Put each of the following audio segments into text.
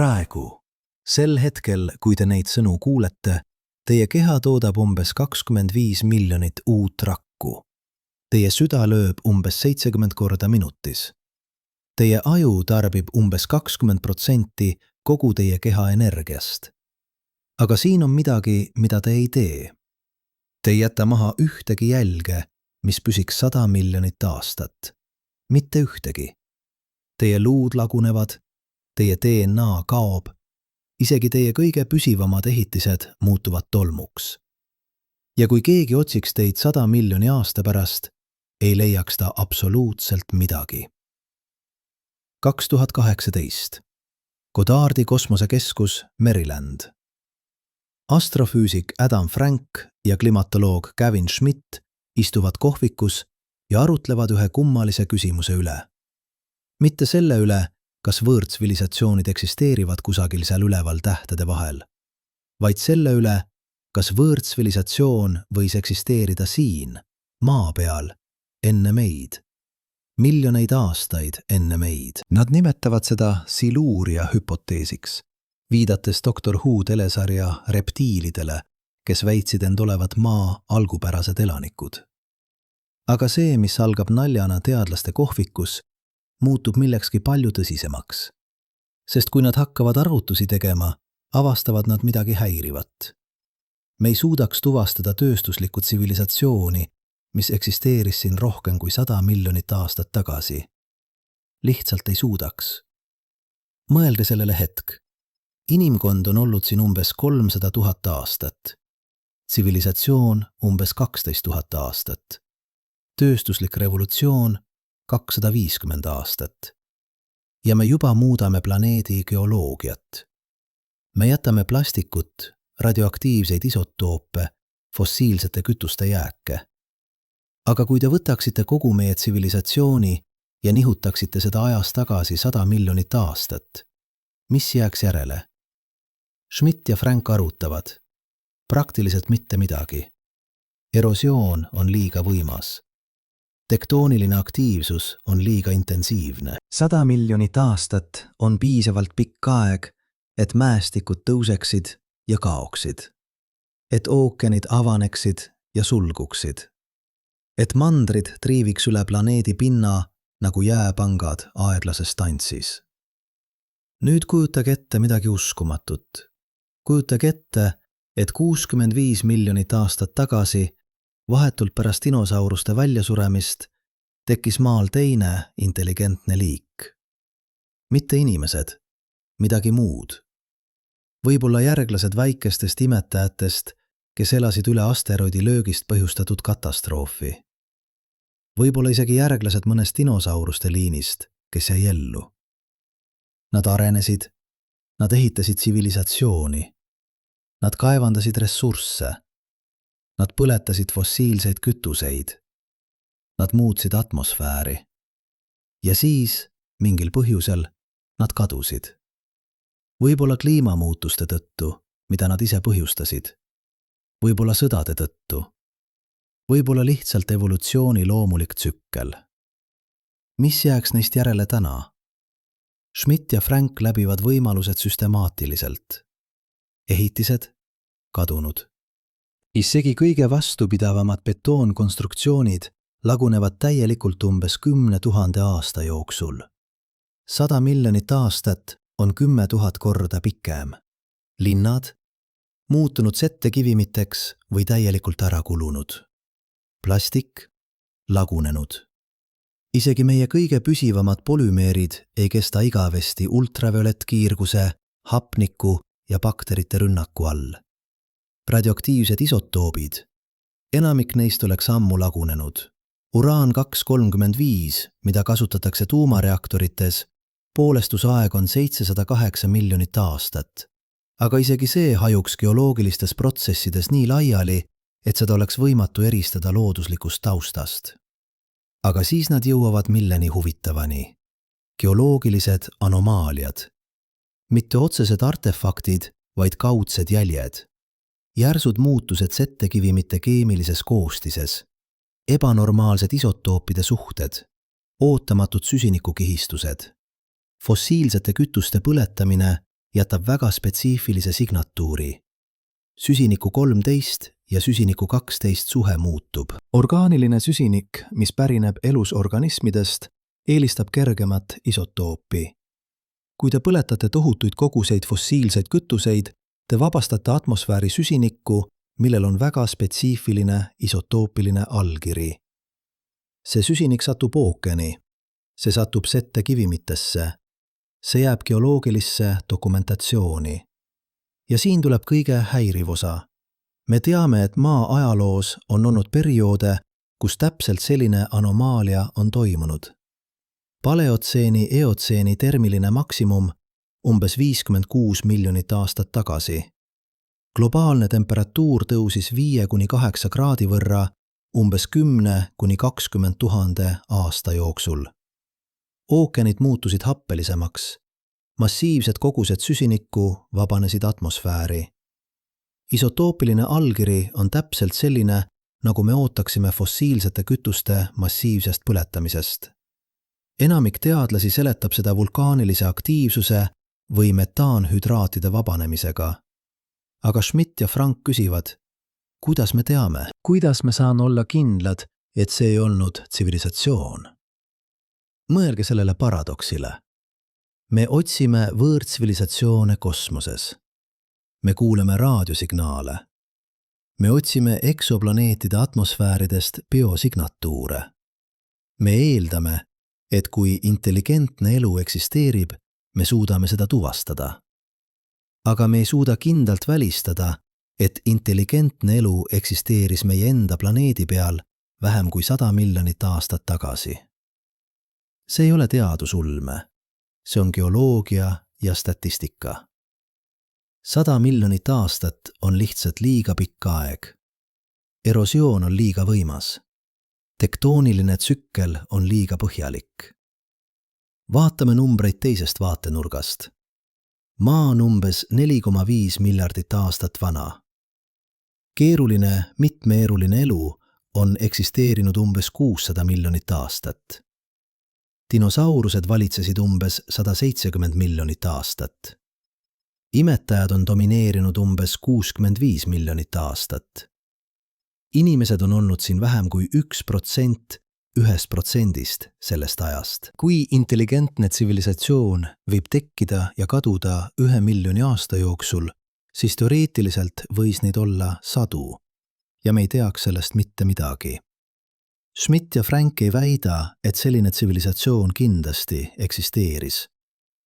Praegu, sel hetkel, kui te neid sõnu kuulete, teie keha toodab umbes 25 miljonit uut rakku. Teie süda lööb umbes 70 korda minutis. Teie aju tarbib umbes 20% kogu teie keha energiast. Aga siin on midagi, mida te ei tee. Te ei jäta maha ühtegi jälge, mis püsiks 100 miljonit aastat. Mitte ühtegi. Teie luud lagunevad, teie DNA kaob, isegi teie kõige püsivamad ehitised muutuvad tolmuks. Ja kui keegi otsiks teid 100 miljoni aasta pärast, ei leiaks ta absoluutselt midagi. 2018. Goddardi kosmosekeskus Maryland. Astrofüüsik Adam Frank ja klimatoloog Gavin Schmidt istuvad kohvikus ja arutlevad ühe kummalise küsimuse üle. Mitte selle üle, kas võõrtsivilisatsioonid eksisteerivad kusagil seal üleval tähtede vahel, vaid selle üle, kas võõrtsivilisatsioon võis eksisteerida siin, maa peal, enne meid. Miljoneid aastaid enne meid. Nad nimetavad seda Siluuria hüpoteesiks, viidates Dr. Who telesarja reptiilidele, kes väitsid end olevat maa algupärased elanikud. Aga see, mis algab naljana teadlaste kohvikus, muutub millekski palju tõsisemaks. Sest kui nad hakkavad arvutusi tegema, avastavad nad midagi häirivat. Me ei suudaks tuvastada tööstuslikku tsivilisatsiooni, mis eksisteeris siin rohkem kui 100 miljonit aastat tagasi. Lihtsalt ei suudaks. Mõelge sellele hetk. Inimkond on olnud siin umbes 300 000 aastat. Tsivilisatsioon umbes 12 000 aastat. Tööstuslik revolutsioon 250 aastat. Ja me juba muudame planeedi geoloogiat. Me jätame plastikut, radioaktiivseid isotoope, fossiilsete kütuste jääke. Aga kui te võtaksite kogu meie tsivilisatsiooni ja nihutaksite seda ajas tagasi 100 miljonit aastat, mis jääks järele? Schmidt ja Frank arutavad. Praktiliselt mitte midagi. Erosioon on liiga võimas. Tektooniline aktiivsus on liiga intensiivne. 100 miljonit aastat on piisavalt pikk aeg, et mäestikud tõuseksid ja kaoksid. Et ookeanid avaneksid ja sulguksid. Et mandrid triiviks üle planeedi pinna nagu jääpangad aeglases tantsis. Nüüd kujutage ette midagi uskumatut. Kujutage ette, et 65 miljonit aastat tagasi, vahetult pärast dinosauruste väljasuremist, tekkis maal teine intelligentne liik. Mitte inimesed, midagi muud. Võib-olla järglased väikestest imetajatest, kes elasid üle asteroidi löögist põhjustatud katastroofi. Võib-olla isegi järglased mõnest dinosauruste liinist, kes jäi ellu. Nad arenesid, nad ehitasid tsivilisatsiooni, nad kaevandasid ressursse, nad põletasid fossiilseid kütuseid, nad muutsid atmosfääri ja siis, mingil põhjusel, nad kadusid. Võib-olla kliimamuutuste tõttu, mida nad ise põhjustasid, võib-olla sõdade tõttu, võib-olla lihtsalt evolutsiooni loomulik tsükkel. Mis jääks neist järele täna? Schmidt ja Frank läbivad võimalused süstemaatiliselt. Ehitised kadunud. Isegi kõige vastupidavamad betoonkonstruktsioonid lagunevad täielikult umbes 10 000 aasta jooksul. 100 miljonit aastat on 10 000 korda pikem. Linnad muutunud settekivimiteks või täielikult ära kulunud. Plastik lagunenud. Isegi meie kõige püsivamad polümeerid ei kesta igavesti ultraviolettkiirguse, hapniku ja bakterite rünnaku all. Radioaktiivsed isotoobid. Enamik neist oleks ammu lagunenud. Uraan 235, mida kasutatakse tuumareaktorites, poolestusaeg on 708 miljonit aastat. Aga isegi see hajuks geoloogilistes protsessides nii laiali, et seda oleks võimatu eristada looduslikust taustast. Aga siis nad jõuavad milleni huvitavani. Geoloogilised anomaaliad. Mitte otsesed artefaktid, vaid kaudsed jäljed. Järsud muutused settekivimite keemilises koostises. Ebanormaalsed isotoopide suhted. Ootamatud süsinikukihistused. Fossiilsete kütuste põletamine jätab väga spetsiifilise signatuuri. Süsiniku 13 ja süsiniku 12 suhe muutub. Orgaaniline süsinik, mis pärineb elusorganismidest, eelistab kergemat isotoopi. Kui te põletate tohutuid koguseid fossiilseid kütuseid, te vabastate atmosfääri süsinikku, millel on väga spetsiifiline isotoopiline allkiri. See süsinik satub ookeani, see satub sette kivimitesse, see jääb geoloogilisse dokumentatsiooni. Ja siin tuleb kõige häiriv osa. Me teame, et Maa ajaloos on olnud perioode, kus täpselt selline anomaalia on toimunud. Paleotseeni, eotseeni termiline maksimum umbes 56 miljonit aastat tagasi. Globaalne temperatuur tõusis 5–8 kraadi võrra umbes 10–20 000 aasta jooksul. Ookeanid muutusid happelisemaks. Massiivsed kogused süsinikku vabanesid atmosfääri. Isotoopiline allkiri on täpselt selline, nagu me ootaksime fossiilsete kütuste massiivsest põletamisest. Enamik teadlasi seletab seda vulkaanilise aktiivsuse või metaanhüdraatide vabanemisega. Aga Schmidt ja Frank küsivad, kuidas me teame? Kuidas me saan olla kindlad, et see ei olnud tsivilisatsioon? Mõelge sellele paradoksile. Me otsime võõrtsivilisatsioone kosmoses. Me kuuleme raadiosignaale. Me otsime eksoplaneetide atmosfääridest biosignatuure. Me eeldame, et kui intelligentne elu eksisteerib, me suudame seda tuvastada. Aga me ei suuda kindlalt välistada, et intelligentne elu eksisteeris meie enda planeedi peal vähem kui 100 miljonit aastat tagasi. See ei ole teadusulme. See on geoloogia ja statistika. 100 miljonit aastat on lihtsalt liiga pikk aeg. Erosioon on liiga võimas. Tektooniline tsükkel on liiga põhjalik. Vaatame numbreid teisest vaatenurgast. Maa on umbes 4,5 miljardit aastat vana. Keeruline, mitmeeruline elu on eksisteerinud umbes 600 miljonit aastat. Dinosaurused valitsesid umbes 170 miljonit aastat. Imetajad on domineerinud umbes 65 miljonit aastat. Inimesed on olnud siin vähem kui 1% 1% sellest ajast. Kui intelligentne tsivilisatsioon võib tekkida ja kaduda 1 miljoni aasta jooksul, siis teoreetiliselt võis neid olla 100 ja me ei teaks sellest mitte midagi. Schmidt ja Frank ei väida, et selline tsivilisatsioon kindlasti eksisteeris.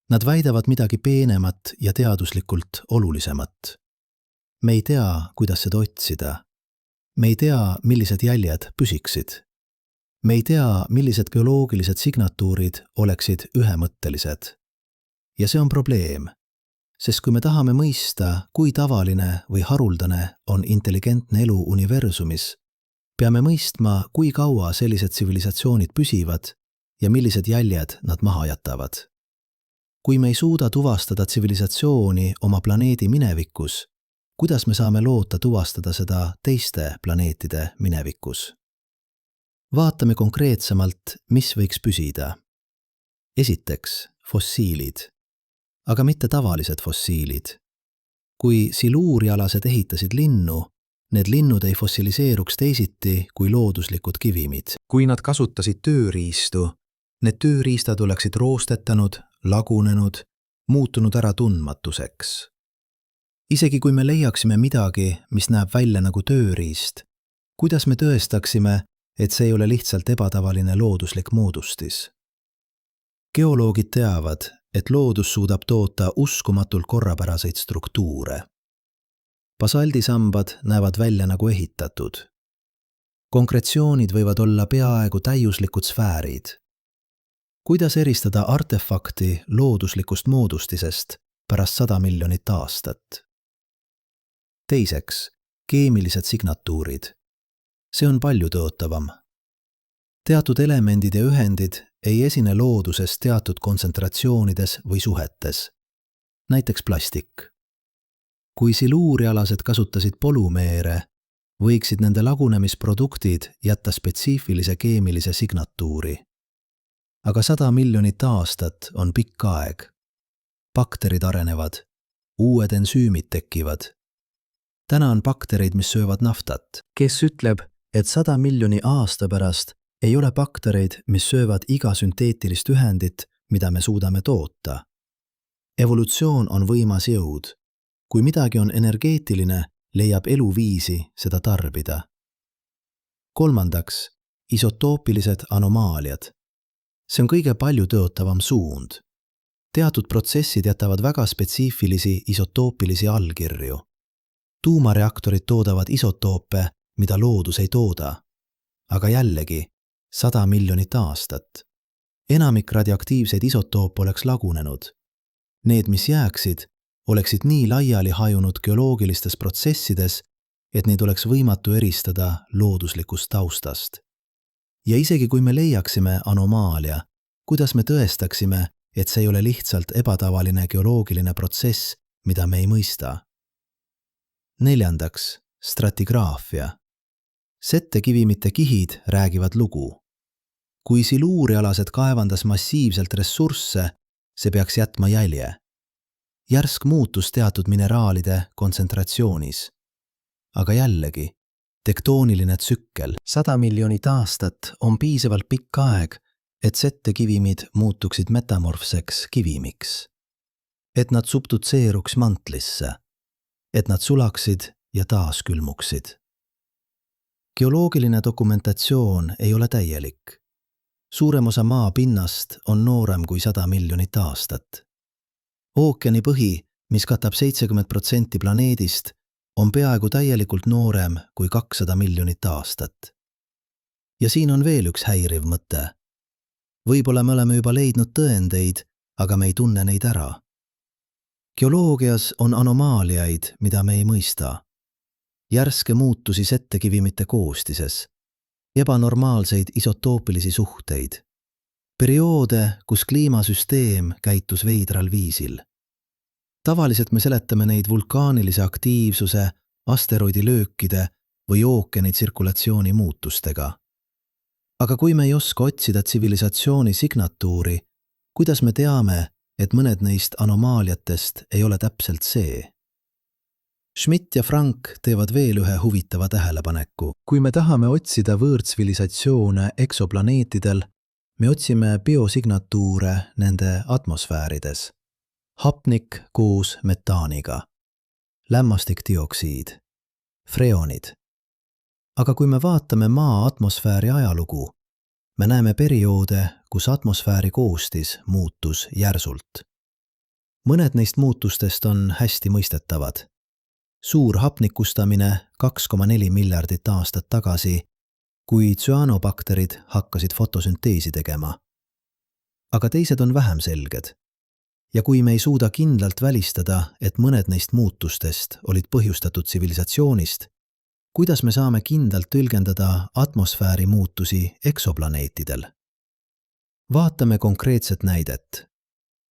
Nad väidavad midagi peenemat ja teaduslikult olulisemat. Me ei tea, kuidas seda otsida. Me ei tea, millised jäljed püsiksid. Me ei tea, millised geoloogilised signatuurid oleksid ühemõttelised. Ja see on probleem, sest kui me tahame mõista, kui tavaline või haruldane on intelligentne elu universumis, peame mõistma, kui kaua sellised tsivilisatsioonid püsivad ja millised jäljed nad maha jätavad. Kui me ei suuda tuvastada tsivilisatsiooni oma planeedi minevikus, kuidas me saame loota tuvastada seda teiste planeetide minevikus? Vaatame konkreetsemalt, mis võiks püsida. Esiteks, fossiilid. Aga mitte tavalised fossiilid. Kui siluurialased ehitasid linnu, need linnud ei fossiliseeruks teisiti kui looduslikud kivimid. Kui nad kasutasid tööriistu, need tööriistad oleksid roostetanud, lagunenud, muutunud ära tundmatuseks. Isegi kui me leiaksime midagi, mis näeb välja nagu tööriist, kuidas me tõestaksime, et see ei ole lihtsalt ebatavaline looduslik moodustis? Geoloogid teavad, et loodus suudab toota uskumatult korrapäraseid struktuure. Basaldisambad näevad välja nagu ehitatud. Konkretsioonid võivad olla peaaegu täiuslikud sfäärid. Kuidas eristada artefakti looduslikust moodustisest pärast 100 miljonit aastat? Teiseks, keemilised signatuurid. See on palju tõotavam. Teatud elemendid ja ühendid ei esine looduses teatud kontsentratsioonides või suhetes. Näiteks plastik. Kui siluurialased kasutasid polümeere, võiksid nende lagunemisproduktid jätta spetsiifilise keemilise signatuuri. Aga 100 miljonit aastat on pikk aeg. Bakterid arenevad, uued ensüümid tekivad. Täna on baktereid, mis söövad naftat. Kes ütleb, et 100 miljoni aasta pärast ei ole baktereid, mis söövad iga sünteetilist ühendit, mida me suudame toota. Evolutsioon on võimas jõud. Kui midagi on energeetiline, leiab eluviisi seda tarbida. 3. Isotoopilised anomaaliad. See on kõige palju tõotavam suund. Teatud protsessid jätavad väga spetsiifilisi isotoopilisi allkirju. Tuumareaktorid toodavad isotoope, mida loodus ei tooda. Aga jällegi, 100 miljonit aastat. Enamik radioaktiivseid isotoope oleks lagunenud. Need, mis jääksid, oleksid nii laiali hajunud geoloogilistes protsessides, et neid oleks võimatu eristada looduslikust taustast. Ja isegi kui me leiaksime anomaalia, kuidas me tõestaksime, et see ei ole lihtsalt ebatavaline geoloogiline protsess, mida me ei mõista? 4. Stratigraafia. Settekivimite kihid räägivad lugu. Kui siluurialased kaevandas massiivselt ressursse, see peaks jätma jälje. Järsk muutus teatud mineraalide kontsentratsioonis. Aga jällegi, tektooniline tsükkel. 100 miljonit aastat on piisavalt pikk aeg, et settekivimid muutuksid metamorfseks kivimiks. Et nad subdutseeruks mantlisse. Et nad sulaksid ja taas külmuksid. Geoloogiline dokumentatsioon ei ole täielik. Suurem osa maa pinnast on noorem kui 100 miljonit aastat. Ookeani põhi, mis katab 70% planeedist, on peaaegu täielikult noorem kui 200 miljonit aastat. Ja siin on veel üks häiriv mõte. Võib-olla me oleme juba leidnud tõendeid, aga me ei tunne neid ära. Geoloogias on anomaaliaid, mida me ei mõista. Järske muutusi settekivimite koostises, ebanormaalseid isotoopilisi suhteid, perioode, kus kliimasüsteem käitus veidral viisil. Tavaliselt me seletame neid vulkaanilise aktiivsuse, asteroidilöökide või ookeani tsirkulatsiooni muutustega. Aga kui me ei oska otsida tsivilisatsiooni signatuuri, kuidas me teame, et mõned neist anomaaliatest ei ole täpselt see? Schmidt ja Frank teevad veel ühe huvitava tähelepaneku. Kui me tahame otsida võõrtsivilisatsioone eksoplaneetidel, me otsime biosignatuure nende atmosfäärides. Hapnik koos metaaniga, lämmastikdioksiid, freonid. Aga kui me vaatame maa atmosfääri ajalugu, me näeme perioode, kus atmosfääri koostis muutus järsult. Mõned neist muutustest on hästi mõistetavad. Suur hapnikustamine 2,4 miljardit aastat tagasi, kui tsüanobakterid hakkasid fotosünteesi tegema. Aga teised on vähem selged. Ja kui me ei suuda kindlalt välistada, et mõned neist muutustest olid põhjustatud tsivilisatsioonist, kuidas me saame kindlalt tõlgendada atmosfääri muutusi eksoplaneetidel? Vaatame konkreetset näidet.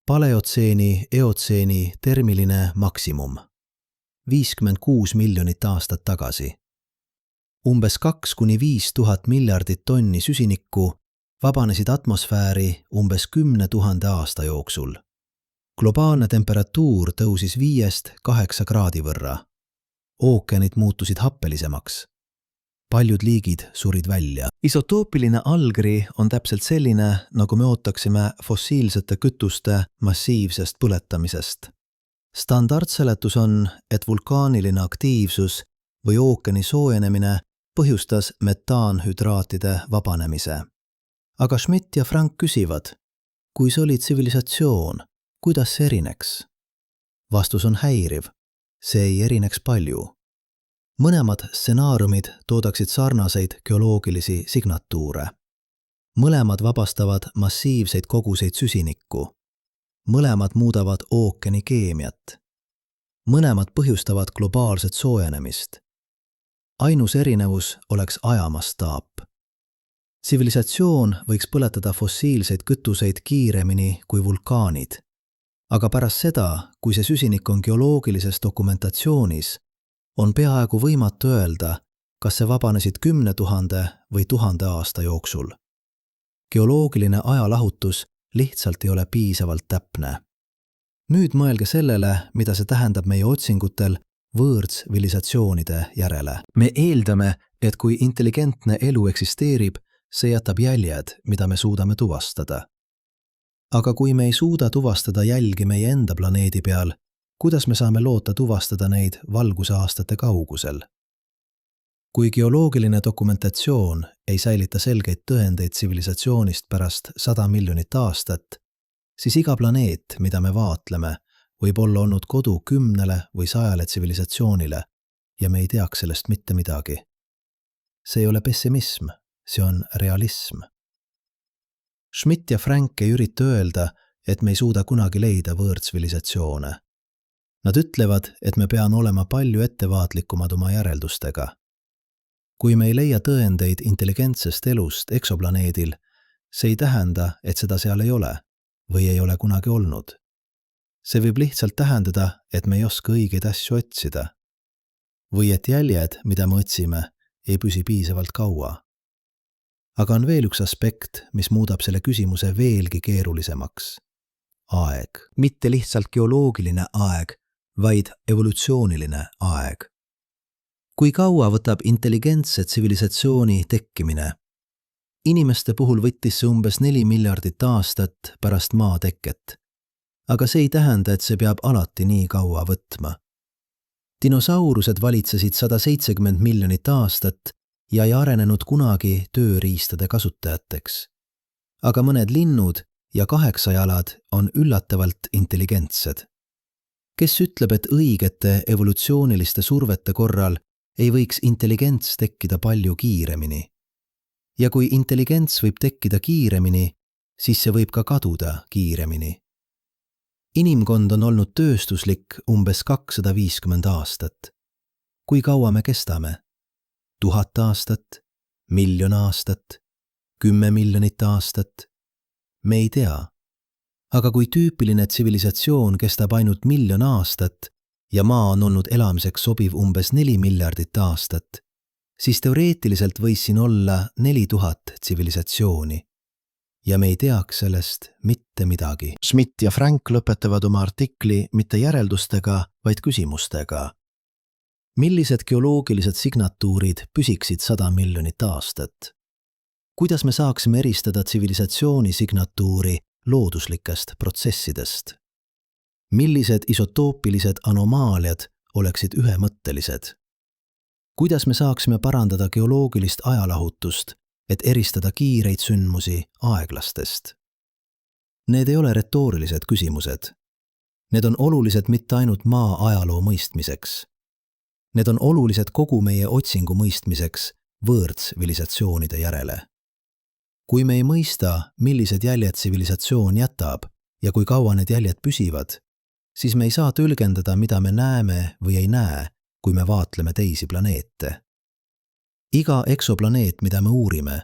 Paleotseeni, eotseeni termiline maksimum. 56 miljonit aastat tagasi. Umbes 2–5 tuhat miljardit tonni süsinikku vabanesid atmosfääri umbes 10 000 aasta jooksul. Globaalne temperatuur tõusis 5–8 kraadi võrra. Ookeanid muutusid happelisemaks. Paljud liigid surid välja. Isotoopiline allkiri on täpselt selline, nagu me ootaksime fossiilsete kütuste massiivsest põletamisest. Standardseletus on, et vulkaaniline aktiivsus või ookeani soojenemine põhjustas metaanhüdraatide vabanemise. Aga Schmidt ja Frank küsivad, kui see oli tsivilisatsioon, kuidas see erineks? Vastus on häiriv. See ei erineks palju. Mõlemad stsenaariumid toodaksid sarnaseid geoloogilisi signatuure. Mõlemad vabastavad massiivseid koguseid süsinikku. Mõlemad muudavad ookeani keemiat. Mõlemad põhjustavad globaalset soojenemist. Ainus erinevus oleks ajamastaap. Tsivilisatsioon võiks põletada fossiilseid kütuseid kiiremini kui vulkaanid. Aga pärast seda, kui see süsinik on geoloogilises dokumentatsioonis, on peaaegu võimatu öelda, kas see vabanesid 10 000 või 1000 aasta jooksul. Geoloogiline ajalahutus lihtsalt ei ole piisavalt täpne. Nüüd mõelge sellele, mida see tähendab meie otsingutel võõrtsivilisatsioonide järele. Me eeldame, et kui intelligentne elu eksisteerib, see jätab jäljed, mida me suudame tuvastada. Aga kui me ei suuda tuvastada jälgi meie enda planeedi peal, kuidas me saame loota tuvastada neid valgusaastate kaugusel? Kui geoloogiline dokumentatsioon ei säilita selgeid tõendeid tsivilisatsioonist pärast 100 miljonit aastat, siis iga planeet, mida me vaatleme, võib olla olnud kodu 10 või 100 tsivilisatsioonile ja me ei teaks sellest mitte midagi. See ei ole pessimism, see on realism. Schmidt ja Frank ei ürita öelda, et me ei suuda kunagi leida võõrtsivilisatsioone. Nad ütlevad, et me peame olema palju ettevaatlikumad oma järeldustega. Kui me ei leia tõendeid intelligentsest elust eksoplaneedil, see ei tähenda, et seda seal ei ole või ei ole kunagi olnud. See võib lihtsalt tähendada, et me ei oska õigeid asju otsida. Või et jäljed, mida me otsime, ei püsi piisavalt kaua. Aga on veel üks aspekt, mis muudab selle küsimuse veelgi keerulisemaks. Aeg. Mitte lihtsalt geoloogiline aeg, vaid evolutsiooniline aeg. Kui kaua võtab intelligentse tsivilisatsiooni tekkimine? Inimeste puhul võttis see umbes 4 miljardit aastat pärast maa teket. Aga see ei tähenda, et see peab alati nii kaua võtma. Dinosaurused valitsesid 170 miljonit aastat ja ei arenenud kunagi tööriistade kasutajateks. Aga mõned linnud ja 8-jalad on üllatavalt intelligentsed. Kes ütleb, et õigete evolutsiooniliste survete korral ei võiks intelligents tekkida palju kiiremini? Ja kui intelligents võib tekkida kiiremini, siis see võib ka kaduda kiiremini. Inimkond on olnud tööstuslik umbes 250 aastat. Kui kaua me kestame? 1000 aastat, 1 000 000 aastat, 10 miljonit aastat? Me ei tea. Aga kui tüüpiline tsivilisatsioon kestab ainult 1 000 000 aastat ja maa on olnud elamiseks sobiv umbes 4 miljardit aastat, siis teoreetiliselt võis siin olla 4000 tsivilisatsiooni. Ja me ei teaks sellest mitte midagi. Schmidt ja Frank lõpetavad oma artikli mitte järeldustega, vaid küsimustega. Millised geoloogilised signatuurid püsiksid 100 miljonit aastat? Kuidas me saaksime eristada tsivilisatsiooni signatuuri looduslikest protsessidest? Millised isotoopilised anomaaliad oleksid ühemõttelised? Kuidas me saaksime parandada geoloogilist ajalahutust, et eristada kiireid sündmusi aeglastest? Need ei ole retoorilised küsimused. Need on olulised mitte ainult maa ajaloo mõistmiseks. Need on olulised kogu meie otsingu mõistmiseks võõrtsivilisatsioonide järele. Kui me ei mõista, millised jäljed tsivilisatsioon jätab ja kui kaua need jäljed püsivad, siis me ei saa tõlgendada, mida me näeme või ei näe, kui me vaatleme teisi planeete. Iga eksoplaneet, mida me uurime,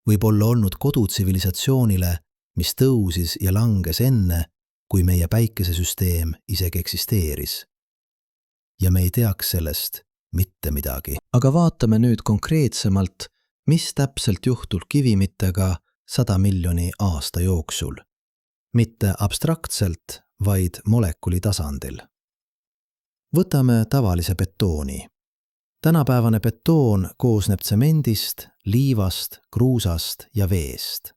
võib olla olnud kodutsivilisatsioonile, mis tõusis ja langes enne, kui meie päikesesüsteem isegi eksisteeris. Ja me ei teaks sellest mitte midagi. Aga vaatame nüüd konkreetsemalt, mis täpselt juhtub kivimitega 100 miljoni aasta jooksul. Mitte abstraktselt, vaid molekuli tasandil. Võtame tavalise betooni. Tänapäevane betoon koosneb tsemendist, liivast, kruusast ja veest.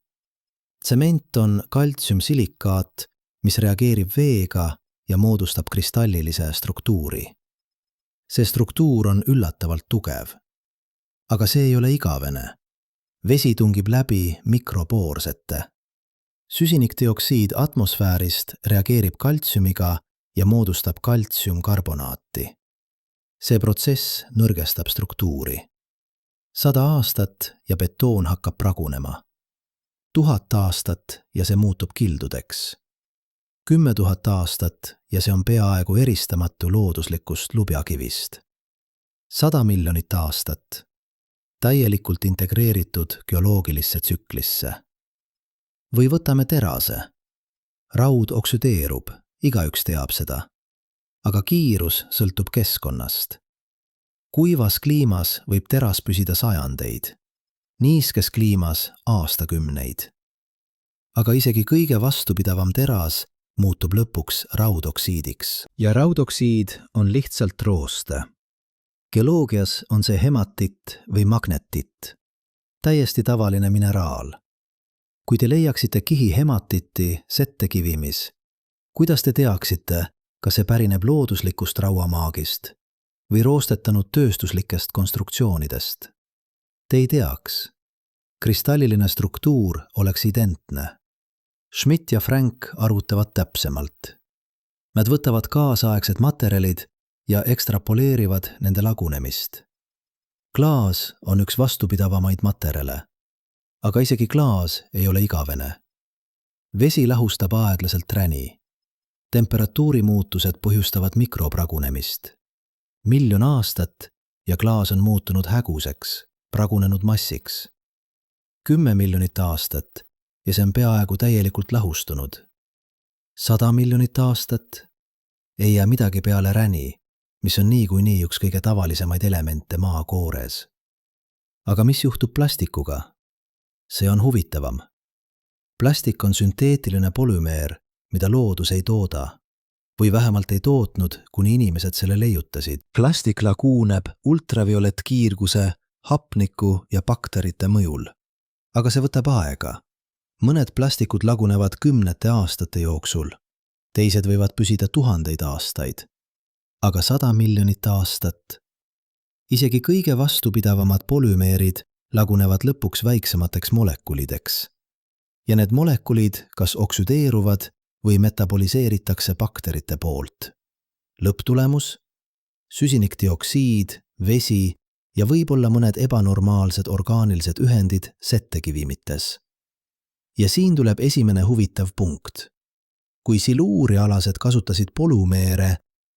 Tsement on kaltsiumsilikaat, mis reageerib veega ja moodustab kristallilise struktuuri. See struktuur on üllatavalt tugev. Aga see ei ole igavene. Vesi tungib läbi mikropoorsete. Süsinikdioksiid atmosfäärist reageerib kaltsiumiga ja moodustab kaltsiumkarbonaati. See protsess nõrgestab struktuuri. 100 aastat ja betoon hakkab pragunema. 1000 aastat ja see muutub kildudeks. 10 000 aastat ja see on peaaegu eristamatu looduslikust lubjakivist. 100 miljonit aastat. Täielikult integreeritud geoloogilisse tsüklisse. Või võtame terase. Raud oksüdeerub, igaüks teab seda. Aga kiirus sõltub keskkonnast. Kuivas kliimas võib teras püsida sajandeid. Niiskes kliimas aastakümneid. Aga isegi kõige vastupidavam teras muutub lõpuks raudoksiidiks. Ja raudoksiid on lihtsalt rooste. Geoloogias on see hematit või magnetit. Täiesti tavaline mineraal. Kui te leiaksite kihi hematiti settekivimis, kuidas te teaksite, kas see pärineb looduslikust rauamaagist või roostetanud tööstuslikest konstruktsioonidest? Te ei teaks. Kristalliline struktuur oleks identne. Schmidt ja Frank arvutavad täpsemalt. Nad võtavad kaasaegsed materjalid ja ekstrapoleerivad nende lagunemist. Klaas on üks vastupidavamaid materjale, aga isegi klaas ei ole igavene. Vesi lahustab aeglaselt räni. Temperatuuri muutused põhjustavad mikropragunemist. 1 000 000 aastat ja klaas on muutunud häguseks, pragunenud massiks. 10 miljonit aastat ja see on peaaegu täielikult lahustunud. 100 miljonit aastat ei jää midagi peale räni, mis on niikuinii üks kõige tavalisemaid elemente maa koores. Aga mis juhtub plastikuga? See on huvitavam. Plastik on sünteetiline polümeer, mida loodus ei tooda, või vähemalt ei tootnud, kuni inimesed selle leiutasid. Plastik laguneb ultraviolettkiirguse, hapniku ja bakterite mõjul. Aga see võtab aega. Mõned plastikud lagunevad 10 aastate jooksul, teised võivad püsida 1000 aastaid, aga 100 miljonit aastat. Isegi kõige vastupidavamad polümeerid lagunevad lõpuks väiksemateks molekulideks. Ja need molekulid kas oksüdeeruvad või metaboliseeritakse bakterite poolt. Lõpptulemus? Süsinikdioksiid, vesi ja võib-olla mõned ebanormaalsed orgaanilised ühendid settekivimites. Ja siin tuleb esimene huvitav punkt. Kui siluurialased kasutasid polümeere,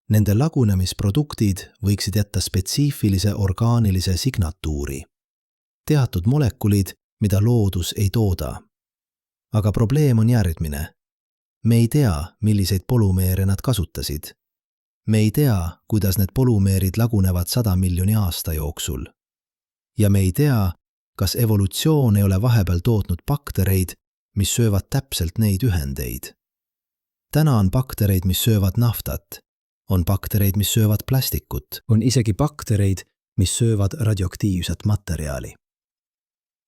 nende lagunemisproduktid võiksid jätta spetsiifilise orgaanilise signatuuri. Teatud molekulid, mida loodus ei tooda. Aga probleem on järgmine. Me ei tea, milliseid polümeere nad kasutasid. Me ei tea, kuidas need polümeerid lagunevad 100 miljoni aasta jooksul. Ja me ei tea, kas evolutsioon ei ole vahepeal tootnud baktereid, mis söövad täpselt neid ühendeid. Täna on baktereid, mis söövad naftat, on baktereid, mis söövad plastikut, on isegi baktereid, mis söövad radioaktiivset materjali.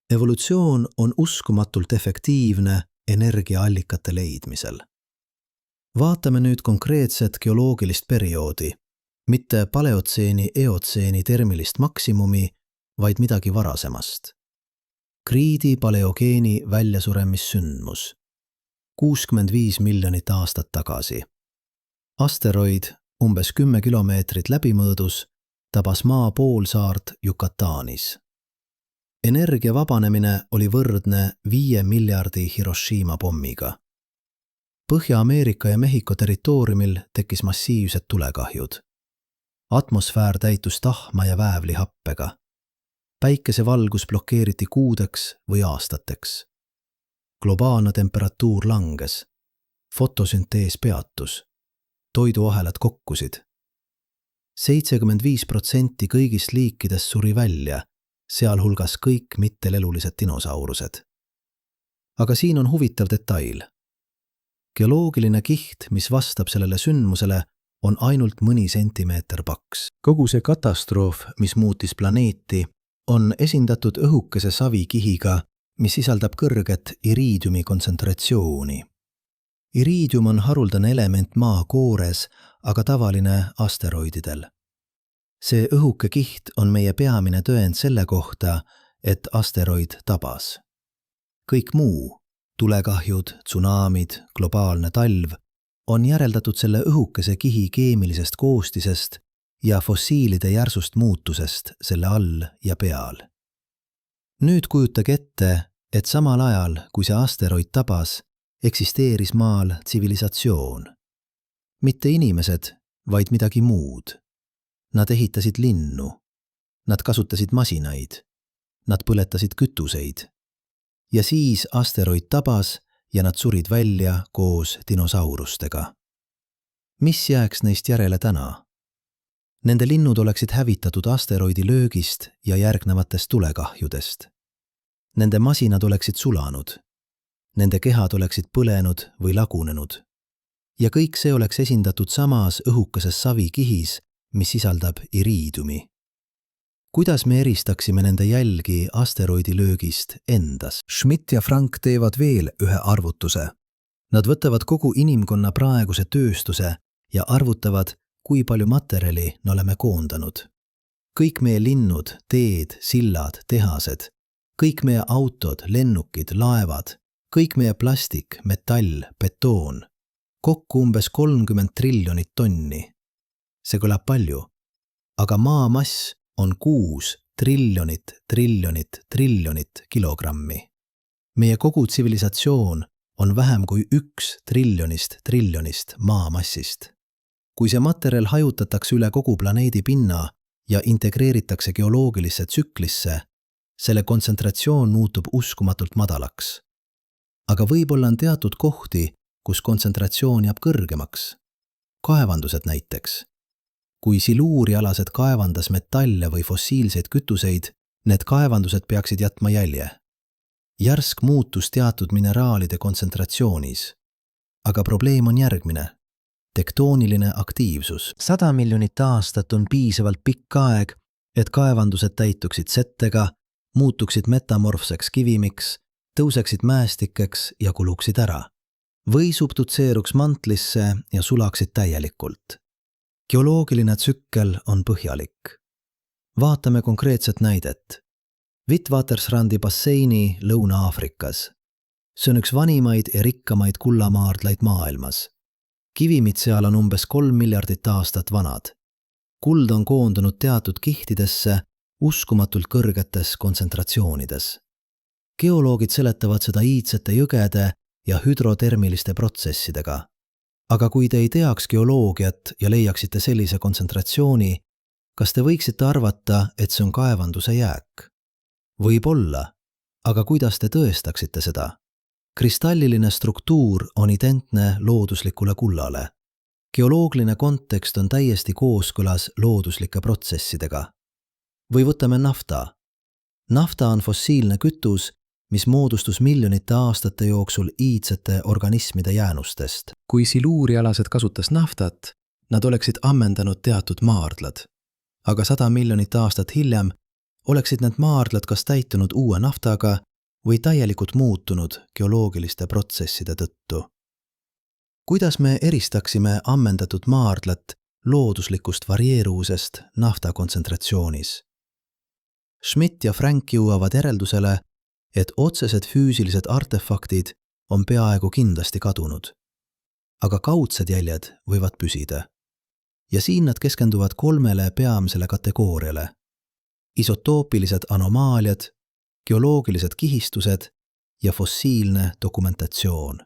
Evolutsioon on uskumatult efektiivne energiaallikate leidmisel. Vaatame nüüd konkreetset geoloogilist perioodi, mitte paleotseeni, eotseeni termilist maksimumi, vaid midagi varasemast. Kriidi paleogeeni väljasuremissündmus. 65 miljonit aastat tagasi. Asteroid, umbes 10 kilomeetrit läbimõõdus, tabas maa poolsaart Yucatanis. Energia vabanemine oli võrdne 5 miljardi Hiroshima pommiga. Põhja-Ameerika ja Mehhiko territooriumil tekkis massiivsed tulekahjud. Atmosfäär täitus tahma ja väävlihappega. Päikesevalgus blokeeriti kuudeks või aastateks. Globaalne temperatuur langes. Fotosüntees peatus. Toiduahelad kokkusid. 75% kõigist liikidest suri välja, sealhulgas kõik mittelelulised dinosaurused. Aga siin on huvitav detail. Geoloogiline kiht, mis vastab sellele sündmusele, on ainult mõni sentimeeter paks. Kogu see katastroof, mis muutis planeeti, on esindatud õhukese savikihiga, mis sisaldab kõrget iriidiumi kontsentratsiooni. Iriidium on haruldane element maa koores, aga tavaline asteroididel. See õhuke kiht on meie peamine tõend selle kohta, et asteroid tabas. Kõik muu, tulekahjud, tsunamid, globaalne talv, on järeldatud selle õhukese kihi keemilisest koostisest ja fossiilide järsust muutusest selle all ja peal. Nüüd kujutage ette, et samal ajal, kui see asteroid tabas, eksisteeris maal tsivilisatsioon. Mitte inimesed, vaid midagi muud. Nad ehitasid linnu. Nad kasutasid masinaid. Nad põletasid kütuseid. Ja siis asteroid tabas ja nad surid välja koos dinosaurustega. Mis jääks neist järele täna? Nende linnud oleksid hävitatud asteroidi löögist ja järgnevatest tulekahjudest. Nende masinad oleksid sulanud. Nende kehad oleksid põlenud või lagunenud. ja kõik see oleks esindatud samas õhukeses savikihis, mis sisaldab iriidiumi. Kuidas me eristaksime nende jälgi asteroidilöögist endas? Schmidt ja Frank teevad veel ühe arvutuse. Nad võtavad kogu inimkonna praeguse tööstuse ja arvutavad, kui palju materjali me oleme koondanud. Kõik meie linnud, teed, sillad, tehased, kõik meie autod, lennukid, laevad, kõik meie plastik, metall, betoon, kokku umbes 30 triljonit tonni. See kõlab palju, aga maa mass on 6 triljonit kilogrammi. Meie kogu tsivilisatsioon on vähem kui 1 triljonist maa massist. Kui see materjal hajutatakse üle kogu planeedi pinna ja integreeritakse geoloogilisse tsüklisse, selle kontsentratsioon muutub uskumatult madalaks. Aga võib-olla on teatud kohti, kus kontsentratsioon jääb kõrgemaks. Kaevandused näiteks. Kui siluurialased kaevandas metalle või fossiilseid kütuseid, need kaevandused peaksid jätma jälje. Järsk muutus teatud mineraalide kontsentratsioonis. Aga probleem on järgmine. Tektooniline aktiivsus. 100 miljonit aastat on piisavalt pikk aeg, et kaevandused täituksid settega, muutuksid metamorfseks kivimiks, tõuseksid mäestikeks ja kuluksid ära. Või subdutseeruks mantlisse ja sulaksid täielikult. Geoloogiline tsükkel on põhjalik. Vaatame konkreetset näidet. Witwatersrandi basseini Lõuna-Aafrikas. See on üks vanimaid ja rikkamaid kullamaardlaid maailmas. Kivimid seal on umbes 3 miljardit aastat vanad. Kuld on koondunud teatud kihtidesse uskumatult kõrgetes kontsentratsioonides. Geoloogid seletavad seda iidsete jõgede ja hüdrotermiliste protsessidega. Aga kui te ei teaks geoloogiat ja leiaksite sellise kontsentratsiooni, kas te võiksite arvata, et see on kaevanduse jääk? Võib-olla, aga kuidas te tõestaksite seda? Kristalliline struktuur on identne looduslikule kullale. Geoloogiline kontekst on täiesti kooskõlas looduslike protsessidega. Või võtame nafta. Nafta on fossiilne kütus, mis moodustus miljonite aastate jooksul iidsete organismide jäänustest. Kui siluurialased kasutas naftat, nad oleksid ammendanud teatud maardlad. Aga 100 miljonit aastat hiljem oleksid need maardlad kas täitunud uue naftaga või täielikult muutunud geoloogiliste protsesside tõttu. Kuidas me eristaksime ammendatud maardlat looduslikust varieeruvusest nafta kontsentratsioonis? Schmidt ja Frank jõuavad järeldusele, et otsesed füüsilised artefaktid on peaaegu kindlasti kadunud. Aga kaudsed jäljed võivad püsida. Ja siin nad keskenduvad 3 peamisele kategooriale. Isotoopilised anomaaliad, geoloogilised kihistused ja fossiilne dokumentatsioon.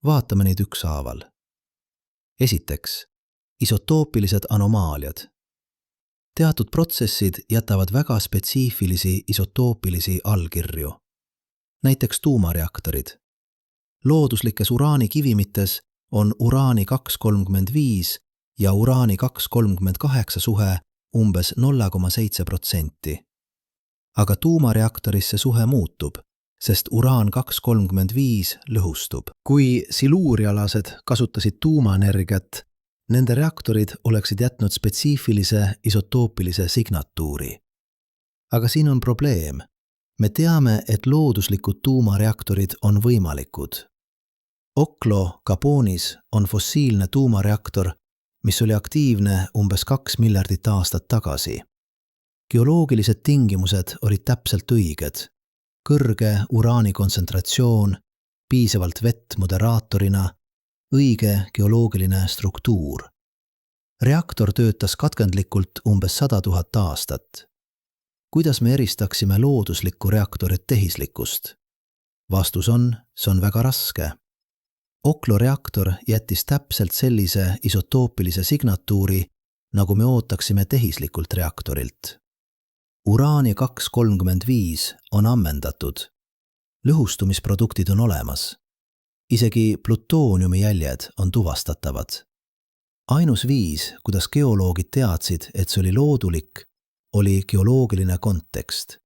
Vaatame neid ükshaaval. Esiteks, isotoopilised anomaaliad. Teatud protsessid jätavad väga spetsiifilisi isotoopilisi allkirju. Näiteks tuumareaktorid. Looduslikes uraanikivimites on uraani 235 ja uraani 238 suhe umbes 0,7%. Aga tuumareaktoris see suhe muutub, sest uraan 235 lõhustub. Kui siluurialased kasutasid tuumaenergiat, nende reaktorid oleksid jätnud spetsiifilise isotoopilise signatuuri. Aga siin on probleem. Me teame, et looduslikud tuumareaktorid on võimalikud. Oklo Gabonis on fossiilne tuumareaktor, mis oli aktiivne umbes 2 miljardit aastat tagasi. Geoloogilised tingimused olid täpselt õiged. Kõrge uraani kontsentratsioon, piisavalt vett moderaatorina, õige geoloogiline struktuur. Reaktor töötas katkendlikult umbes 100 000 aastat. Kuidas me eristaksime looduslikku reaktorit tehislikust? Vastus on, see on väga raske. Oklo reaktor jättis täpselt sellise isotoopilise signatuuri, nagu me ootaksime tehislikult reaktorilt. Uraani 235 on ammendatud. Lõhustumisproduktid on olemas. Isegi plutooniumi jäljed on tuvastatavad. Ainus viis, kuidas geoloogid teadsid, et see oli loodulik, oli geoloogiline kontekst.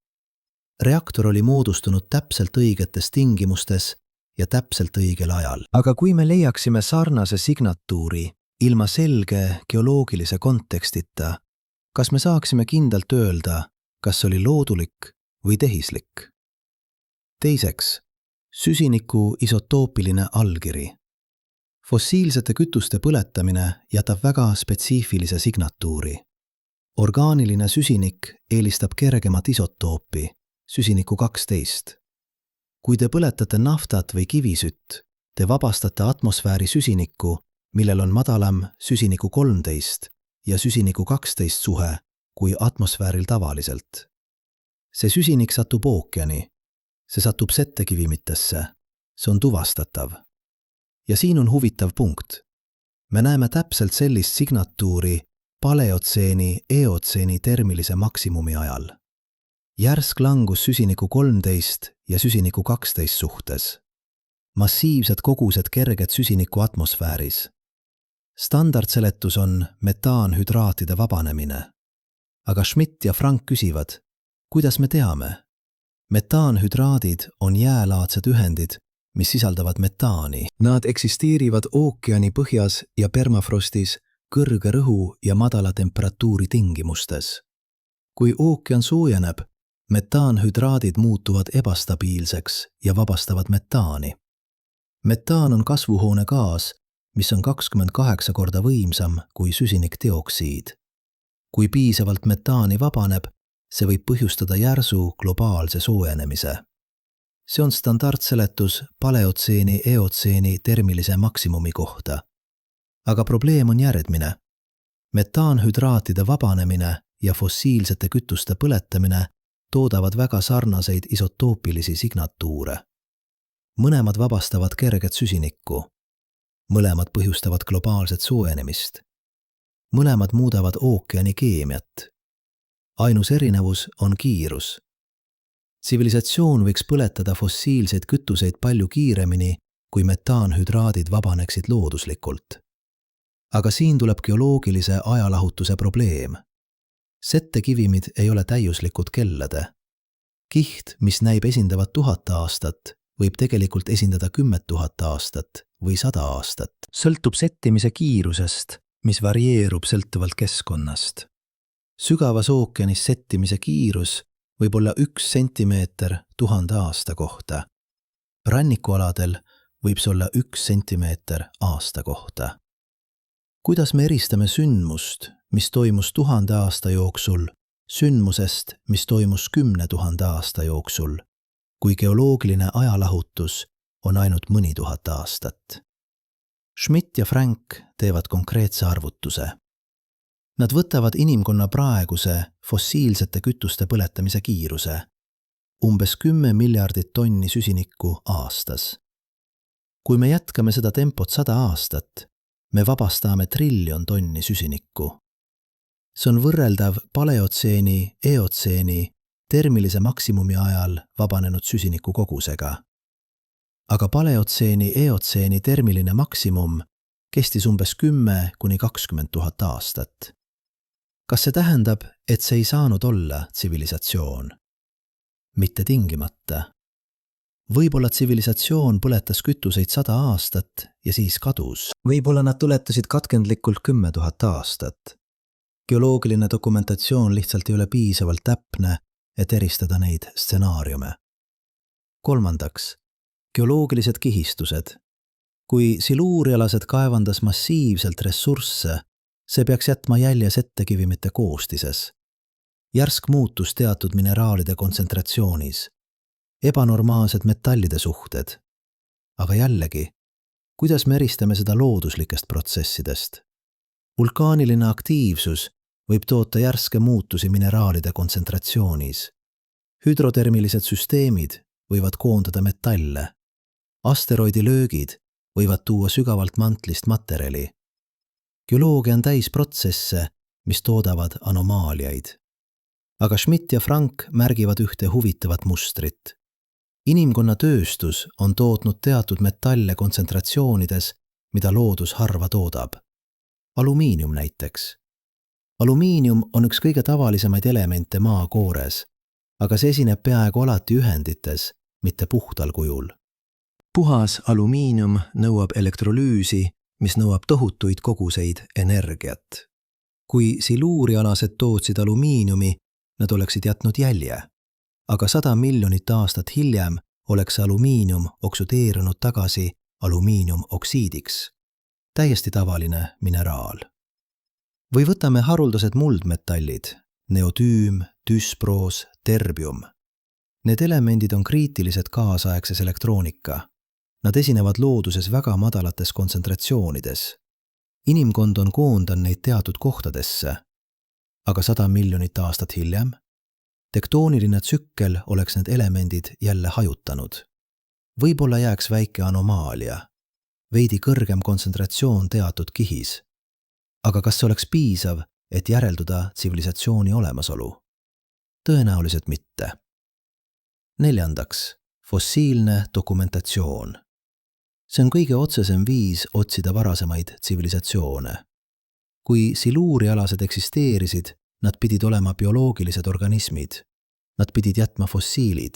Reaktor oli moodustunud täpselt õigetes tingimustes ja täpselt õigel ajal. Aga kui me leiaksime sarnase signatuuri ilma selge geoloogilise kontekstita, kas me saaksime kindlalt öelda, kas oli loodulik või tehislik? Teiseks, süsiniku isotoopiline allkiri. Fossiilsete kütuste põletamine jätab väga spetsiifilise signatuuri. Orgaaniline süsinik eelistab kergemat isotoopi, süsiniku 12. Kui te põletate naftat või kivisütt, te vabastate atmosfääri süsinikku, millel on madalam süsiniku 13 ja süsiniku 12 suhe kui atmosfääril tavaliselt. See süsinik satub ookeani, see satub settekivimitesse, see on tuvastatav. Ja siin on huvitav punkt. Me näeme täpselt sellist signatuuri paleotseeni, eotseeni termilise maksimumi ajal. Järsk langus süsiniku 13 ja süsiniku 12 suhtes. Massiivsed kogused kerget süsinikku atmosfääris. Standardseletus on metaanhüdraatide vabanemine. Aga Schmidt ja Frank küsivad, kuidas me teame? Metaanhüdraadid on jäälaadsed ühendid, mis sisaldavad metaani. Nad eksisteerivad ookeani põhjas ja permafrostis kõrge rõhu ja madala temperatuuri tingimustes. Kui ookean soojeneb, metaanhüdraadid muutuvad ebastabiilseks ja vabastavad metaani. Metaan on kasvuhoonegaas, mis on 28 korda võimsam kui süsinikdioksiid. Kui piisavalt metaani vabaneb, see võib põhjustada järsu globaalse soojenemise. See on standardseletus paleotseeni, eotseeni termilise maksimumi kohta. Aga probleem on järgmine. Metaanhüdraatide vabanemine ja fossiilsete kütuste põletamine toodavad väga sarnaseid isotoopilisi signatuure. Mõlemad vabastavad kerget süsinikku. Mõlemad põhjustavad globaalset soojenemist. Mõlemad muudavad ookeani keemiat. Ainus erinevus on kiirus. Tsivilisatsioon võiks põletada fossiilseid kütuseid palju kiiremini, kui metaanhüdraadid vabaneksid looduslikult. Aga siin tuleb geoloogilise ajalahutuse probleem. Settekivimid ei ole täiuslikud kellade. Kiht, mis näib esindavat 1000 aastat, võib tegelikult esindada 10 000 aastat või 100 aastat. Sõltub settimise kiirusest, mis varieerub sõltuvalt keskkonnast. Sügavas ookeanis settimise kiirus võib olla 1 sentimeeter 1000 aasta kohta. Rannikualadel võib see olla 1 sentimeeter aasta kohta. Kuidas me eristame sündmust, mis toimus 1000 aasta jooksul, sündmusest, mis toimus 10 000 aasta jooksul, kui geoloogiline ajalahutus on ainult mõni 1000 aastat? Schmidt ja Frank teevad konkreetse arvutuse. Nad võtavad inimkonna praeguse fossiilsete kütuste põletamise kiiruse, umbes 10 miljardit tonni süsinikku aastas. Kui me jätkame seda tempot 100 aastat, me vabastame 1 triljon tonni süsinikku. See on võrreldav paleotseeni, eotseeni termilise maksimumi ajal vabanenud süsiniku kogusega. Aga paleotseeni, eotseeni termiline maksimum kestis umbes 10 kuni 20 000 aastat. Kas see tähendab, et see ei saanud olla tsivilisatsioon? Mitte tingimata. Võib-olla tsivilisatsioon põletas kütuseid 100 aastat ja siis kadus. Võib-olla nad tuletasid katkendlikult 10 000 aastat. Geoloogiline dokumentatsioon lihtsalt ei ole piisavalt täpne, et eristada neid stsenaariume. Kolmandaks, geoloogilised kihistused. Kui siluurialased kaevandas massiivselt ressursse, see peaks jätma jälje settekivimite koostises. Järsk muutus teatud mineraalide kontsentratsioonis. Ebanormaalsed metallide suhted. Aga jällegi, kuidas me eristame seda looduslikest protsessidest? Vulkaaniline aktiivsus võib toota järske muutusi mineraalide kontsentratsioonis. Hüdrotermilised süsteemid võivad koondada metalle. Asteroidilöögid võivad tuua sügavalt mantlist materjali. Geoloogia on täis protsesse, mis toodavad anomaaliaid. Aga Schmidt ja Frank märgivad ühte huvitavat mustrit. Inimkonna tööstus on tootnud teatud metalle kontsentratsioonides, mida loodus harva toodab. Alumiinium näiteks. Alumiinium on üks kõige tavalisemaid elemente maakoores, aga see esineb peaaegu alati ühendites, mitte puhtal kujul. Puhas alumiinium nõuab elektrolüüsi, mis nõuab tohutuid koguseid energiat. Kui siluurialased tootsid alumiiniumi, nad oleksid jätnud jälje. Aga 100 miljonit aastat hiljem oleks alumiinium oksudeerunud tagasi alumiiniumoksiidiks. Täiesti tavaline mineraal. Või võtame haruldased muldmetallid, neotüüm, düsproos, terbium. Need elemendid on kriitilised kaasaegses elektroonika. Nad esinevad looduses väga madalates kontsentratsioonides. Inimkond on koondanud neid teatud kohtadesse. Aga 100 miljonit aastat hiljem tektooniline tsükkel oleks need elemendid jälle hajutanud. Võib-olla jääks väike anomaalia, veidi kõrgem kontsentratsioon teatud kihis. Aga kas see oleks piisav, et järelduda tsivilisatsiooni olemasolu? Tõenäoliselt mitte. 4. Fossiilne dokumentatsioon. See on kõige otsesem viis otsida varasemaid tsivilisatsioone. Kui siluurialased eksisteerisid, nad pidid olema bioloogilised organismid. Nad pidid jätma fossiilid.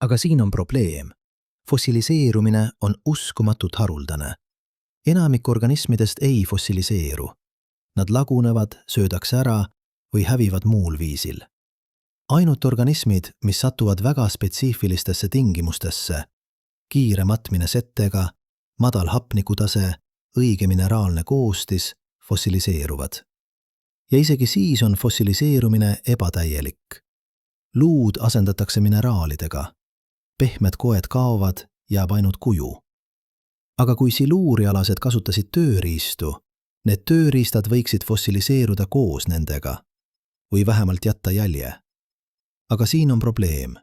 Aga siin on probleem. Fossiliseerumine on uskumatult haruldane. Enamik organismidest ei fossiliseeru. Nad lagunevad, söödakse ära või hävivad muul viisil. Ainult organismid, mis satuvad väga spetsiifilistesse tingimustesse, kiire matmine settega, madal hapnikutase, õige mineraalne koostis, fossiliseeruvad. Ja isegi siis on fossiliseerumine ebatäielik. Luud asendatakse mineraalidega. Pehmed koed kaovad, jääb ainult kuju. Aga kui siluurialased kasutasid tööriistu, need tööriistad võiksid fossiliseeruda koos nendega või vähemalt jätta jälje. Aga siin on probleem.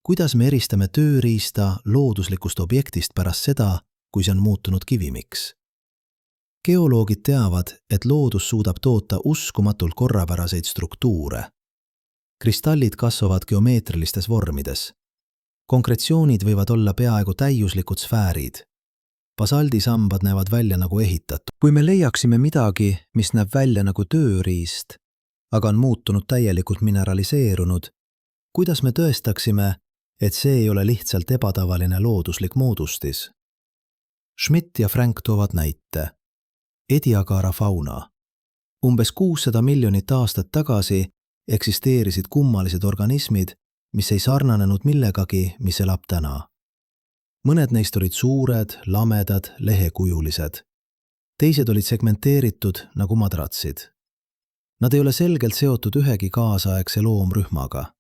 Kuidas me eristame tööriista looduslikust objektist pärast seda, kui see on muutunud kivimiks? Geoloogid teavad, et loodus suudab toota uskumatult korrapäraseid struktuure. Kristallid kasvavad geomeetrilistes vormides. Konkretsioonid võivad olla peaaegu täiuslikud sfäärid. Basaldisambad näevad välja nagu ehitatud. Kui me leiaksime midagi, mis näeb välja nagu tööriist, aga on muutunud täielikult mineraliseerunud, kuidas me tõestaksime, et see ei ole lihtsalt ebatavaline looduslik moodustis? Schmidt ja Frank toovad näite. Ediacara fauna. Umbes 600 miljonit aastat tagasi eksisteerisid kummalised organismid, mis ei sarnanenud millegagi, mis elab täna. Mõned neist olid suured, lamedad, lehekujulised. Teised olid segmenteeritud nagu madratsid. Nad ei ole selgelt seotud ühegi kaasaegse loomrühmaga.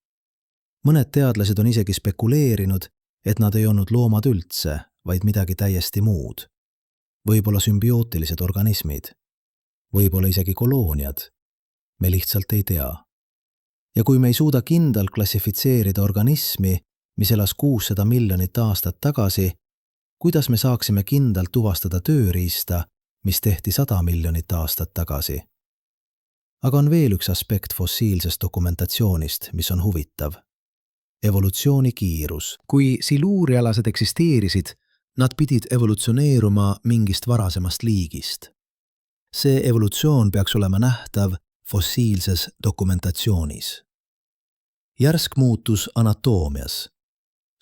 Mõned teadlased on isegi spekuleerinud, et nad ei olnud loomad üldse, vaid midagi täiesti muud. Võib-olla sümbiootilised organismid. Võib-olla isegi kolooniad. Me lihtsalt ei tea. Ja kui me ei suuda kindlalt klassifitseerida organismi, mis elas 600 miljonit aastat tagasi, kuidas me saaksime kindlalt tuvastada tööriista, mis tehti 100 miljonit aastat tagasi? Aga on veel üks aspekt fossiilsest dokumentatsioonist, mis on huvitav. Evolutsiooni kiirus. Kui siluurialased eksisteerisid, nad pidid evolutsioneeruma mingist varasemast liigist. See evolutsioon peaks olema nähtav fossiilses dokumentatsioonis. Järsk muutus anatoomias.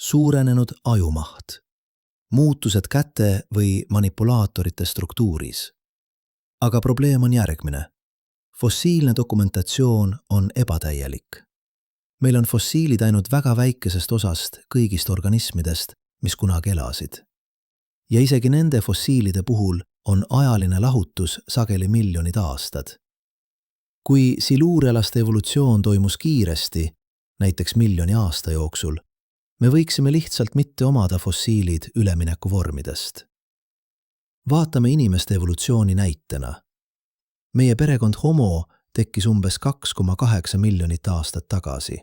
Suurenenud ajumaht. Muutused käte või manipulaatorite struktuuris. Aga probleem on järgmine. Fossiilne dokumentatsioon on ebatäielik. Meil on fossiilid ainult väga väikesest osast kõigist organismidest, mis kunagi elasid. Ja isegi nende fossiilide puhul on ajaline lahutus sageli miljonid aastad. Kui siluurialaste evolutsioon toimus kiiresti, näiteks miljoni aasta jooksul, me võiksime lihtsalt mitte omada fossiilid üleminekuvormidest. Vaatame inimeste evolutsiooni näitena. Meie perekond Homo tekkis umbes 2,8 miljonit aastat tagasi.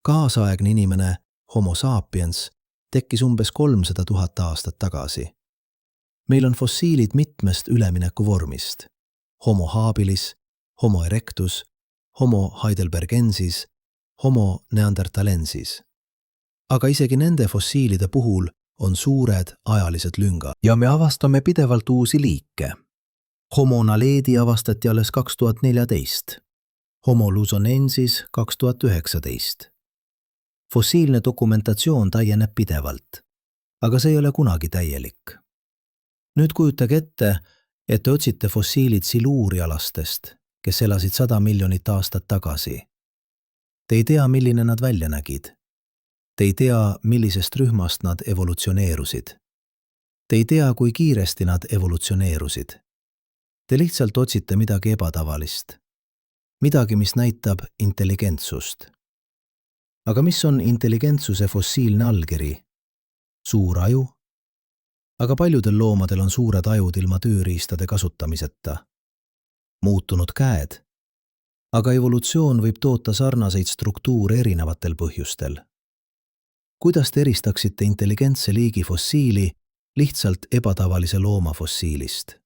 Kaasaegne inimene Homo sapiens tekkis umbes 300 000 aastat tagasi. Meil on fossiilid mitmest üleminekuvormist. Homo habilis, Homo erectus, Homo heidelbergensis, Homo neanderthalensis. Aga isegi nende fossiilide puhul on suured ajalised lüngad. Ja me avastame pidevalt uusi liike. Homo naledi avastati alles 2014. Homo luzonensis 2019. Fossiilne dokumentatsioon täieneb pidevalt. aga see ei ole kunagi täielik. Nüüd kujutage ette, et te otsite fossiilid siluurialastest, kes elasid 100 miljonit aastat tagasi. Te ei tea, milline nad välja nägid. Te ei tea, millisest rühmast nad evolutsioneerusid. Te ei tea, kui kiiresti nad evolutsioneerusid. Te lihtsalt otsite midagi ebatavalist. Midagi, mis näitab intelligentsust. Aga mis on intelligentsuse fossiilne allkiri? Suur aju? Aga paljudel loomadel on suured ajud ilma tööriistade kasutamiseta. Muutunud käed? Aga evolutsioon võib toota sarnaseid struktuure erinevatel põhjustel. Kuidas te eristaksite intelligentse liigi fossiili lihtsalt ebatavalise looma fossiilist?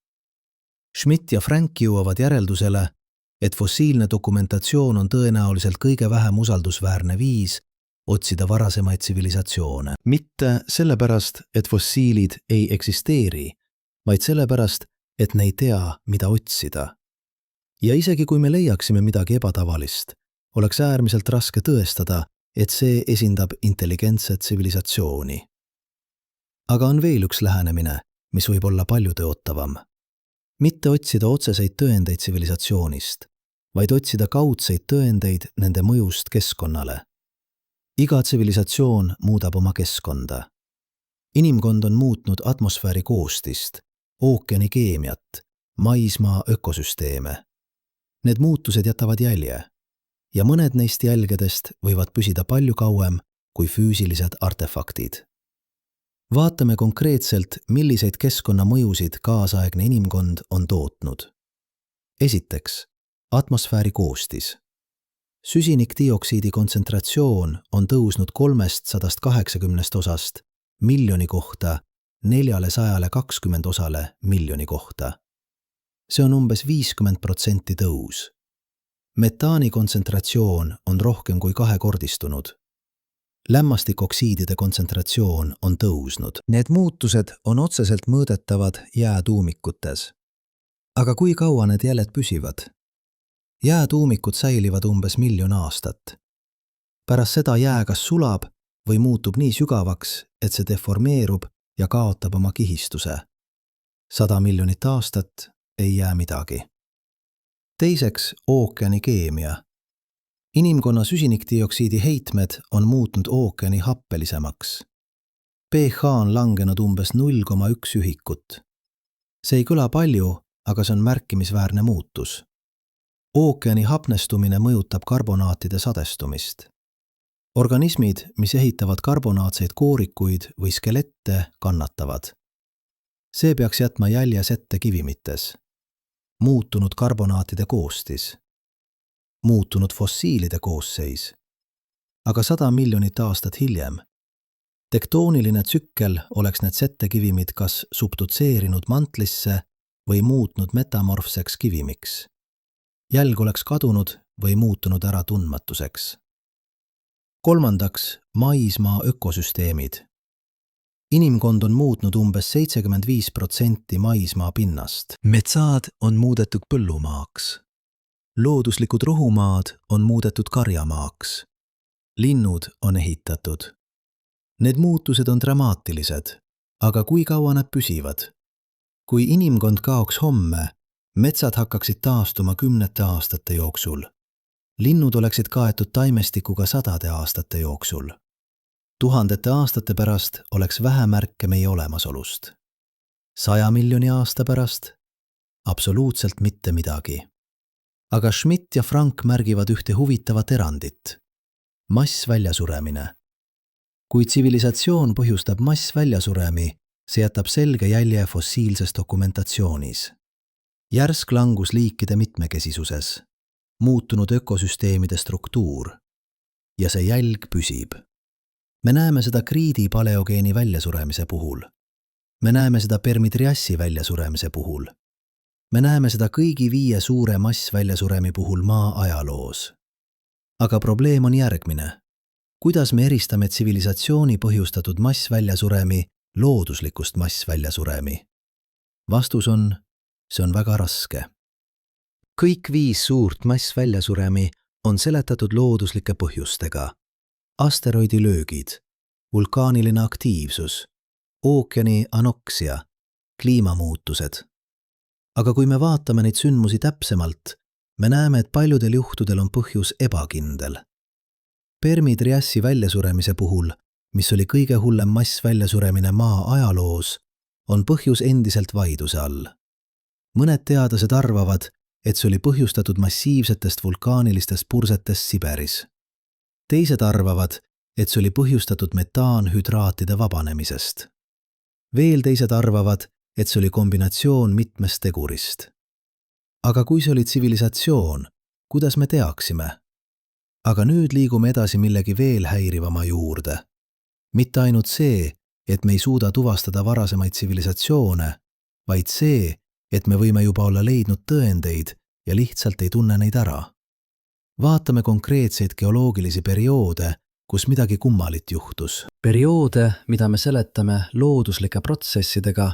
Schmidt ja Frank jõuavad järeldusele, et fossiilne dokumentatsioon on tõenäoliselt kõige vähem usaldusväärne viis otsida varasemaid tsivilisatsioone. Mitte sellepärast, et fossiilid ei eksisteeri, vaid sellepärast, et ne ei tea, mida otsida. Ja isegi kui me leiaksime midagi ebatavalist, oleks äärmiselt raske tõestada, et see esindab intelligentset tsivilisatsiooni. Aga on veel üks lähenemine, mis võib olla palju tõotavam. Mitte otsida otseseid tõendeid tsivilisatsioonist, vaid otsida kaudseid tõendeid nende mõjust keskkonnale. Iga tsivilisatsioon muudab oma keskkonda. Inimkond on muutnud atmosfääri koostist, ookeani keemiat, maismaa ökosüsteeme. Need muutused jätavad jälje ja mõned neist jälgedest võivad püsida palju kauem kui füüsilised artefaktid. Vaatame konkreetselt, milliseid keskkonnamõjusid kaasaegne inimkond on tootnud. Esiteks, atmosfääri koostis. Süsinikdioksiidi kontsentratsioon on tõusnud 380 osast miljoni kohta 420 osale miljoni kohta. See on umbes 50% tõus. Metaani kontsentratsioon on rohkem kui kahekordistunud. Lämmastikoksiidide kontsentratsioon on tõusnud. Need muutused on otseselt mõõdetavad jäätuumikutes. Aga kui kaua need jäljed püsivad? Jäätuumikud säilivad umbes 1 miljon aastat. Pärast seda jää kas sulab või muutub nii sügavaks, et see deformeerub ja kaotab oma kihistuse. 100 miljonit aastat ei jää midagi. Teiseks, ookeani keemia. Inimkonna süsinikdioksiidi heitmed on muutnud ookeani happelisemaks. pH on langenud umbes 0,1 ühikut. See ei kõla palju, aga see on märkimisväärne muutus. Ookeani hapnestumine mõjutab karbonaatide sadestumist. Organismid, mis ehitavad karbonaatseid koorikuid või skelette, kannatavad. See peaks jätma jälje sette kivimites. Muutunud karbonaatide koostis. Muutunud fossiilide koosseis. Aga 100 miljonit aastat hiljem. Tektooniline tsükkel oleks need settekivimid kas subdutseerinud mantlisse või muutnud metamorfseks kivimiks. Jälg oleks kadunud või muutunud ära tundmatuseks. Kolmandaks, maismaa ökosüsteemid. Inimkond on muutnud umbes 75% maismaa pinnast. Metsad on muudetud põllumaaks. Looduslikud rohumaad on muudetud karjamaaks. Linnud on ehitatud. Need muutused on dramaatilised, aga kui kaua nad püsivad? Kui inimkond kaoks homme, metsad hakkaksid taastuma 10 aastate jooksul. Linnud oleksid kaetud taimestikuga 100 aastate jooksul. 1000 aastate pärast oleks vähe märke meie olemasolust. 100 miljoni aasta pärast? Absoluutselt mitte midagi. Aga Schmidt ja Frank märgivad ühte huvitavat erandit. Massväljasuremine. Kui tsivilisatsioon põhjustab massväljasuremi, see jätab selge jälje fossiilses dokumentatsioonis. Järsk langus liikide mitmekesisuses, muutunud ökosüsteemide struktuur ja see jälg püsib. Me näeme seda Kriidi paleogeeni väljasuremise puhul. Me näeme seda Permi-Triassi väljasuremise puhul. Me näeme seda kõigi 5 suure massväljasuremi puhul maa ajaloos. Aga probleem on järgmine. Kuidas me eristame tsivilisatsiooni põhjustatud massväljasuremi looduslikust massväljasuremi? Vastus on, see on väga raske. Kõik 5 suurt massväljasuremi on seletatud looduslike põhjustega. Asteroidilöögid, vulkaaniline aktiivsus, ookeani anoksia, kliimamuutused. Aga kui me vaatame neid sündmusi täpsemalt, me näeme, et paljudel juhtudel on põhjus ebakindel. Permi-Triassi väljasuremise puhul, mis oli kõige hullem massväljasuremine maa ajaloos, on põhjus endiselt vaidluse all. Mõned teadlased arvavad, et see oli põhjustatud massiivsetest vulkaanilistest pursetest Siberis. Teised arvavad, et see oli põhjustatud metaanhüdraatide vabanemisest. Veel teised arvavad, et see oli kombinatsioon mitmest tegurist. Aga kui see oli tsivilisatsioon, kuidas me teaksime? Aga nüüd liigume edasi millegi veel häirivama juurde. Mitte ainult see, et me ei suuda tuvastada varasemaid tsivilisatsioone, vaid see, et me võime juba olla leidnud tõendeid ja lihtsalt ei tunne neid ära. Vaatame konkreetseid geoloogilisi perioode, kus midagi kummalit juhtus. Perioode, mida me seletame looduslike protsessidega,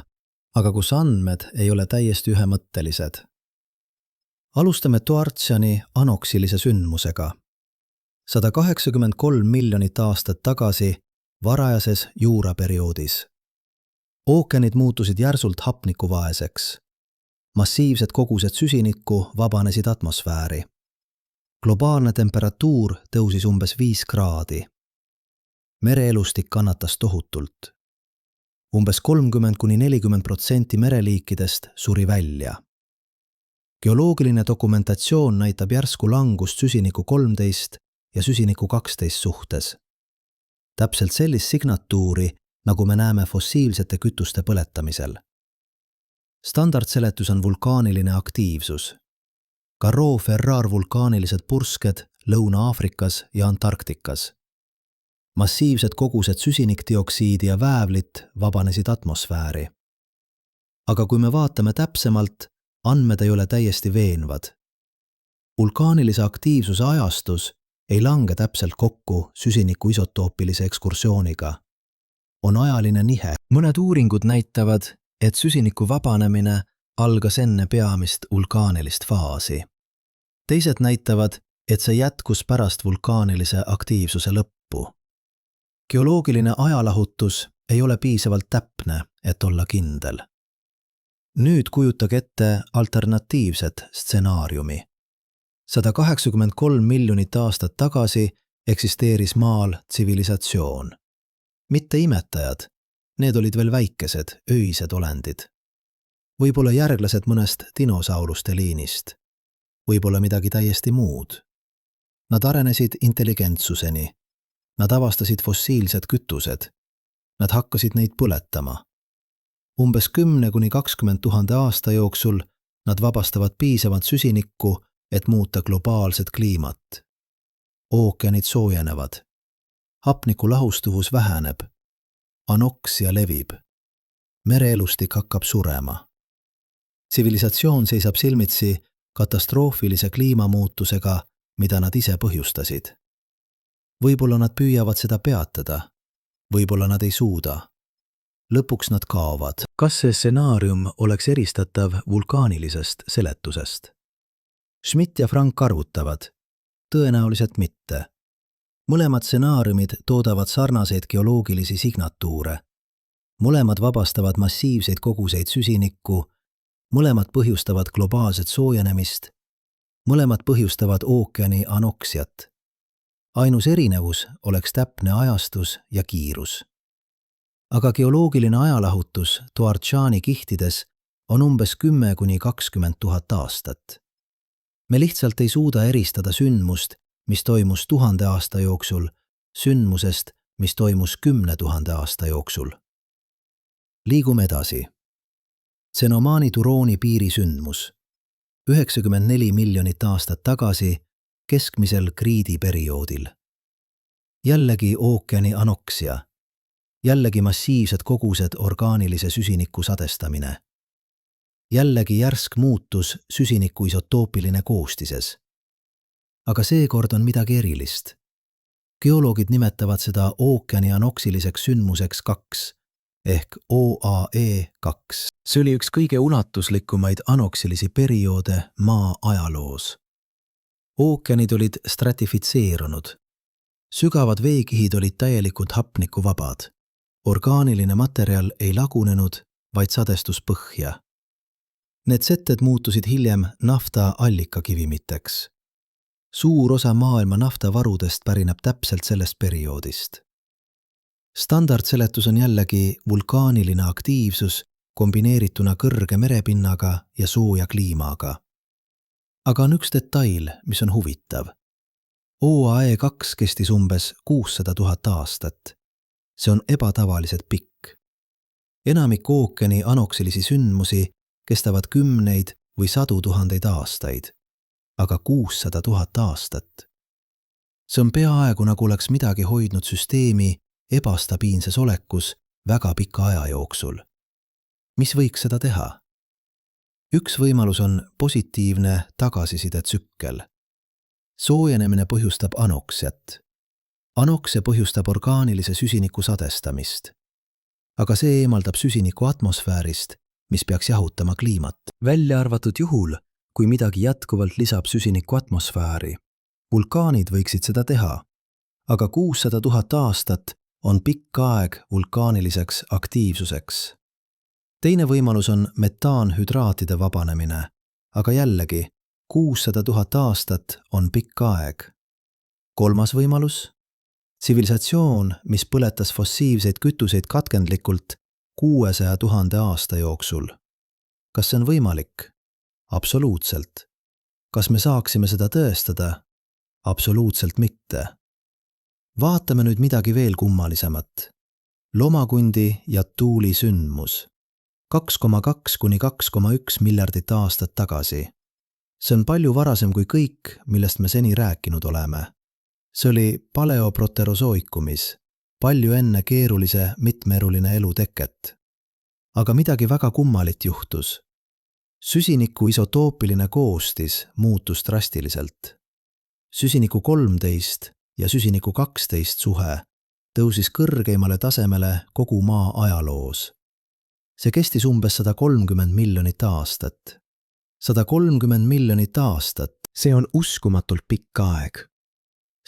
aga kus andmed ei ole täiesti ühemõttelised. Alustame Toartšani anoksilise sündmusega. 183 miljonit aastat tagasi varajases juuraperioodis. Ookeanid muutusid järsult hapnikuvaeseks. Massiivsed kogused süsinikku vabanesid atmosfääri. Globaalne temperatuur tõusis umbes 5 kraadi. Mereelustik kannatas tohutult. Umbes 30–40% mereliikidest suri välja. Geoloogiline dokumentatsioon näitab järsku langust süsiniku 13 ja süsiniku 12 suhtes. Täpselt sellist signatuuri, nagu me näeme fossiilsete kütuste põletamisel. Standardseletus on vulkaaniline aktiivsus. Garreau-Ferrar vulkaanilised pursked Lõuna-Aafrikas ja Antarktikas. Massiivsed kogused süsinikdioksiidi ja väävlit vabanesid atmosfääri. Aga kui me vaatame täpsemalt, andmed ei ole täiesti veenvad. Vulkaanilise aktiivsuse ajastus ei lange täpselt kokku süsiniku isotoopilise ekskursiooniga. On ajaline nihe. Mõned uuringud näitavad, et süsiniku vabanemine algas enne peamist vulkaanilist faasi. Teised näitavad, et see jätkus pärast vulkaanilise aktiivsuse lõppu. Geoloogiline ajalahutus ei ole piisavalt täpne, et olla kindel. Nüüd kujutage ette alternatiivset stsenaariumi. 183 miljonit aastat tagasi eksisteeris maal tsivilisatsioon. Mitte imetajad, need olid veel väikesed, öised olendid. Võib-olla järglased mõnest dinosauruste liinist. Võib-olla midagi täiesti muud. Nad arenesid intelligentsuseni. Nad avastasid fossiilsed kütused. Nad hakkasid neid põletama. Umbes 10–20 000 aasta jooksul nad vabastavad piisavalt süsinikku, et muuta globaalset kliimat. Ookeanid soojenevad. Hapniku lahustuvus väheneb. Anoksia levib. Mereelustik hakkab surema. Tsivilisatsioon seisab silmitsi katastroofilise kliimamuutusega, mida nad ise põhjustasid. Võib-olla nad püüavad seda peatada. Võib-olla nad ei suuda. Lõpuks nad kaovad. Kas see stsenaarium oleks eristatav vulkaanilisest seletusest? Schmidt ja Frank arvutavad. Tõenäoliselt mitte. Mõlemad stsenaariumid toodavad sarnaseid geoloogilisi signatuure. Mõlemad vabastavad massiivseid koguseid süsinikku, mõlemad põhjustavad globaalset soojenemist, mõlemad põhjustavad ookeani anoksiat. Ainus erinevus oleks täpne ajastus ja kiirus. Aga geoloogiline ajalahutus Toartšani kihtides on umbes 10–20 000 aastat. Me lihtsalt ei suuda eristada sündmust, mis toimus 1000 aasta jooksul, sündmusest, mis toimus 10 000 aasta jooksul. Liigume edasi. Tsenomani-Turooni piirisündmus. 94 miljonit aastat tagasi keskmisel kriidiperioodil. Jällegi ookeani anoksia. Jällegi massiivsed kogused orgaanilise süsiniku sadestamine. Jällegi järsk muutus süsiniku isotoopiline koostises. Aga seekord on midagi erilist. Geoloogid nimetavad seda ookeani anoksiliseks sündmuseks 2 ehk OAE2. See oli üks kõige ulatuslikumaid anoksilisi perioode maa ajaloos. Ookeanid olid stratifitseerunud. Sügavad veekihid olid täielikult hapnikuvabad. Orgaaniline materjal ei lagunenud, vaid sadestus põhja. Need setted muutusid hiljem nafta allikakivimiteks. Suur osa maailma naftavarudest pärineb täpselt sellest perioodist. Standardseletus on jällegi vulkaaniline aktiivsus kombineerituna kõrge merepinnaga ja sooja kliimaga. Aga on üks detail, mis on huvitav. OAE2 kestis umbes 600 000 aastat. See on ebatavaliselt pikk. Enamik ookeani anoksilisi sündmusi kestavad kümneid või 100 000 aastaid, aga 600 000 aastat. See on peaaegu nagu oleks midagi hoidnud süsteemi ebastabiilses olekus väga pika aja jooksul. Mis võiks seda teha? Üks võimalus on positiivne tagasisidetsükkel. Soojenemine põhjustab anoksiat. Anoksia põhjustab orgaanilise süsiniku sadestamist. Aga see eemaldab süsiniku atmosfäärist, mis peaks jahutama kliimat. Välja arvatud juhul, kui midagi jätkuvalt lisab süsiniku atmosfääri. Vulkaanid võiksid seda teha, aga 600 000 aastat on pikk aeg vulkaaniliseks aktiivsuseks. Teine võimalus on metaanhüdraatide vabanemine, aga jällegi 600 000 aastat on pikk aeg. Kolmas võimalus? Tsivilisatsioon, mis põletas fossiilseid kütuseid katkendlikult 600 000 aasta jooksul. Kas see on võimalik? Absoluutselt. Kas me saaksime seda tõestada? Absoluutselt mitte. Vaatame nüüd midagi veel kummalisemat. Lomakundi ja tuuli sündmus. 2,2 kuni 2,1 miljardit aastat tagasi. See on palju varasem kui kõik, millest me seni rääkinud oleme. See oli paleoproterosoikumis, palju enne keerulise mitmeeruline elu teket. Aga midagi väga kummalit juhtus. Süsiniku isotoopiline koostis muutus drastiliselt. Süsiniku 13 ja süsiniku 12 suhe tõusis kõrgeimale tasemele kogu maa ajaloos. See kestis umbes 130 miljonit aastat. 130 miljonit aastat, see on uskumatult pikk aeg.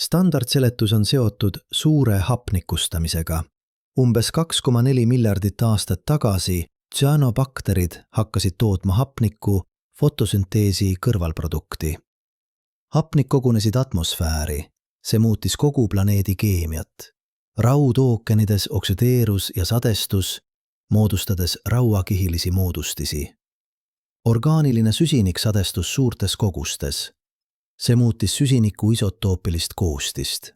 Standardseletus on seotud suure hapnikustamisega. Umbes 2,4 miljardit aastat tagasi tsüanobakterid hakkasid tootma hapnikku fotosünteesi kõrvalprodukti. Hapnik kogunesid atmosfääri, see muutis kogu planeedi keemiat. Raud ookeanides oksüdeerus ja sadestus, moodustades rauakihilisi moodustisi. Orgaaniline süsinik sadestus suurtes kogustes. See muutis süsiniku isotoopilist koostist.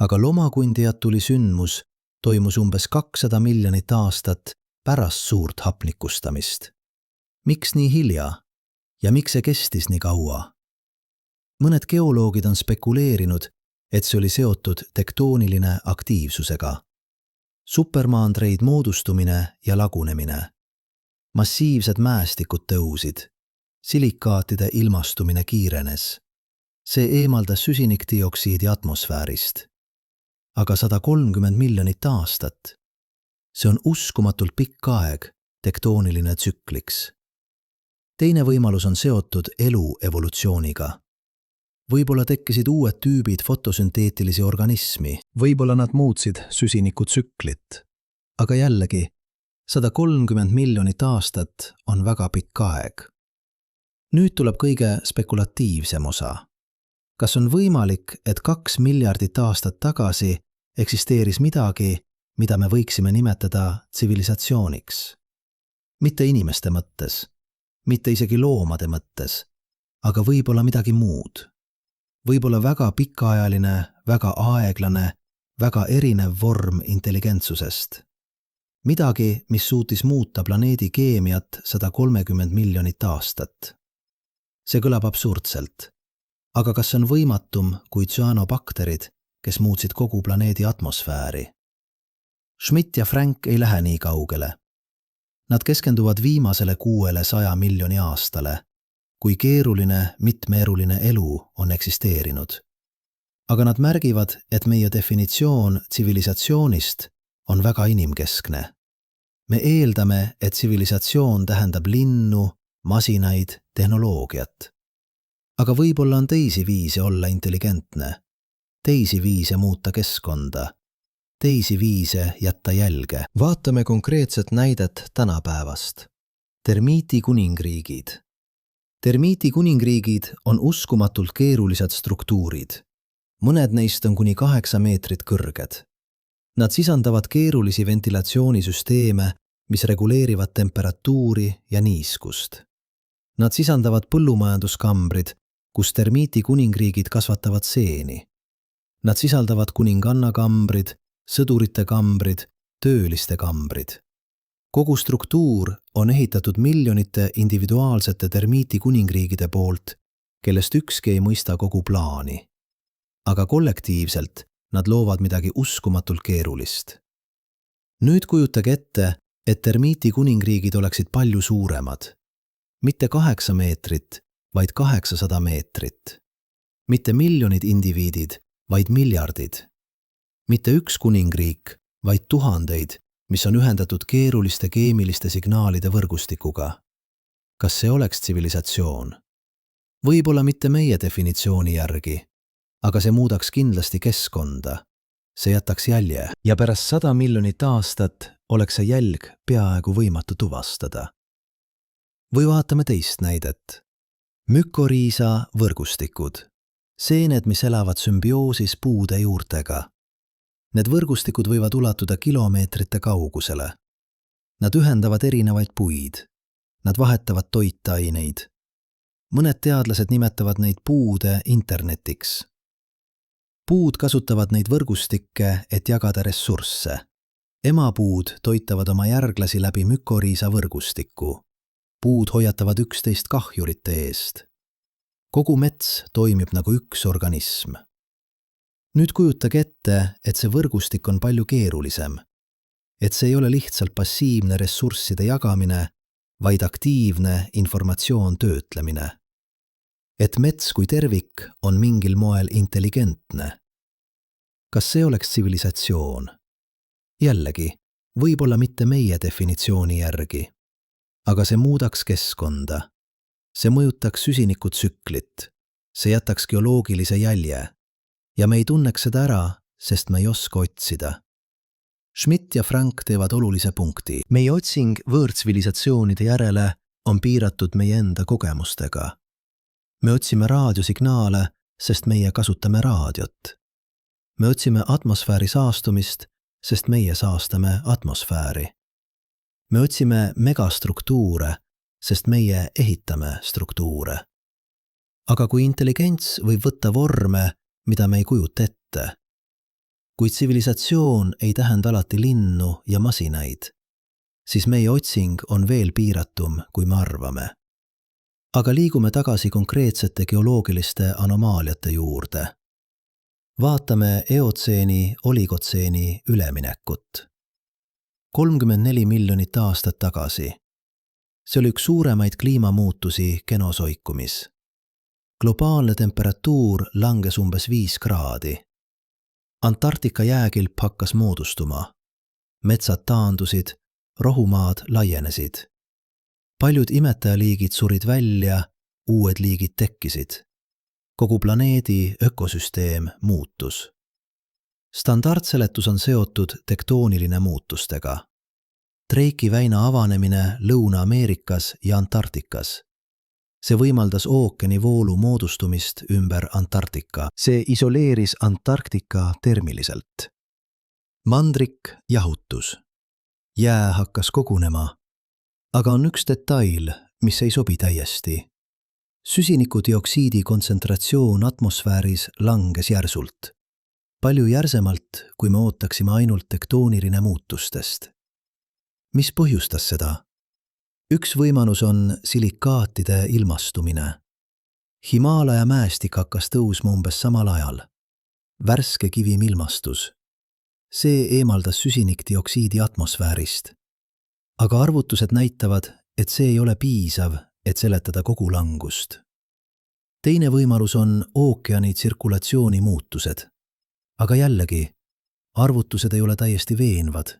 Aga lomakundijat tuli sündmus toimus umbes 200 miljonit aastat pärast suurt hapnikustamist. Miks nii hilja? Ja miks see kestis nii kaua? Mõned geoloogid on spekuleerinud, et see oli seotud tektooniline aktiivsusega. Supermaandreid moodustumine ja lagunemine. Massiivsed mäestikud tõusid. Silikaatide ilmastumine kiirenes. See eemaldas süsinikdioksiidi atmosfäärist. Aga 130 miljonit aastat. See on uskumatult pikk aeg tektooniline tsükliks. Teine võimalus on seotud elu evolutsiooniga. Võib-olla tekkisid uued tüübid fotosünteetilisi organismi, võib-olla nad muutsid süsinikutsüklit. Aga jällegi, 130 miljonit aastat on väga pikk aeg. Nüüd tuleb kõige spekulatiivsem osa. Kas on võimalik, et 2 miljardit aastat tagasi eksisteeris midagi, mida me võiksime nimetada tsivilisatsiooniks? Mitte inimeste mõttes, mitte isegi loomade mõttes, aga võib-olla midagi muud. Võib-olla väga pikaajaline, väga aeglane, väga erinev vorm intelligentsusest. Midagi, mis suutis muuta planeedi keemiat 130 miljonit aastat. See kõlab absurdselt. Aga kas on võimatum kui tsüanobakterid, kes muutsid kogu planeedi atmosfääri? Schmidt ja Frank ei lähe nii kaugele. Nad keskenduvad viimasele 600 miljoni aastale, kui keeruline mitmeeruline elu on eksisteerinud. Aga nad märgivad, et meie definitsioon tsivilisatsioonist on väga inimkeskne. Me eeldame, et tsivilisatsioon tähendab linnu, masinaid, tehnoloogiat. Aga võib-olla on teisi viise olla intelligentne, teisi viise muuta keskkonda, teisi viise jätta jälge. Vaatame konkreetset näidet tänapäevast. Termiiti kuningriigid. Termiiti kuningriigid on uskumatult keerulised struktuurid. Mõned neist on kuni 8 meetrit kõrged. Nad sisaldavad keerulisi ventilatsioonisüsteeme, mis reguleerivad temperatuuri ja niiskust. Nad sisaldavad põllumajanduskambrid, kus termiiti kuningriigid kasvatavad seeni. Nad sisaldavad kuningannakambrid, sõdurite kambrid, tööliste kambrid. Kogu struktuur on ehitatud miljonite individuaalsete termiiti kuningriigide poolt, kellest ükski ei mõista kogu plaani. Aga kollektiivselt nad loovad midagi uskumatult keerulist. Nüüd kujutage ette, et termiiti kuningriigid oleksid palju suuremad. Mitte 8 meetrit, vaid 800 meetrit. Mitte miljonid indiviidid, vaid miljardid. Mitte üks kuningriik, vaid tuhandeid, mis on ühendatud keeruliste keemiliste signaalide võrgustikuga. Kas see oleks tsivilisatsioon? Võib-olla mitte meie definitsiooni järgi, aga see muudaks kindlasti keskkonda. See jätaks jälje ja pärast 100 miljonit aastat oleks see jälg peaaegu võimatu tuvastada. Või vaatame teist näidet. Mükoriisa võrgustikud. Seened, mis elavad sümbioosis puude juurtega. Need võrgustikud võivad ulatuda kilomeetrite kaugusele. Nad ühendavad erinevaid puid. Nad vahetavad toitaineid. Mõned teadlased nimetavad neid puude internetiks. Puud kasutavad neid võrgustikke, et jagada ressursse. Emapuud toitavad oma järglasi läbi mükoriisa võrgustiku. Puud hoiatavad üksteist kahjurite eest. Kogu mets toimib nagu üks organism. Nüüd kujutage ette, et see võrgustik on palju keerulisem. Et see ei ole lihtsalt passiivne ressursside jagamine, vaid aktiivne informatsioon töötlemine. Et mets kui tervik on mingil moel intelligentne. Kas see oleks tsivilisatsioon? Jällegi, võib-olla mitte meie definitsiooni järgi. Aga see muudaks keskkonda. See mõjutaks süsinikutsüklit. See jätaks geoloogilise jälje. Ja me ei tunneks seda ära, sest me ei oska otsida. Schmidt ja Frank teevad olulise punkti. Meie otsing võõrtsivilisatsioonide järele on piiratud meie enda kogemustega. Me otsime raadiosignaale, sest meie kasutame raadiot. Me otsime atmosfääri saastumist, sest meie saastame atmosfääri. Me otsime megastruktuure, sest meie ehitame struktuure. Aga kui intelligents võib võtta vorme, mida me ei kujuta ette. Kui tsivilisatsioon ei tähenda alati linnu ja masinaid, siis meie otsing on veel piiratum, kui me arvame. Aga liigume tagasi konkreetsete geoloogiliste anomaaliate juurde. Vaatame eotseeni, oligotseeni üleminekut. 34 miljonit aastat tagasi. See oli üks suuremaid kliimamuutusi genosoikumis. Globaalne temperatuur langes umbes 5 kraadi. Antarktika jääkilp hakkas moodustuma. Metsad taandusid, rohumaad laienesid. Paljud imetajaliigid surid välja, uued liigid tekkisid. Kogu planeedi ökosüsteem muutus. Standardseletus on seotud tektooniline muutustega. Dreiki väina avanemine Lõuna-Ameerikas ja Antarktikas. See võimaldas ookeani voolu moodustumist ümber Antarktika. See isoleeris Antarktika termiliselt. Mandrik jahutus. Jää hakkas kogunema. Aga on üks detail, mis ei sobi täiesti. Süsinikudioksiidi kontsentratsioon atmosfääris langes järsult. Palju järsemalt, kui me ootaksime ainult tektooniline muutustest. Mis põhjustas seda? Üks võimalus on silikaatide ilmastumine. Himaalaja mäestik hakkas tõusma umbes samal ajal. Värske kivim ilmastus. See eemaldas süsinikdioksiidi atmosfäärist. Aga arvutused näitavad, et see ei ole piisav, et seletada kogu langust. Teine võimalus on ookeani tsirkulatsiooni muutused. Aga jällegi, arvutused ei ole täiesti veenvad.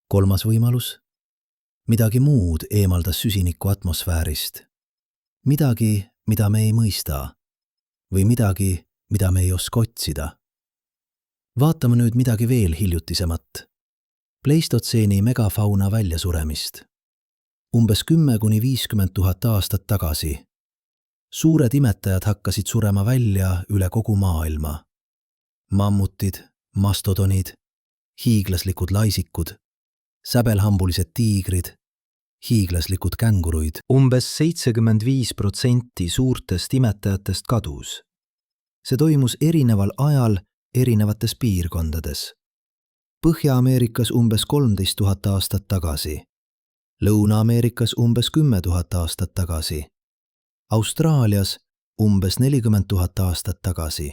Kolmas võimalus? Midagi muud eemaldas süsiniku atmosfäärist. Midagi, mida me ei mõista. Või midagi, mida me ei oska otsida. Vaatame nüüd midagi veel hiljutisemat. Pleistotseeni megafauna väljasuremist. Umbes 10–50 000 aastat tagasi. Suured imetajad hakkasid surema välja üle kogu maailma. Mammutid, mastodonid, hiiglaslikud laisikud, säbelhambulised tiigrid, hiiglaslikud känguruid. Umbes 75% suurtest imetajatest kadus. See toimus erineval ajal erinevates piirkondades. Põhja-Ameerikas umbes 13 000 aastat tagasi, Lõuna-Ameerikas umbes 10 000 aastat tagasi, Austraalias umbes 40 000 aastat tagasi.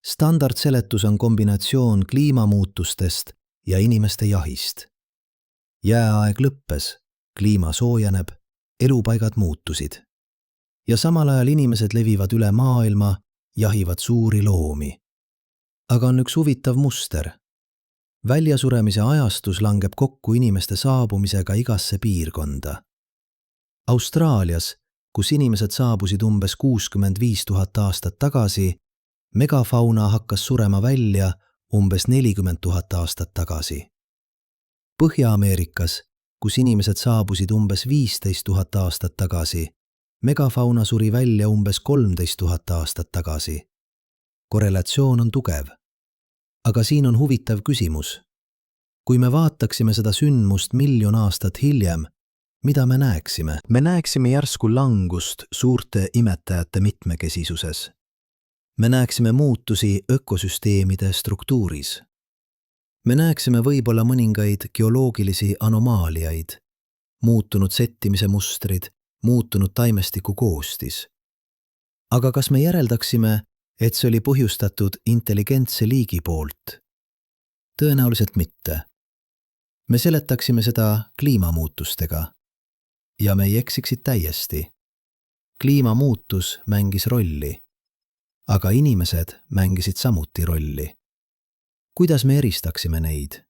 Standardseletus on kombinatsioon kliimamuutustest ja inimeste jahist. Jääaeg lõppes, kliima soojeneb, elupaigad muutusid. Ja samal ajal inimesed levivad üle maailma, jahivad suuri loomi. Aga on üks huvitav muster. Väljasuremise ajastus langeb kokku inimeste saabumisega igasse piirkonda. Austraalias, kus inimesed saabusid umbes 65 000 aastat tagasi, megafauna hakkas surema välja umbes 40 000 aastat tagasi. Põhja-Ameerikas, kus inimesed saabusid umbes 15 000 aastat tagasi, megafauna suri välja umbes 13 000 aastat tagasi. Korrelatsioon on tugev. Aga siin on huvitav küsimus. Kui me vaataksime seda sündmust 1 000 000 aastat hiljem, mida me näeksime? Me näeksime järsku langust suurte imetajate mitmekesisuses. Me näeksime muutusi ökosüsteemide struktuuris. Me näeksime võib-olla mõningaid geoloogilisi anomaaliaid, muutunud settimise mustrid, muutunud taimestiku koostis. Aga kas me järeldaksime, et see oli põhjustatud intelligentse liigi poolt? Tõenäoliselt mitte. Me seletaksime seda kliimamuutustega. Ja me ei eksiksid täiesti. Kliimamuutus mängis rolli. Aga inimesed mängisid samuti rolli. Kuidas me eristaksime neid?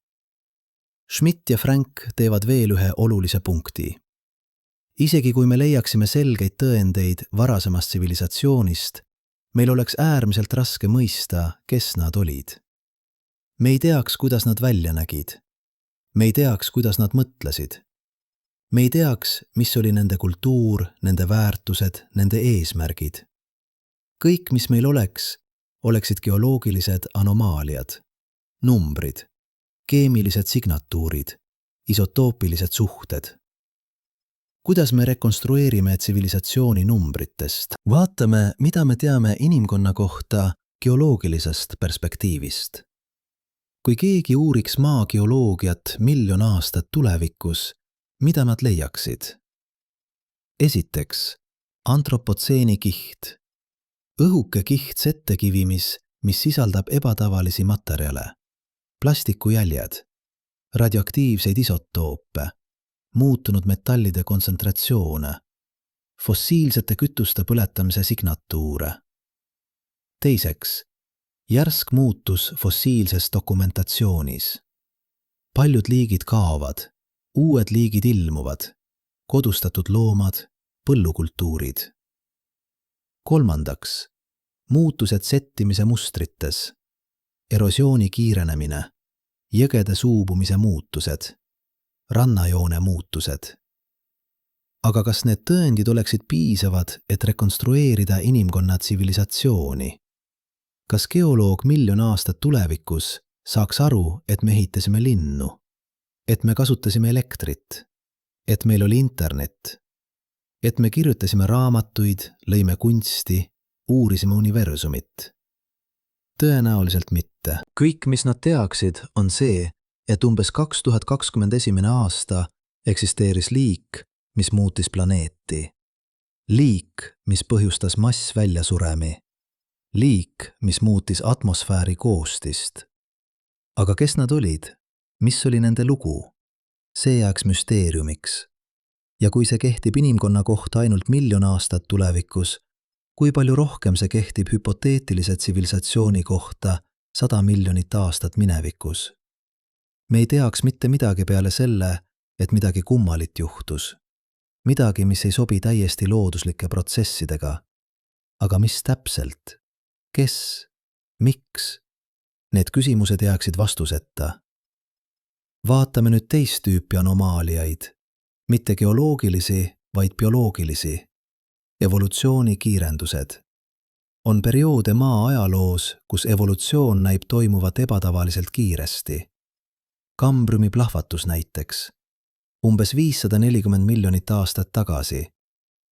Schmidt ja Frank teevad veel ühe olulise punkti. Isegi kui me leiaksime selgeid tõendeid varasemast tsivilisatsioonist, meil oleks äärmiselt raske mõista, kes nad olid. Me ei teaks, kuidas nad välja nägid. Me ei teaks, kuidas nad mõtlesid. Me ei teaks, mis oli nende kultuur, nende väärtused, nende eesmärgid. Kõik, mis meil oleks, oleksid geoloogilised anomaaliad, numbrid, keemilised signatuurid, isotoopilised suhted. Kuidas me rekonstrueerime tsivilisatsiooni numbritest? Vaatame, mida me teame inimkonna kohta geoloogilisest perspektiivist. Kui keegi uuriks maa geoloogiat 1 000 000 aastat tulevikus, mida nad leiaksid? Esiteks, antropotseeni kiht. Õhuke kiht settekivimis, mis sisaldab ebatavalisi materjale, plastikujäljed, radioaktiivseid isotoope, muutunud metallide kontsentratsioone, fossiilsete kütuste põletamise signatuure. Teiseks, järsk muutus fossiilses dokumentatsioonis. Paljud liigid kaovad, uued liigid ilmuvad, kodustatud loomad, põllukultuurid. Kolmandaks, muutused settimise mustrites, erosiooni kiirenemine, jõgede suubumise muutused, rannajoone muutused. Aga kas need tõendid oleksid piisavad, et rekonstrueerida inimkonna tsivilisatsiooni? Kas geoloog 1 000 000 aastat tulevikus saaks aru, et me ehitasime linnu, et me kasutasime elektrit, et meil oli internet, et me kirjutasime raamatuid, lõime kunsti, uurisime universumit? Tõenäoliselt mitte. Kõik, mis nad teaksid, on see, et umbes 2021. aasta eksisteeris liik, mis muutis planeeti. Liik, mis põhjustas massväljasuremi. Liik, mis muutis atmosfääri koostist. Aga kes nad olid? Mis oli nende lugu? See jääks müsteeriumiks. Ja kui see kehtib inimkonna kohta ainult 1 000 000 aastat tulevikus, kui palju rohkem see kehtib hüpoteetilise tsivilisatsiooni kohta 100 miljonit aastat minevikus? Me ei teaks mitte midagi peale selle, et midagi kummalit juhtus. Midagi, mis ei sobi täiesti looduslike protsessidega. Aga mis täpselt? Kes? Miks? need küsimused jääksid vastuseta. Vaatame nüüd teist tüüpi anomaaliaid, mitte geoloogilisi, vaid bioloogilisi. Evolutsiooni kiirendused. On perioode maa ajaloos, kus evolutsioon näib toimuvat ebatavaliselt kiiresti. Kambriumi plahvatus näiteks. Umbes 540 miljonit aastat tagasi.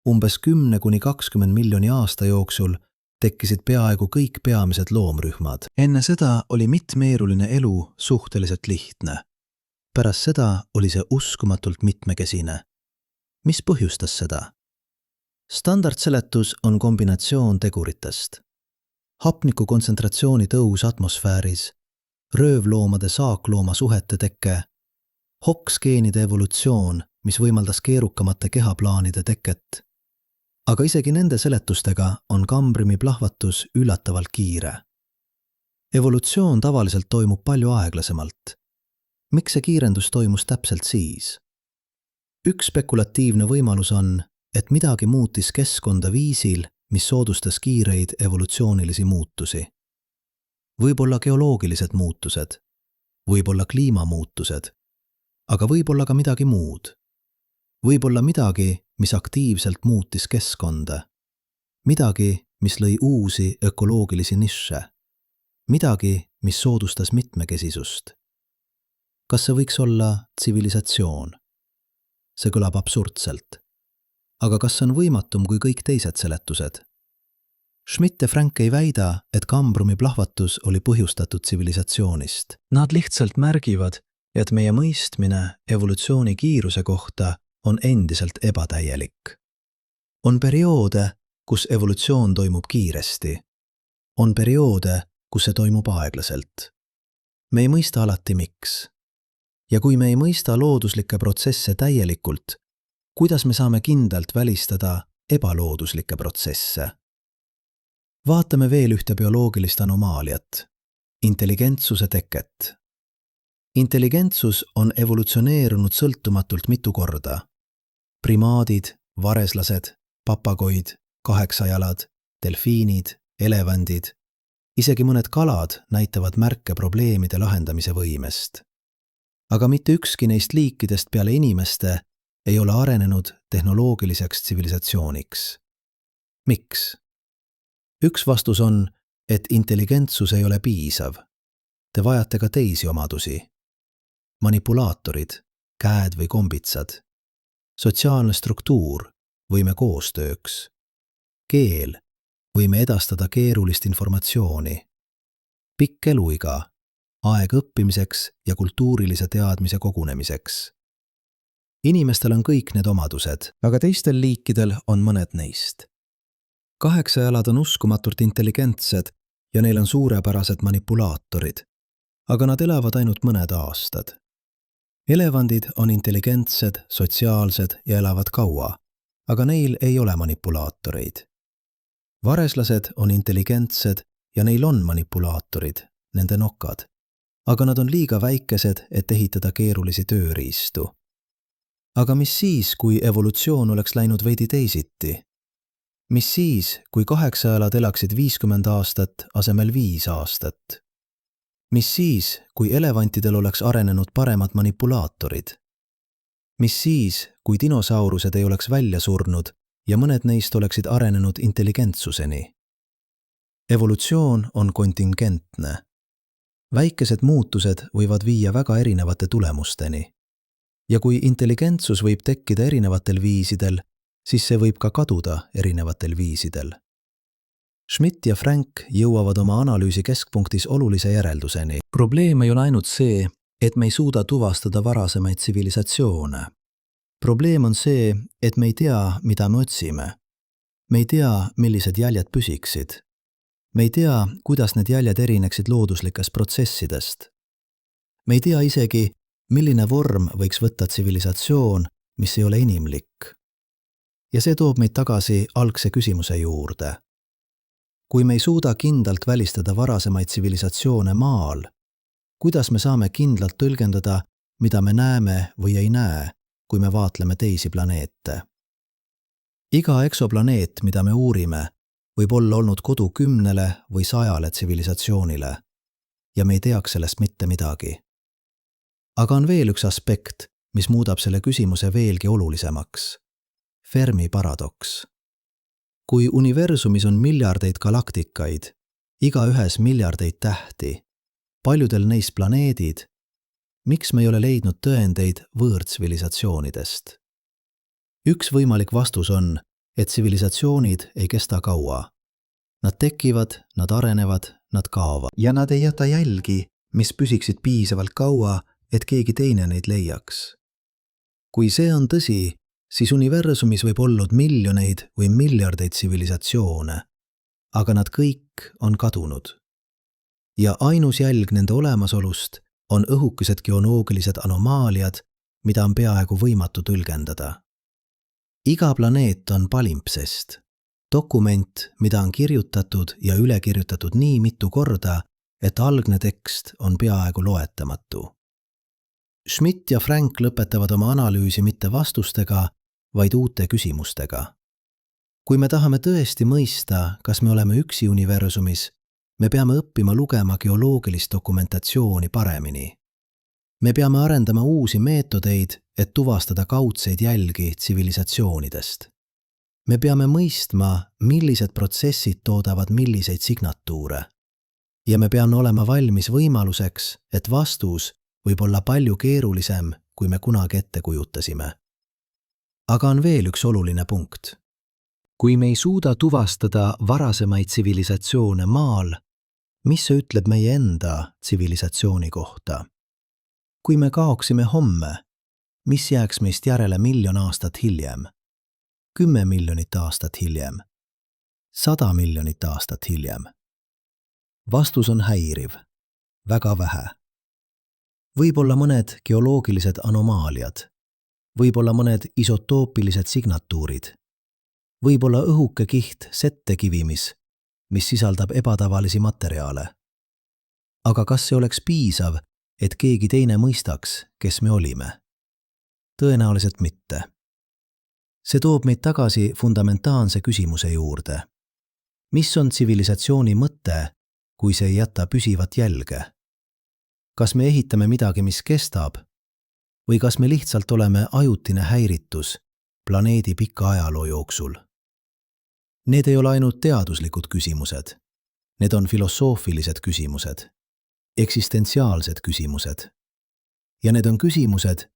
Umbes 10–20 miljoni aasta jooksul tekkisid peaaegu kõik peamised loomrühmad. Enne seda oli mitmeeruline elu suhteliselt lihtne. Pärast seda oli see uskumatult mitmekesine. Mis põhjustas seda? Standardseletus on kombinatsioon teguritest. Hapniku kontsentratsiooni tõus atmosfääris, röövloomade saaklooma suhete tekke, Hox-geenide evolutsioon, mis võimaldas keerukamate kehaplaanide teket. Aga isegi nende seletustega on Kambriumi plahvatus üllatavalt kiire. Evolutsioon tavaliselt toimub palju aeglasemalt. Miks see kiirendus toimus täpselt siis? Üks spekulatiivne võimalus on, et midagi muutis keskkonda viisil, mis soodustas kiireid evolutsioonilisi muutusi. Võib-olla geoloogilised muutused, võib-olla kliimamuutused, aga võib-olla ka midagi muud. Võib-olla midagi, mis aktiivselt muutis keskkonda. Midagi, mis lõi uusi ökoloogilisi nišše. Midagi, mis soodustas mitmekesisust. Kas see võiks olla tsivilisatsioon? See kõlab absurdselt. Aga kas see on võimatum kui kõik teised seletused? Schmidt ja Frank ei väida, et Kambriumi plahvatus oli põhjustatud tsivilisatsioonist. Nad lihtsalt märgivad, et meie mõistmine evolutsiooni kiiruse kohta on endiselt ebatäielik. On perioode, kus evolutsioon toimub kiiresti. On perioode, kus see toimub aeglaselt. Me ei mõista alati miks. Ja kui me ei mõista looduslikke protsesse täielikult, kuidas me saame kindlalt välistada ebalooduslikke protsesse? Vaatame veel ühte bioloogilist anomaaliat. Intelligentsuse teket. Intelligentsus on evolutsioneerunud sõltumatult mitu korda. Primaadid, vareslased, papagoid, kaheksajalad, delfiinid, elevandid, isegi mõned kalad näitavad märke probleemide lahendamise võimest. Aga mitte ükski neist liikidest peale inimeste ei ole arenenud tehnoloogiliseks tsivilisatsiooniks. Miks? Üks vastus on, et intelligentsus ei ole piisav. Te vajate ka teisi omadusi. Manipulaatorid, käed või kombitsad. Sotsiaalne struktuur, võime koostööks. Keel, võime edastada keerulist informatsiooni. Pikk eluiga, aeg õppimiseks ja kultuurilise teadmise kogunemiseks. Inimestel on kõik need omadused, aga teistel liikidel on mõned neist. Kaheksajalad on uskumatult intelligentsed ja neil on suurepärased manipulaatorid, aga nad elavad ainult mõned aastad. Elevandid on intelligentsed, sotsiaalsed ja elavad kaua, aga neil ei ole manipulaatoreid. Vareslased on intelligentsed ja neil on manipulaatorid, nende nokad, aga nad on liiga väikesed, et ehitada keerulisi tööriistu. Aga mis siis, kui evolutsioon oleks läinud veidi teisiti? Mis siis, kui kaheksajalad elaksid 50 aastat asemel 5 aastat? Mis siis, kui elevantidel oleks arenenud paremad manipulaatorid? Mis siis, kui dinosaurused ei oleks välja surnud ja mõned neist oleksid arenenud intelligentsuseni? Evolutsioon on kontingentne. Väikesed muutused võivad viia väga erinevate tulemusteni. Ja kui intelligentsus võib tekkida erinevatel viisidel, siis see võib ka kaduda erinevatel viisidel. Schmidt ja Frank jõuavad oma analüüsi keskpunktis olulise järelduseni. Probleem ei ole ainult see, et me ei suuda tuvastada varasemaid tsivilisatsioone. Probleem on see, et me ei tea, mida me otsime. Me ei tea, millised jäljed püsiksid. Me ei tea, kuidas need jäljed erineksid looduslikest protsessidest. Me ei tea isegi, milline vorm võiks võtta tsivilisatsioon, mis ei ole inimlik. Ja see toob meid tagasi algse küsimuse juurde. Kui me ei suuda kindlalt välistada varasemaid tsivilisatsioone maal, kuidas me saame kindlalt tõlgendada, mida me näeme või ei näe, kui me vaatleme teisi planeete? Iga eksoplaneet, mida me uurime, võib olla olnud kodu 10 või 100 tsivilisatsioonile. ja me ei teaks sellest mitte midagi. Aga on veel üks aspekt, mis muudab selle küsimuse veelgi olulisemaks. Fermi paradoks. Kui universumis on miljardeid galaktikaid, igaühes miljardeid tähti, paljudel neist planeedid, miks me ei ole leidnud tõendeid võõrtsivilisatsioonidest? Üks võimalik vastus on, et tsivilisatsioonid ei kesta kaua. Nad tekivad, nad arenevad, nad kaovad. Ja nad ei jäta jälgi, mis püsiksid piisavalt kaua, et keegi teine neid leiaks. Kui see on tõsi, siis universumis võib olnud miljoneid või miljardeid tsivilisatsioone, aga nad kõik on kadunud. Ja ainus jälg nende olemasolust on õhukesed geoloogilised anomaaliad, mida on peaaegu võimatu tõlgendada. Iga planeet on palimpsest, dokument, mida on kirjutatud ja üle kirjutatud nii mitu korda, et algne tekst on peaaegu loetamatu. Schmidt ja Frank lõpetavad oma analüüsi mitte vastustega, vaid uute küsimustega. Kui me tahame tõesti mõista, kas me oleme üksi universumis, me peame õppima lugema geoloogilist dokumentatsiooni paremini. Me peame arendama uusi meetodeid, et tuvastada kaudseid jälgi tsivilisatsioonidest. Me peame mõistma, millised protsessid toodavad milliseid signatuure. Ja me peame olema valmis võimaluseks, et vastus võib olla palju keerulisem, kui me kunagi ette kujutasime. Aga on veel üks oluline punkt. Kui me ei suuda tuvastada varasemaid tsivilisatsioone maal, mis see ütleb meie enda tsivilisatsiooni kohta? Kui me kaoksime homme, mis jääks meist järele 1 miljon aastat hiljem? 10 miljonit aastat hiljem? 100 miljonit aastat hiljem? Vastus on häiriv. Väga vähe. Võib-olla mõned geoloogilised anomaaliad. Võib-olla mõned isotoopilised signatuurid. Võib-olla õhuke kiht settekivimis, mis sisaldab ebatavalisi materjale. Aga kas see oleks piisav, et keegi teine mõistaks, kes me olime? Tõenäoliselt mitte. See toob meid tagasi fundamentaalse küsimuse juurde. Mis on tsivilisatsiooni mõte, kui see ei jäta püsivat jälge? Kas me ehitame midagi, mis kestab? Või kas me lihtsalt oleme ajutine häiritus planeedi pika ajaloo jooksul? Need ei ole ainult teaduslikud küsimused. Need on filosoofilised küsimused, eksistentsiaalsed küsimused. Ja need on küsimused,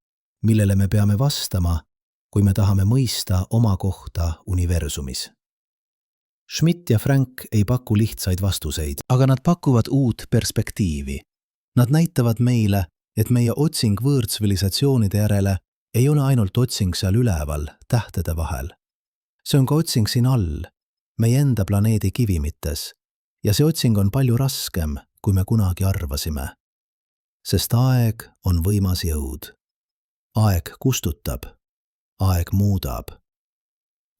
millele me peame vastama, kui me tahame mõista oma kohta universumis. Schmidt ja Frank ei paku lihtsaid vastuseid, aga nad pakuvad uut perspektiivi. Nad näitavad meile, et meie otsing võõrtsivilisatsioonide järele ei ole ainult otsing seal üleval, tähtede vahel. See on ka otsing siin all, meie enda planeedi kivimites, ja see otsing on palju raskem, kui me kunagi arvasime. Sest aeg on võimas jõud. Aeg kustutab. Aeg muudab.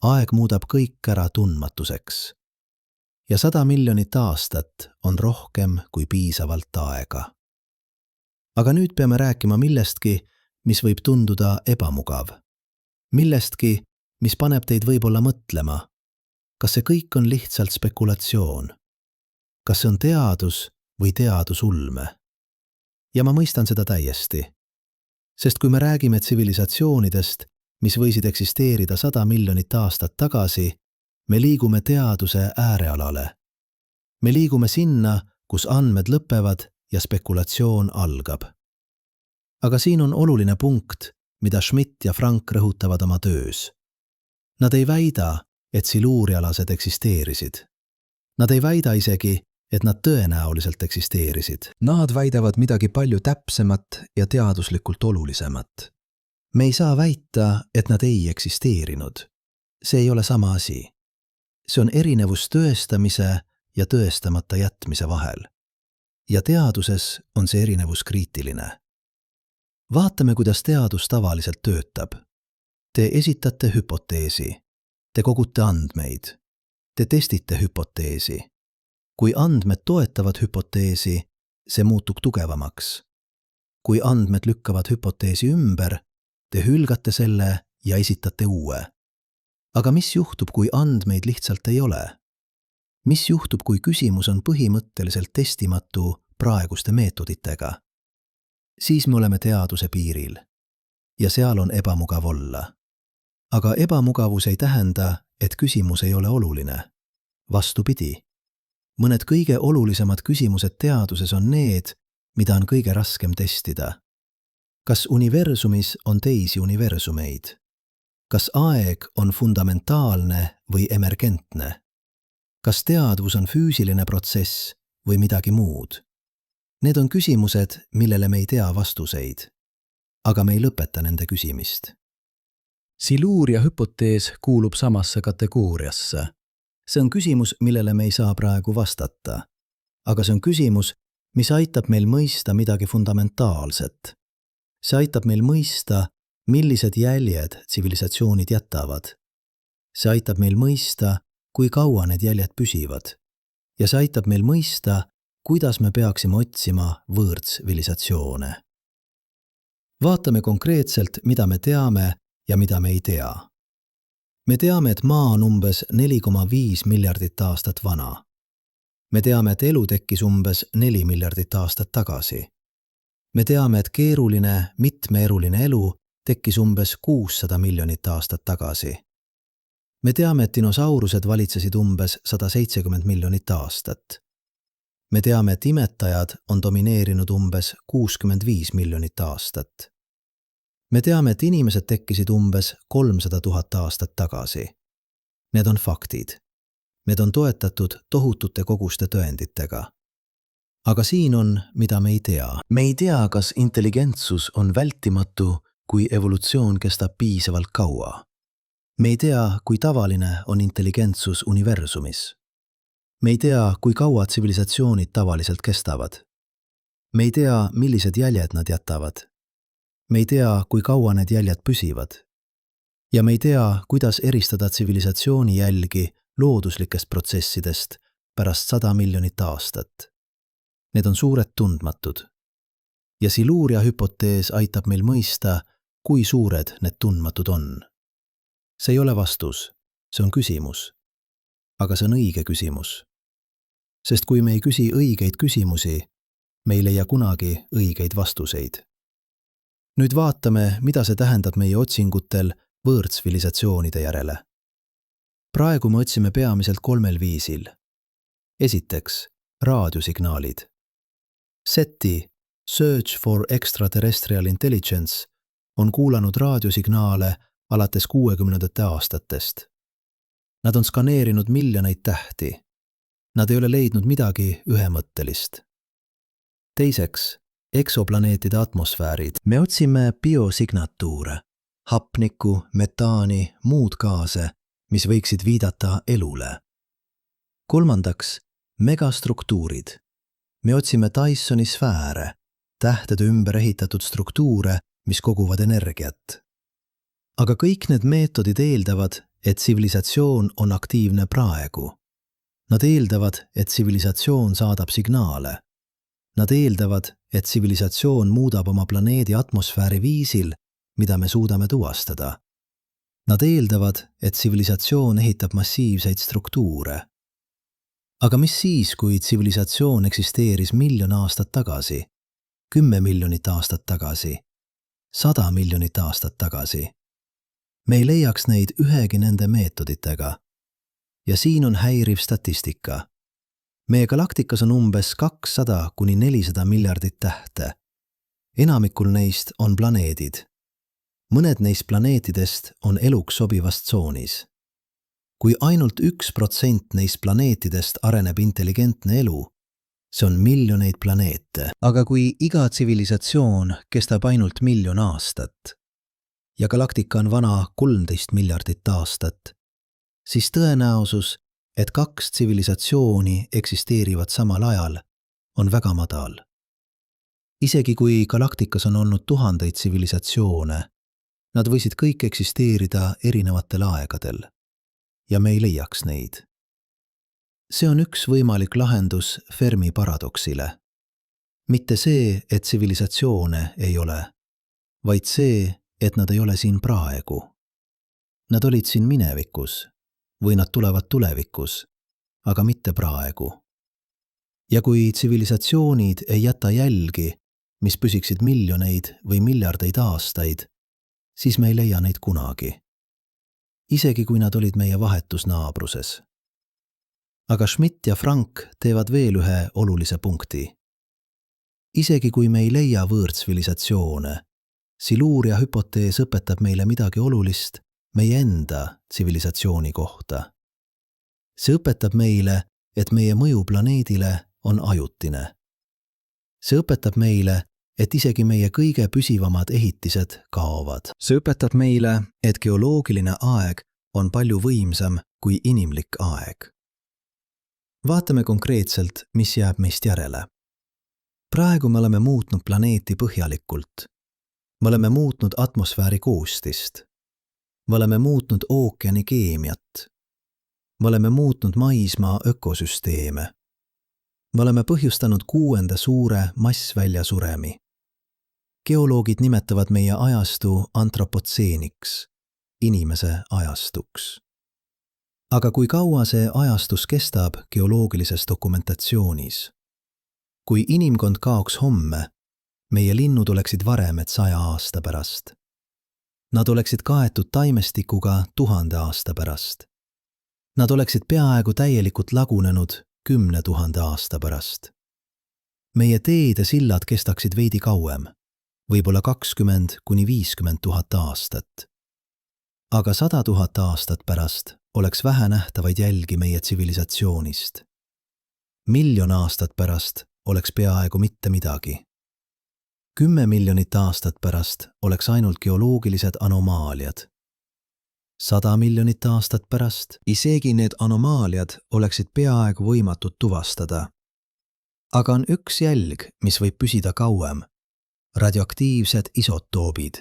Aeg muudab kõik ära tundmatuseks. Ja 100 miljonit aastat on rohkem kui piisavalt aega. Aga nüüd peame rääkima millestki, mis võib tunduda ebamugav. Millestki, mis paneb teid võib-olla mõtlema. Kas see kõik on lihtsalt spekulatsioon? Kas see on teadus või teadusulme? Ja ma mõistan seda täiesti. Sest kui me räägime tsivilisatsioonidest, mis võisid eksisteerida 100 miljonit aastat tagasi, me liigume teaduse äärealale. Me liigume sinna, kus andmed lõpevad ja spekulatsioon algab. Aga siin on oluline punkt, mida Schmidt ja Frank rõhutavad oma töös. Nad ei väida, et siluurialased eksisteerisid. Nad ei väida isegi, et nad tõenäoliselt eksisteerisid. Nad väidavad midagi palju täpsemat ja teaduslikult olulisemat. Me ei saa väita, et nad ei eksisteerinud. See ei ole sama asi. See on erinevus tõestamise ja tõestamata jätmise vahel. Ja teaduses on see erinevus kriitiline. Vaatame, kuidas teadus tavaliselt töötab. Te esitate hüpoteesi. Te kogute andmeid. Te testite hüpoteesi. Kui andmed toetavad hüpoteesi, see muutub tugevamaks. Kui andmed lükkavad hüpoteesi ümber, te hülgate selle ja esitate uue. Aga mis juhtub, kui andmeid lihtsalt ei ole? Mis juhtub, kui küsimus on põhimõtteliselt testimatu praeguste meetoditega, siis me oleme teaduse piiril ja seal on ebamugav olla. Aga ebamugavus ei tähenda, et küsimus ei ole oluline. Vastupidi, mõned kõige olulisemad küsimused teaduses on need, mida on kõige raskem testida. Kas universumis on teisi universumeid? Kas aeg on fundamentaalne või emergentne? Kas teadvus on füüsiline protsess või midagi muud? Need on küsimused, millele me ei tea vastuseid, aga me ei lõpeta nende küsimist. Siluuria hüpotees kuulub samasse kategooriasse. See on küsimus, millele me ei saa praegu vastata, aga see on küsimus, mis aitab meil mõista midagi fundamentaalset. See aitab meil mõista, millised jäljed tsivilisatsioonid jätavad. See aitab meil mõista, kui kaua need jäljed püsivad. Ja see aitab meil mõista, kuidas me peaksime otsima võõrtsivilisatsioone. Vaatame konkreetselt, mida me teame ja mida me ei tea. Me teame, et Maa on umbes 4,5 miljardit aastat vana. Me teame, et elu tekkis umbes 4 miljardit aastat tagasi. Me teame, et keeruline, mitmeeruline elu tekkis umbes 600 miljonit aastat tagasi. Me teame, et dinosaurused valitsesid umbes 170 miljonit aastat. Me teame, et imetajad on domineerinud umbes 65 miljonit aastat. Me teame, et inimesed tekkisid umbes 300 000 aastat tagasi. Need on faktid. Need on toetatud tohutute koguste tõenditega. Aga siin on, mida me ei tea. Me ei tea, kas intelligentsus on vältimatu, kui evolutsioon kestab piisavalt kaua. Me ei tea, kui tavaline on intelligentsus universumis. Me ei tea, kui kaua tsivilisatsioonid tavaliselt kestavad. Me ei tea, millised jäljed nad jätavad. Me ei tea, kui kaua need jäljed püsivad. Ja me ei tea, kuidas eristada tsivilisatsiooni jälgi looduslikest protsessidest pärast 100 miljonit aastat. Need on suured tundmatud. Ja siluuria hüpotees aitab meil mõista, kui suured need tundmatud on. See ei ole vastus, see on küsimus. Aga see on õige küsimus. Sest kui me ei küsi õigeid küsimusi, me ei leia kunagi õigeid vastuseid. Nüüd vaatame, mida see tähendab meie otsingutel võõrtsivilisatsioonide järele. Praegu me otsime peamiselt 3 viisil. Esiteks, raadiosignaalid. SETI, Search for Extraterrestrial Intelligence, on kuulanud raadiosignaale alates 60. aastatest. Nad on skaneerinud miljoneid tähti. Nad ei ole leidnud midagi ühemõttelist. Teiseks, eksoplaneetide atmosfäärid. Me otsime biosignatuure, hapnikku, metaani, muud gaase, mis võiksid viidata elule. Kolmandaks, megastruktuurid. Me otsime Dysoni sfääre, tähtede ümber ehitatud struktuure, mis koguvad energiat. Aga kõik need meetodid eeldavad, et tsivilisatsioon on aktiivne praegu. Nad eeldavad, et tsivilisatsioon saadab signaale. Nad eeldavad, et tsivilisatsioon muudab oma planeedi atmosfääri viisil, mida me suudame tuvastada. Nad eeldavad, et tsivilisatsioon ehitab massiivseid struktuure. Aga mis siis, kui tsivilisatsioon eksisteeris 1 000 000 aastat tagasi, 10 miljonit aastat tagasi, 100 miljonit aastat tagasi? Me ei leiaks neid ühegi nende meetoditega. Ja siin on häiriv statistika. Meie galaktikas on umbes 200–400 miljardit tähte. Enamikul neist on planeedid. Mõned neist planeetidest on eluks sobivas tsoonis. Kui ainult 1% neist planeetidest areneb intelligentne elu, see on miljoneid planeete. Aga kui iga tsivilisatsioon kestab ainult 1 000 000 aastat ja galaktika on vana 13 miljardit aastat, siis tõenäosus, et 2 tsivilisatsiooni eksisteerivad samal ajal, on väga madal. Isegi kui galaktikas on olnud tuhandeid tsivilisatsioone, nad võisid kõik eksisteerida erinevatel aegadel ja me ei leiaks neid. See on üks võimalik lahendus Fermi paradoksile. Mitte see, et tsivilisatsioone ei ole, vaid see, et nad ei ole siin praegu. Nad olid siin minevikus või nad tulevad tulevikus, aga mitte praegu. Ja kui tsivilisatsioonid ei jäta jälgi, mis püsiksid miljoneid või miljardeid aastaid, siis me ei leia neid kunagi. Isegi kui nad olid meie vahetus naabruses. Aga Schmidt ja Frank teevad veel ühe olulise punkti. Isegi kui me ei leia võõrtsivilisatsioone, Siluria hüpotees õpetab meile midagi olulist meie enda tsivilisatsiooni kohta. See õpetab meile, et meie mõju planeedile on ajutine. See õpetab meile, et isegi meie kõige püsivamad ehitised kaovad. See õpetab meile, et geoloogiline aeg on palju võimsam kui inimlik aeg. Vaatame konkreetselt, mis jääb meist järele. Praegu me oleme muutnud planeeti põhjalikult. Me oleme muutnud atmosfääri koostist. Me oleme muutnud ookeani keemiat. Me oleme muutnud maismaa ökosüsteeme. Me oleme põhjustanud 6. suure massväljasuremi. Geoloogid nimetavad meie ajastu antropotseeniks, inimese ajastuks. Aga kui kaua see ajastus kestab geoloogilises dokumentatsioonis? Kui inimkond kaoks homme, meie linnud oleksid varemed 100 aasta pärast. Nad oleksid kaetud taimestikuga 1000 aasta pärast. Nad oleksid peaaegu täielikult lagunenud 10 000 aasta pärast. Meie teed ja sillad kestaksid veidi kauem, võib-olla 20 kuni 50 000 aastat. Aga 100 000 aastat pärast oleks vähe nähtavaid jälgi meie tsivilisatsioonist. 1 000 000 aastat pärast oleks peaaegu mitte midagi. 10 miljonit aastat pärast oleks ainult geoloogilised anomaaliad. 100 miljonit aastat pärast isegi need anomaaliad oleksid peaaegu võimatud tuvastada. Aga on üks jälg, mis võib püsida kauem. Radioaktiivsed isotoobid.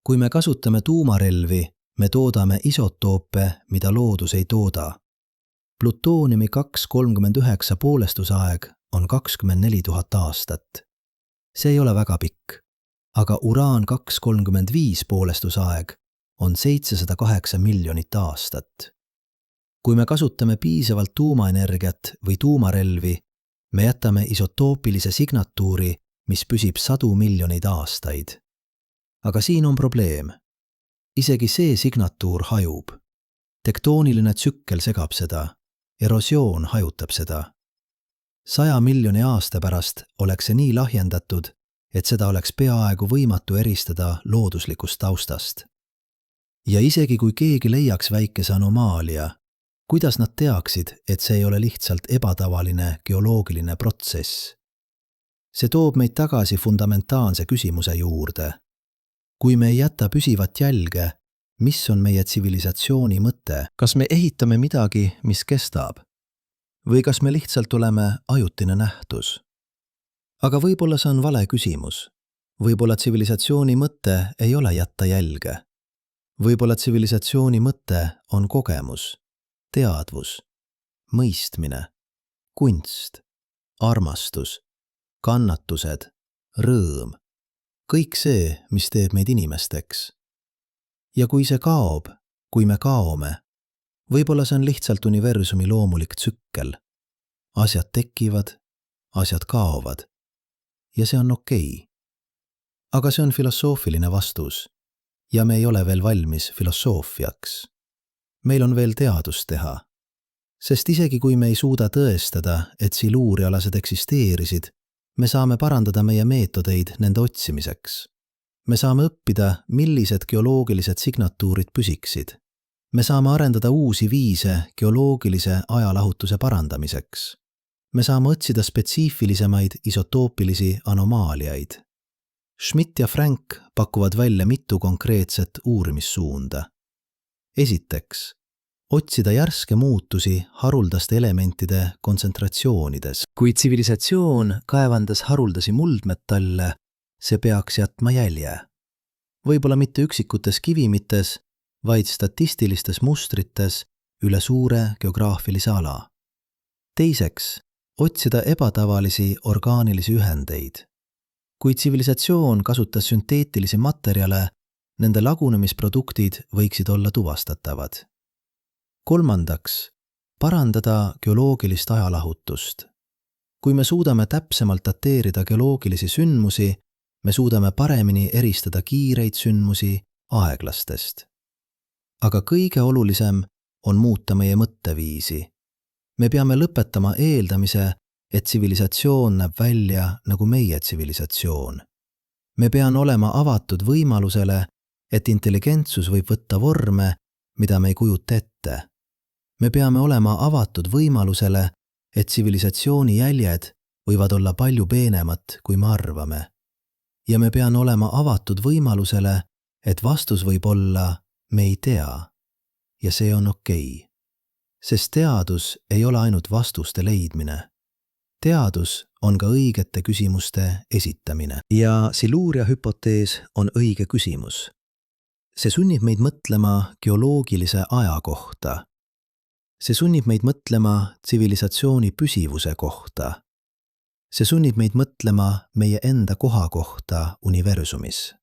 Kui me kasutame tuumarelvi, me toodame isotoope, mida loodus ei tooda. Plutooniumi 239 poolestusaeg on 24 000 aastat. See ei ole väga pikk, aga uraan 235 poolestusaeg on 708 miljonit aastat. Kui me kasutame piisavalt tuumaenergiat või tuumarelvi, me jätame isotoopilise signatuuri, mis püsib 100 miljoneid aastaid. Aga siin on probleem. Isegi see signatuur hajub. Tektooniline tsükkel segab seda, erosioon hajutab seda. 100 miljoni aasta pärast oleks see nii lahjendatud, et seda oleks peaaegu võimatu eristada looduslikust taustast. Ja isegi kui keegi leiaks väikese anomaalia, kuidas nad teaksid, et see ei ole lihtsalt ebatavaline geoloogiline protsess? See toob meid tagasi fundamentaalse küsimuse juurde. Kui me ei jäta püsivat jälge, mis on meie tsivilisatsiooni mõte? Kas me ehitame midagi, mis kestab? Või kas me lihtsalt oleme ajutine nähtus? Aga võib-olla see on vale küsimus. Võib-olla tsivilisatsiooni mõte ei ole jätta jälge. Võib-olla tsivilisatsiooni mõte on kogemus, teadvus, mõistmine, kunst, armastus, kannatused, rõõm. Kõik see, mis teeb meid inimesteks. Ja kui see kaob, kui me kaome, võib-olla see on lihtsalt universumi loomulik tsükkel. Asjad tekivad, asjad kaovad. Ja see on okei. Aga see on filosoofiline vastus. Ja me ei ole veel valmis filosoofiaks. Meil on veel teadust teha. Sest isegi kui me ei suuda tõestada, et siluurialased eksisteerisid, me saame parandada meie meetodeid nende otsimiseks. Me saame õppida, millised geoloogilised signatuurid püsiksid. Me saame arendada uusi viise geoloogilise ajalahutuse parandamiseks. Me saame otsida spetsiifilisemaid isotoopilisi anomaaliaid. Schmidt ja Frank pakuvad välja mitu konkreetset uurimissuunda. Esiteks, otsida järske muutusi haruldaste elementide kontsentratsioonides. Kui tsivilisatsioon kaevandas haruldasi muldmetalle, see peaks jätma jälje. Võib-olla mitte üksikutes kivimites, vaid statistilistes mustrites üle suure geograafilise ala. Teiseks, otsida ebatavalisi orgaanilisi ühendeid. Kui tsivilisatsioon kasutas sünteetilisi materjale, nende lagunemisproduktid võiksid olla tuvastatavad. Kolmandaks, parandada geoloogilist ajalahutust. Kui me suudame täpsemalt dateerida geoloogilisi sündmusi, me suudame paremini eristada kiireid sündmusi aeglastest. Aga kõige olulisem on muuta meie mõtteviisi. Me peame lõpetama eeldamise, et tsivilisatsioon näeb välja nagu meie tsivilisatsioon. Me peame olema avatud võimalusele, et intelligentsus võib võtta vorme, mida me ei kujuta ette. Me peame olema avatud võimalusele, et tsivilisatsiooni jäljed võivad olla palju peenemad, kui me arvame. Ja me peame olema avatud võimalusele, et vastus võib olla, me ei tea. Ja see on okei. Sest teadus ei ole ainult vastuste leidmine. Teadus on ka õigete küsimuste esitamine. Ja Siluria hüpotees on õige küsimus. See sunnib meid mõtlema geoloogilise aja kohta. See sunnib meid mõtlema tsivilisatsiooni püsivuse kohta. See sunnib meid mõtlema meie enda koha kohta universumis.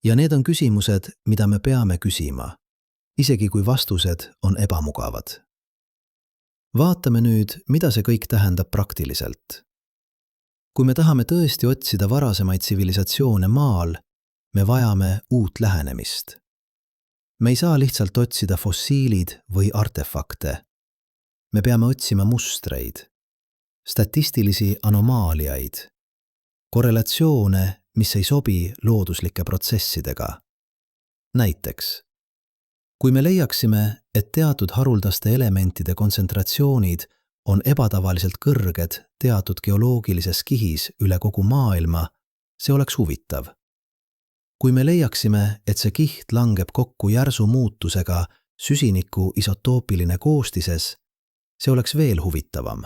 Ja need on küsimused, mida me peame küsima, isegi kui vastused on ebamugavad. Vaatame nüüd, mida see kõik tähendab praktiliselt. Kui me tahame tõesti otsida varasemaid tsivilisatsioone maal, me vajame uut lähenemist. Me ei saa lihtsalt otsida fossiilid või artefakte. Me peame otsima mustreid, statistilisi anomaaliaid, korrelatsioone, mis ei sobi looduslike protsessidega. Näiteks, kui me leiaksime, et teatud haruldaste elementide kontsentratsioonid on ebatavaliselt kõrged teatud geoloogilises kihis üle kogu maailma, see oleks huvitav. Kui me leiaksime, et see kiht langeb kokku järsu muutusega süsiniku isotoopiline koostises, see oleks veel huvitavam.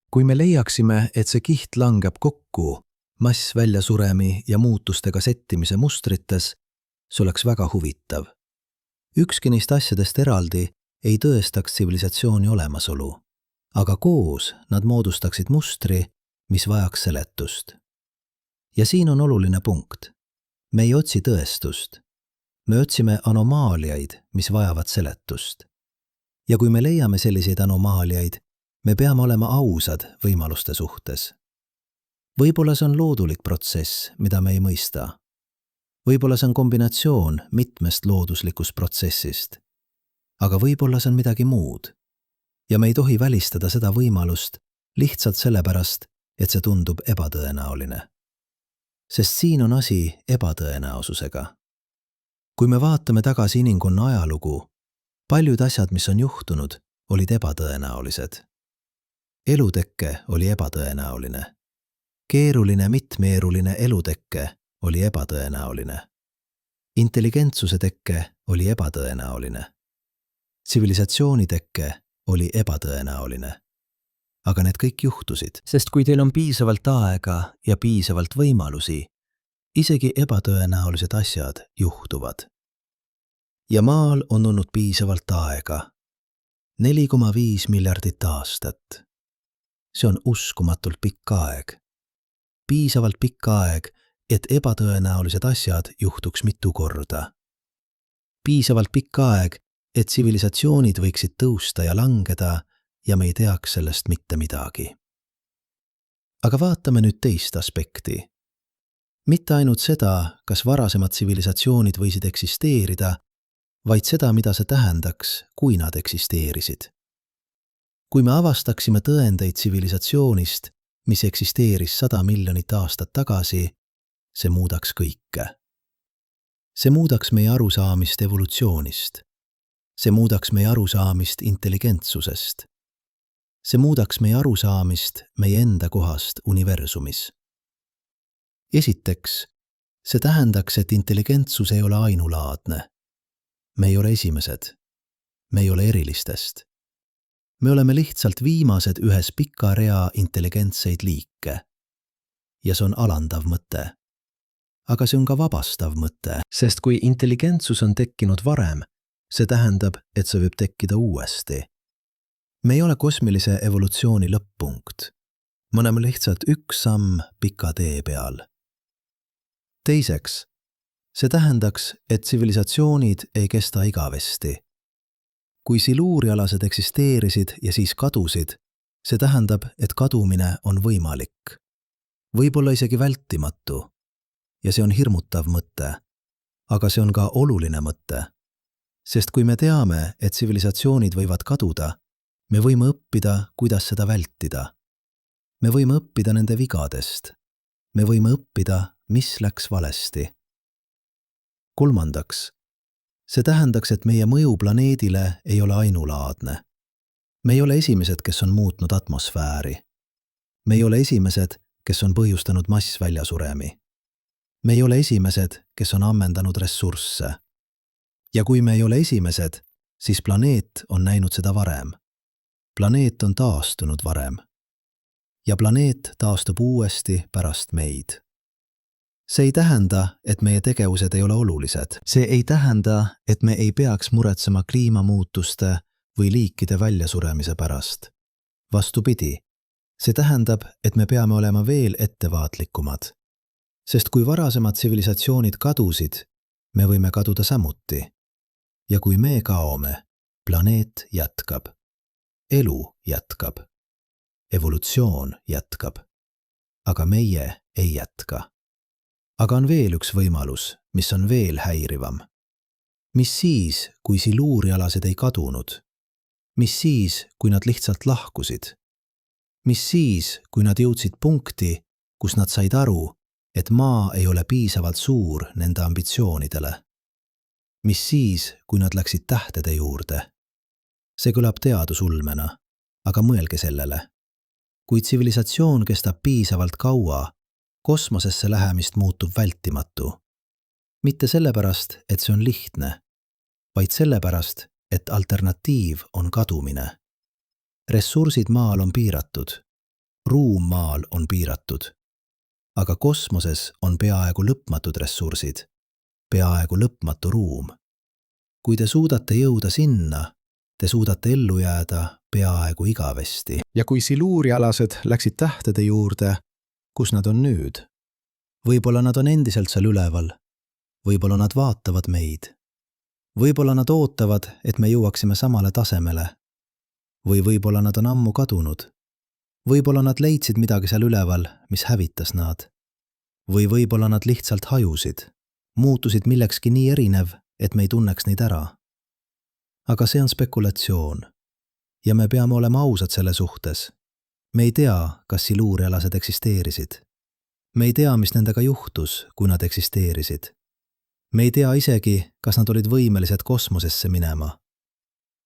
Kui me leiaksime, et see kiht langeb kokku massväljasuremi ja muutustega settimise mustrites, see oleks väga huvitav. Ükski neist asjadest eraldi ei tõestaks tsivilisatsiooni olemasolu, aga koos nad moodustaksid mustri, mis vajaks seletust. Ja siin on oluline punkt. Me ei otsi tõestust. Me otsime anomaaliaid, mis vajavad seletust. Ja kui me leiame selliseid anomaaliaid, me peame olema ausad võimaluste suhtes. Võib-olla see on loodulik protsess, mida me ei mõista. Võib-olla see on kombinatsioon mitmest looduslikust protsessist. Aga võib-olla see on midagi muud. Ja me ei tohi välistada seda võimalust lihtsalt sellepärast, et see tundub ebatõenäoline. Sest siin on asi ebatõenäosusega. Kui me vaatame tagasi inimkonna ajalugu, paljud asjad, mis on juhtunud, olid ebatõenäolised. Elutekke oli ebatõenäoline. Keeruline mitmeeruline elutekke oli ebatõenäoline. Intelligentsuse tekke oli ebatõenäoline. Tsivilisatsiooni tekke oli ebatõenäoline. Aga need kõik juhtusid. Sest kui teil on piisavalt aega ja piisavalt võimalusi, isegi ebatõenäolised asjad juhtuvad. Ja maal on olnud piisavalt aega. 4,5 miljardit aastat. See on uskumatult pikk aeg. Piisavalt pikk aeg, et ebatõenäolised asjad juhtuks mitu korda. Piisavalt pikk aeg, et tsivilisatsioonid võiksid tõusta ja langeda ja me ei teaks sellest mitte midagi. Aga vaatame nüüd teist aspekti. Mitte ainult seda, kas varasemad tsivilisatsioonid võisid eksisteerida, vaid seda, mida see tähendaks, kui nad eksisteerisid. Kui me avastaksime tõendeid tsivilisatsioonist, mis eksisteeris 100 miljonit aastat tagasi, see muudaks kõike. See muudaks meie arusaamist evolutsioonist. See muudaks meie arusaamist intelligentsusest. See muudaks meie arusaamist meie enda kohast universumis. Esiteks, see tähendaks, et intelligentsus ei ole ainulaadne. Me ei ole esimesed. Me ei ole erilistest. Me oleme lihtsalt viimased ühes pika rea intelligentseid liike. Ja see on alandav mõte. Aga see on ka vabastav mõte, sest kui intelligentsus on tekkinud varem, see tähendab, et see võib tekkida uuesti. Me ei ole kosmilise evolutsiooni lõpp-punkt. Me oleme lihtsalt üks samm pika tee peal. Teiseks, see tähendaks, et tsivilisatsioonid ei kesta igavesti. Kui siluurialased eksisteerisid ja siis kadusid, See tähendab, et kadumine on võimalik. Võib-olla isegi vältimatu. Ja see on hirmutav mõte. Aga see on ka oluline mõte. Sest kui me teame, et tsivilisatsioonid võivad kaduda, me võime õppida, kuidas seda vältida. Me võime õppida nende vigadest. Me võime õppida, mis läks valesti. Kolmandaks, see tähendaks, et meie mõju planeedile ei ole ainulaadne. Me ei ole esimesed, kes on muutnud atmosfääri. Me ei ole esimesed, kes on põhjustanud massväljasuremi. Me ei ole esimesed, kes on ammendanud ressursse. Ja kui me ei ole esimesed, siis planeet on näinud seda varem. Planeet on taastunud varem. Ja planeet taastub uuesti pärast meid. See ei tähenda, et meie tegevused ei ole olulised. See ei tähenda, et me ei peaks muretsema kliimamuutuste või liikide väljasuremise pärast. Vastupidi, see tähendab, et me peame olema veel ettevaatlikumad. Sest kui varasemad tsivilisatsioonid kadusid, me võime kaduda samuti. Ja kui me kaome, planeet jätkab. Elu jätkab. Evolutsioon jätkab. Aga meie ei jätka. Aga on veel üks võimalus, mis on veel häirivam. Mis siis, kui siluurialased ei kadunud? Mis siis, kui nad lihtsalt lahkusid? Mis siis, kui nad jõudsid punkti, kus nad said aru, et maa ei ole piisavalt suur nende ambitsioonidele? Mis siis, kui nad läksid tähtede juurde? See kõlab teadusulmena, aga mõelge sellele. Kui tsivilisatsioon kestab piisavalt kaua, kosmosesse lähemist muutub vältimatu. Mitte sellepärast, et see on lihtne, vaid sellepärast, et alternatiiv on kadumine. Ressursid maal on piiratud, ruum maal on piiratud, aga kosmoses on peaaegu lõpmatud ressursid, peaaegu lõpmatu ruum. Kui te suudate jõuda sinna, te suudate ellu jääda peaaegu igavesti. Ja kui siluurialased läksid tähtede juurde, kus nad on nüüd? Võib-olla nad on endiselt seal üleval. Võib-olla nad vaatavad meid. Võib-olla nad ootavad, et me jõuaksime samale tasemele. Või võib-olla nad on ammu kadunud. Võib-olla nad leidsid midagi seal üleval, mis hävitas nad. Või võib-olla nad lihtsalt hajusid, muutusid millekski nii erinev, et me ei tunneks neid ära. Aga see on spekulatsioon. Ja me peame olema ausad selle suhtes. Me ei tea, kas siluurialased eksisteerisid. Me ei tea, mis nendega juhtus, kui nad eksisteerisid. Me ei tea isegi, kas nad olid võimelised kosmosesse minema.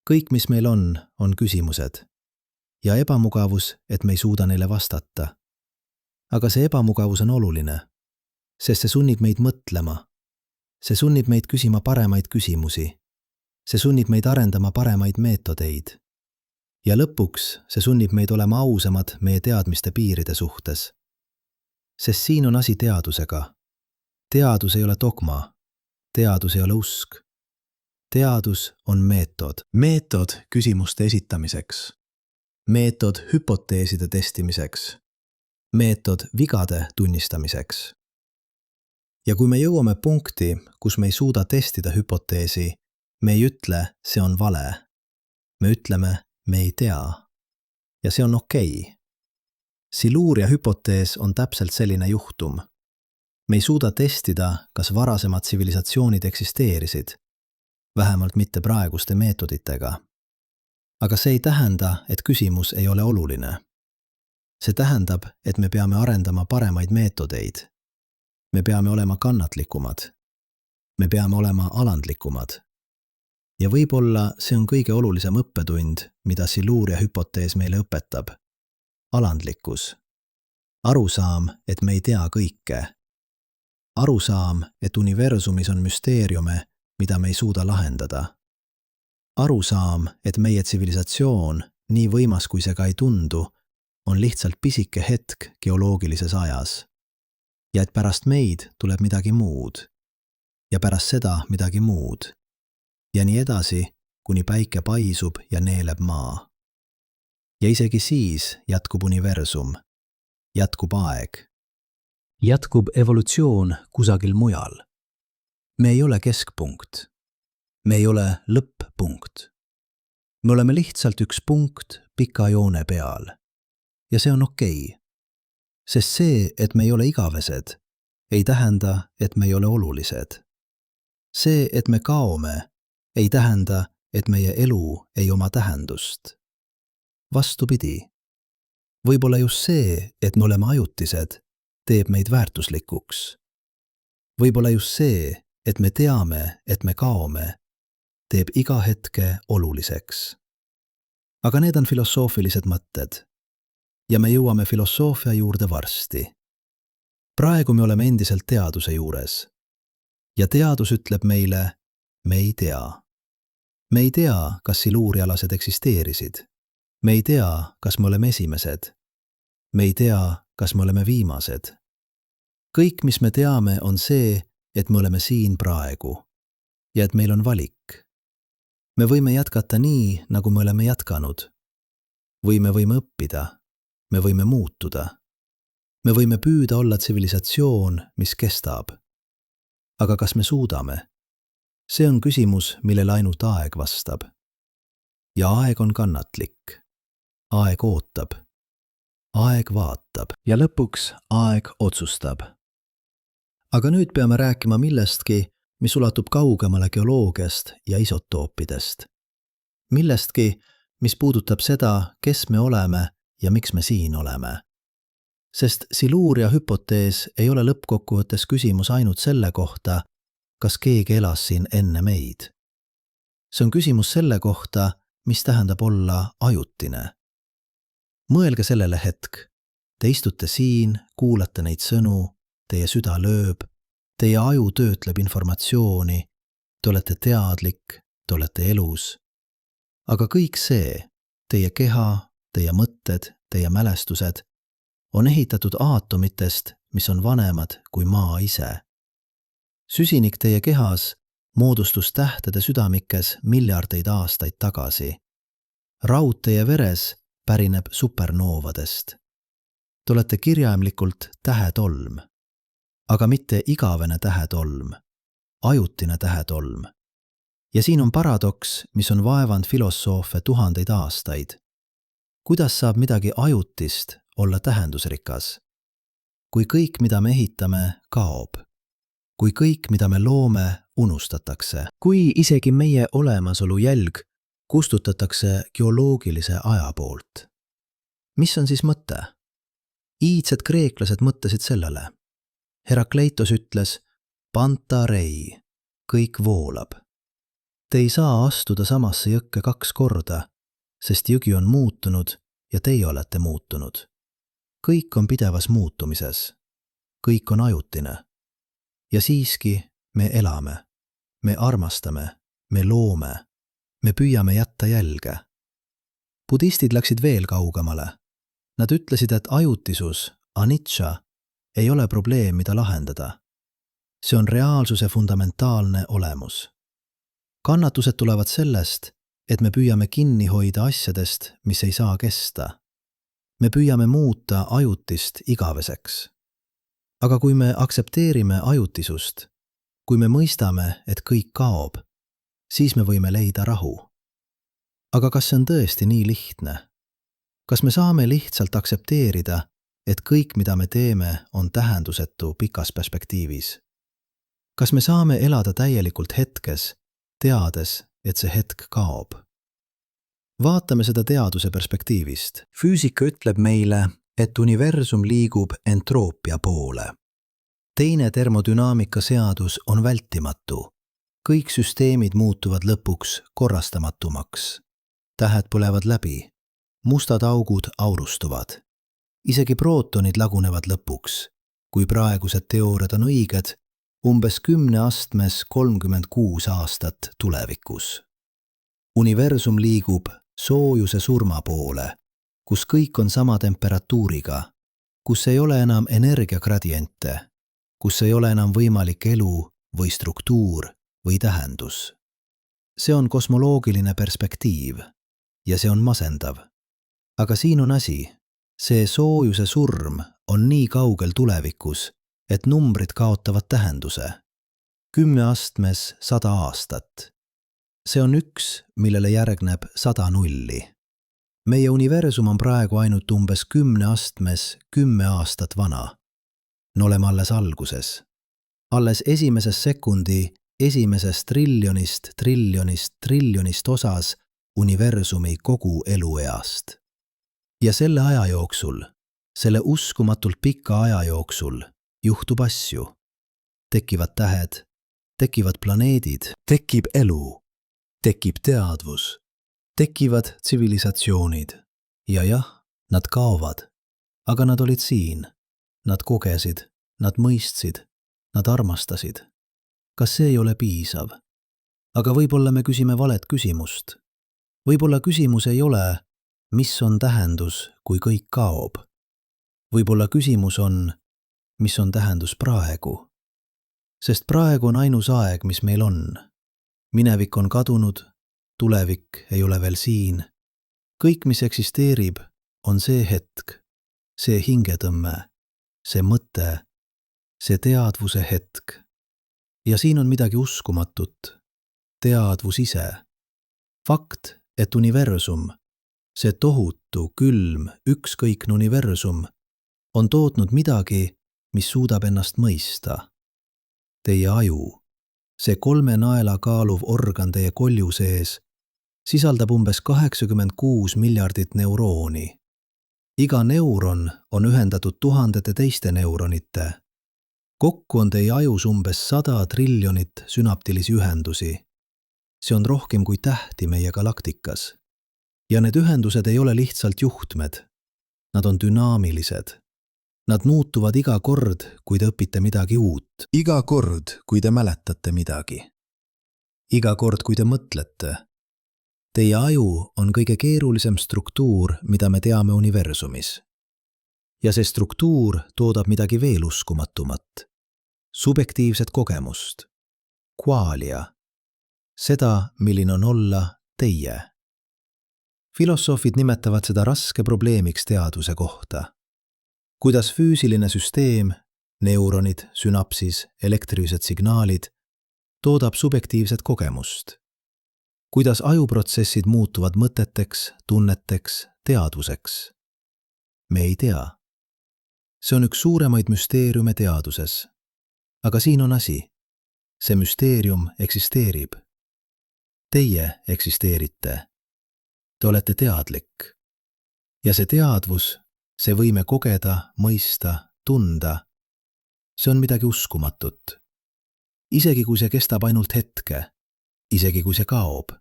Kõik, mis meil on küsimused. Ja ebamugavus, et me ei suuda neile vastata. Aga see ebamugavus on oluline, sest see sunnib meid mõtlema. See sunnib meid küsima paremaid küsimusi. See sunnib meid arendama paremaid meetodeid. Ja lõpuks see sunnib meid olema ausamad meie teadmiste piiride suhtes. Sest siin on asi teadusega. Teadus ei ole dogma. Teadus ei ole usk. Teadus on meetod. Meetod küsimuste esitamiseks. Meetod hüpoteeside testimiseks. Meetod vigade tunnistamiseks. Ja kui me jõuame punkti, kus me ei suuda testida hüpoteesi, me ei ütle, see on vale. Me ütleme, me ei tea. Ja see on okei. Siluuria hüpotees on täpselt selline juhtum. Me ei suuda testida, kas varasemad tsivilisatsioonid eksisteerisid, vähemalt mitte praeguste meetoditega. Aga see ei tähenda, et küsimus ei ole oluline. See tähendab, et me peame arendama paremaid meetodeid. Me peame olema kannatlikumad. Me peame olema alandlikumad. Ja võib-olla see on kõige olulisem õppetund, mida siluuria hüpotees meile õpetab. Alandlikkus. Arusaam, et me ei tea kõike. Arusaam, et universumis on müsteeriume, mida me ei suuda lahendada. Arusaam, et meie tsivilisatsioon, nii võimas kui see ka ei tundu, on lihtsalt pisike hetk geoloogilises ajas. Ja et pärast meid tuleb midagi muud. Ja pärast seda midagi muud. Ja nii edasi, kuni päike paisub ja neeleb maa. Ja isegi siis jätkub universum. Jätkub aeg. Jätkub evolutsioon kusagil mujal. Me ei ole keskpunkt. Me ei ole lõpp-punkt. Me oleme lihtsalt üks punkt pika joone peal. ja see on okei. Sest see, et me ei ole igavesed, ei tähenda, et me ei ole olulised. See, et me kaome, ei tähenda, et meie elu ei oma tähendust. Vastupidi. Võib-olla just see, et me oleme ajutised, teeb meid väärtuslikuks. Võib-olla just see, et me teame, et me kaome, teeb iga hetke oluliseks. Aga need on filosoofilised mõtted. Ja me jõuame filosoofia juurde varsti. Praegu me oleme endiselt teaduse juures. Ja teadus ütleb meile, me ei tea. Me ei tea, kas siluurialased eksisteerisid. Me ei tea, kas me oleme esimesed. Me ei tea, kas me oleme viimased. Kõik, mis me teame, on see, et me oleme siin praegu. Ja et meil on valik. Me võime jätkata nii, nagu me oleme jätkanud. Või me võime õppida. Me võime muutuda. Me võime püüda olla tsivilisatsioon, mis kestab. Aga kas me suudame? See on küsimus, millele ainult aeg vastab. Ja aeg on kannatlik. Aeg ootab. Aeg vaatab. Ja lõpuks aeg otsustab. Aga nüüd peame rääkima millestki, mis ulatub kaugemale geoloogiast ja isotoopidest. Millestki, mis puudutab seda, kes me oleme ja miks me siin oleme. Sest siluuria hüpotees ei ole lõppkokkuvõttes küsimus ainult selle kohta, kas keegi elas siin enne meid. See on küsimus selle kohta, mis tähendab olla ajutine. Mõelge sellele hetk. Te istute siin, kuulate neid sõnu, teie süda lööb, teie aju töötleb informatsiooni, te olete teadlik, te olete elus. Aga kõik see, teie keha, teie mõtted, teie mälestused, on ehitatud aatomitest, mis on vanemad kui maa ise. Süsinik teie kehas moodustus tähtede südamikes miljardeid aastaid tagasi. Raud teie veres pärineb supernoovadest. Te olete kirjaimlikult tähetolm, aga mitte igavene tähetolm, ajutine tähetolm. Ja siin on paradoks, mis on vaevanud filosoofe tuhandeid aastaid. Kuidas saab midagi ajutist olla tähendusrikas? Kui kõik, mida me ehitame, kaob. Kui kõik, mida me loome, unustatakse. Kui isegi meie olemasolu jälg kustutatakse geoloogilise aja poolt. Mis on siis mõte? Iidsed kreeklased mõtlesid sellele. Herakleitos ütles, panta rei, kõik voolab. Te ei saa astuda samasse jõkke 2 korda, sest jõgi on muutunud ja teie olete muutunud. Kõik on pidevas muutumises. Kõik on ajutine. Ja siiski me elame. Me armastame. Me loome. Me püüame jätta jälge. Budistid läksid veel kaugemale. Nad ütlesid, et ajutisus, anicca, ei ole probleem, mida lahendada. See on reaalsuse fundamentaalne olemus. Kannatused tulevad sellest, et me püüame kinni hoida asjadest, mis ei saa kesta. Me püüame muuta ajutist igaveseks. Aga kui me aksepteerime ajutisust, kui me mõistame, et kõik kaob, siis me võime leida rahu. Aga kas see on tõesti nii lihtne? Kas me saame lihtsalt aksepteerida, et kõik, mida me teeme, on tähendusetu pikas perspektiivis? Kas me saame elada täielikult hetkes, teades, et see hetk kaob? Vaatame seda teaduse perspektiivist. Füüsika ütleb meile, et universum liigub entroopia poole. Teine termodünaamika seadus on vältimatu. Kõik süsteemid muutuvad lõpuks korrastamatumaks. Tähed põlevad läbi. Mustad augud aurustuvad. Isegi prootonid lagunevad lõpuks. Kui praegused teooriad on õiged, umbes 10 astmes 36 aastat tulevikus. Universum liigub soojuse surma poole, kus kõik on sama temperatuuriga, kus ei ole enam energiagradiente, kus ei ole enam võimalik elu või struktuur või tähendus. See on kosmoloogiline perspektiiv ja see on masendav. Aga siin on asi. See soojuse surm on nii kaugel tulevikus, et numbrid kaotavad tähenduse. 10 astmes 100 aastat. See on 1, millele järgneb 100 nulli. Meie universum on praegu ainult umbes 10 astmes 10 aastat vana. Me oleme alles alguses. Alles esimeses sekundi esimesest triljonist osas universumi kogu elueast. Ja selle aja jooksul, selle uskumatult pika aja jooksul juhtub asju. Tekivad tähed, tekivad planeedid, tekib elu, tekib teadvus, tekivad tsivilisatsioonid. Ja jah, nad kaovad, aga nad olid siin. Nad kogesid, nad mõistsid, nad armastasid. Kas see ei ole piisav? Aga võib-olla me küsime valet küsimust. Võib-olla küsimus ei ole, mis on tähendus, kui kõik kaob. Võib-olla küsimus on, mis on tähendus praegu. Sest praegu on ainus aeg, mis meil on. Minevik on kadunud, tulevik ei ole veel siin. Kõik, mis eksisteerib, on see hetk, see hingetõmme, see mõte, see teadvuse hetk. Ja siin on midagi uskumatut. Teadvus ise. Fakt, et universum, see tohutu, külm, ükskõikne universum, on tootnud midagi, mis suudab ennast mõista. Teie aju, see 3 naela kaaluv organ teie kolju sees, sisaldab umbes 86 miljardit neurooni. Iga neuron on ühendatud tuhandete teiste neuronite. Kokku on teie ajus umbes 100 triljonit sünaptilisi ühendusi. See on rohkem kui tähti meie galaktikas. Ja need ühendused ei ole lihtsalt juhtmed. Nad on dünaamilised. Nad muutuvad iga kord, kui te õpite midagi uut. Iga kord, kui te mäletate midagi. Iga kord, kui te mõtlete. Teie aju on kõige keerulisem struktuur, mida me teame universumis. Ja see struktuur toodab midagi veel uskumatumat. Subjektiivset kogemust. Qualia. Seda, milline on olla teie. Filosoofid nimetavad seda raske probleemiks teadvuse kohta. Kuidas füüsiline süsteem, neuronid, sünapsis, elektrilised signaalid, toodab subjektiivset kogemust. Kuidas ajuprotsessid muutuvad mõteteks, tunneteks, teadvuseks. Me ei tea. See on üks suuremaid müsteeriume teaduses. Aga siin on asi. See müsteerium eksisteerib. Teie eksisteerite. Te olete teadlik. Ja see teadvus, see võime kogeda, mõista, tunda, see on midagi uskumatut. Isegi kui see kestab ainult hetke, isegi kui see kaob.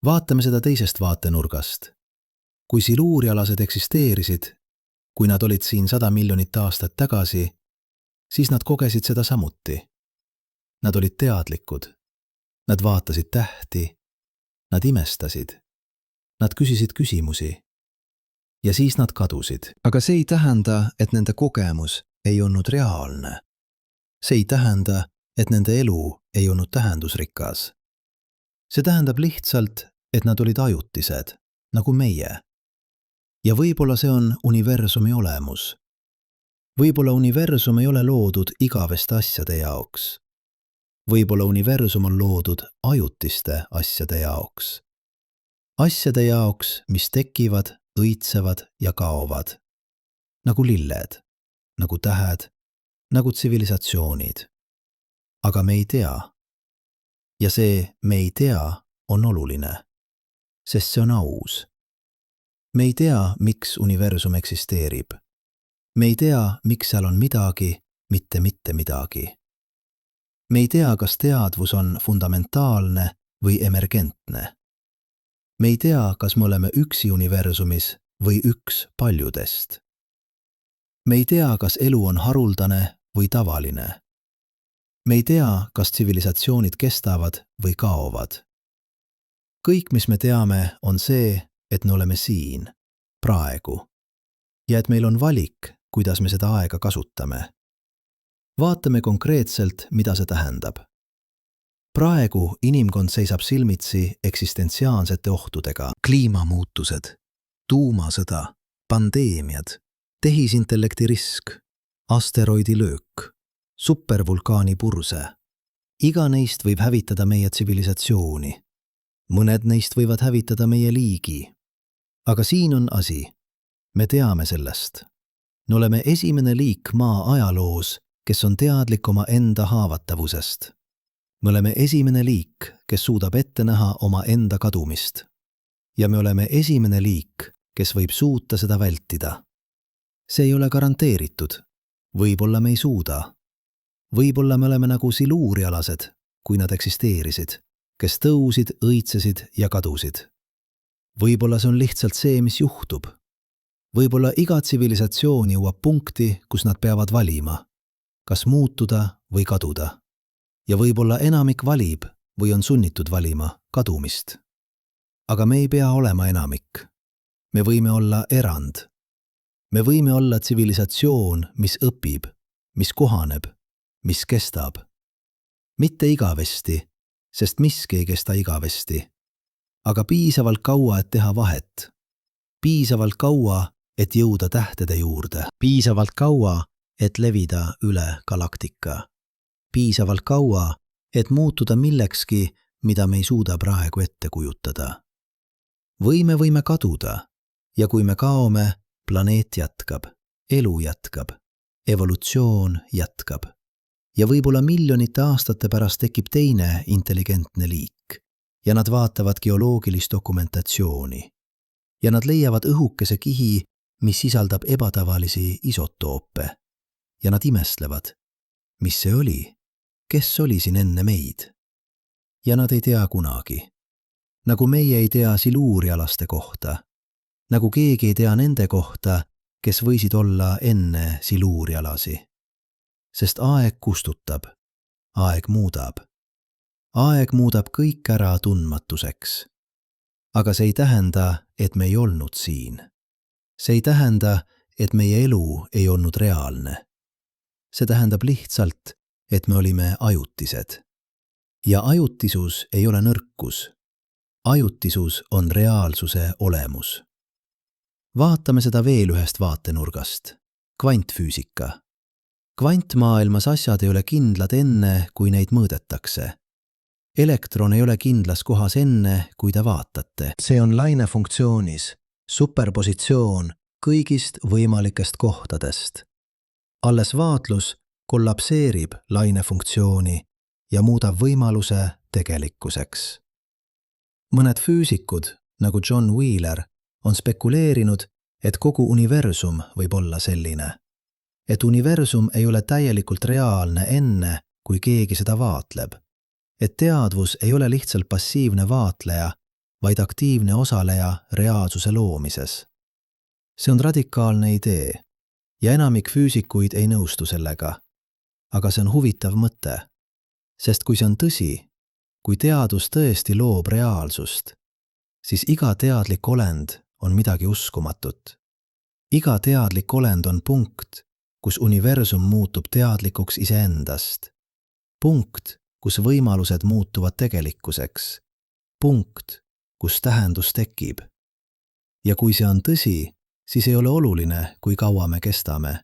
Vaatame seda teisest vaatenurgast. Kui siluurialased eksisteerisid, kui nad olid siin 100 miljonit aastat tagasi, siis nad kogesid seda samuti. Nad olid teadlikud. Nad vaatasid tähti. Nad imestasid. Nad küsisid küsimusi. Ja siis nad kadusid. Aga see ei tähenda, et nende kogemus ei olnud reaalne. See ei tähenda, et nende elu ei olnud tähendusrikas. See tähendab lihtsalt, et nad olid ajutised, nagu meie. Ja võib-olla see on universumi olemus. Võib-olla universum ei ole loodud igaveste asjade jaoks. Võib-olla universum on loodud ajutiste asjade jaoks. Asjade jaoks, mis tekivad, õitsevad ja kaovad. Nagu lilled, nagu tähed, nagu tsivilisatsioonid. Aga me ei tea. Ja see me ei tea on oluline, sest see on aus. Me ei tea, miks universum eksisteerib. Me ei tea, miks seal on midagi, mitte midagi. Me ei tea, kas teadvus on fundamentaalne või emergentne. Me ei tea, kas me oleme üksi universumis või üks paljudest. Me ei tea, kas elu on haruldane või tavaline. Me ei tea, kas tsivilisatsioonid kestavad või kaovad. Kõik, mis me teame, on see, et me oleme siin, praegu. Ja et meil on valik, kuidas me seda aega kasutame. Vaatame konkreetselt, mida see tähendab. Praegu inimkond seisab silmitsi eksistentsiaalsete ohtudega. Kliimamuutused, tuumasõda, pandeemiad, tehisintellekti risk, asteroidi löök, supervulkaani purse. Iga neist võib hävitada meie tsivilisatsiooni. Mõned neist võivad hävitada meie liigi. aga siin on asi. Me teame sellest. Me oleme esimene liik maa ajaloos, kes on teadlik oma enda haavatavusest. Me oleme esimene liik, kes suudab ette näha oma enda kadumist. Ja me oleme esimene liik, kes võib suuta seda vältida. See ei ole garanteeritud. Võib-olla me ei suuda. Võib-olla me oleme nagu siluurialased, kui nad eksisteerisid, kes tõusid, õitsesid ja kadusid. Võib-olla see on lihtsalt see, mis juhtub. Võib-olla iga tsivilisatsioon jõuab punkti, kus nad peavad valima, kas muutuda või kaduda. Ja võib-olla enamik valib või on sunnitud valima kadumist. Aga me ei pea olema enamik. Me võime olla erand. Me võime olla tsivilisatsioon, mis õpib, mis kohaneb, mis kestab. Mitte igavesti, sest miski ei kesta igavesti. Aga piisavalt kaua, et teha vahet. Piisavalt kaua, et jõuda tähtede juurde. Piisavalt kaua, et levida üle galaktika. Piisavalt kaua, et muutuda millekski, mida me ei suuda praegu ette kujutada. Või me võime kaduda ja kui me kaome, planeet jätkab, elu jätkab, evolutsioon jätkab. Ja võib-olla miljonite aastate pärast tekib teine intelligentne liik ja nad vaatavad geoloogilist dokumentatsiooni. Ja nad leiavad õhukese kihi, mis sisaldab ebatavalisi isotoope. Ja nad imestlevad, mis see oli, kes oli siin enne meid. Ja nad ei tea kunagi. Nagu meie ei tea siluurialaste kohta. Nagu keegi ei tea nende kohta, kes võisid olla enne siluurialasi. Sest aeg kustutab, aeg muudab. Aeg muudab kõik ära tundmatuseks. Aga see ei tähenda, et me ei olnud siin. See ei tähenda, et meie elu ei olnud reaalne. See tähendab lihtsalt, et me olime ajutised. Ja ajutisus ei ole nõrkus. Ajutisus on reaalsuse olemus. Vaatame seda veel ühest vaatenurgast. Kvantfüüsika. Kvantmaailmas asjad ei ole kindlad enne, kui neid mõõdetakse. Elektron ei ole kindlas kohas enne, kui te vaatate. See on lainefunktsioonis, superpositsioon kõigist võimalikest kohtadest. Alles vaatlus kollapseerib lainefunktsiooni ja muudab võimaluse tegelikkuseks. Mõned füüsikud, nagu John Wheeler, on spekuleerinud, et kogu universum võib olla selline. Et universum ei ole täielikult reaalne enne, kui keegi seda vaatleb. Et teadvus ei ole lihtsalt passiivne vaatleja, vaid aktiivne osaleja reaalsuse loomises. See on radikaalne idee ja enamik füüsikuid ei nõustu sellega. Aga see on huvitav mõte, sest kui see on tõsi, kui teadus tõesti loob reaalsust, siis iga teadlik olend on midagi uskumatut. Iga teadlik olend on punkt, kus universum muutub teadlikuks iseendast. Punkt, kus võimalused muutuvad tegelikkuseks. Punkt, kus tähendus tekib. Ja kui see on tõsi, siis ei ole oluline, kui kaua me kestame.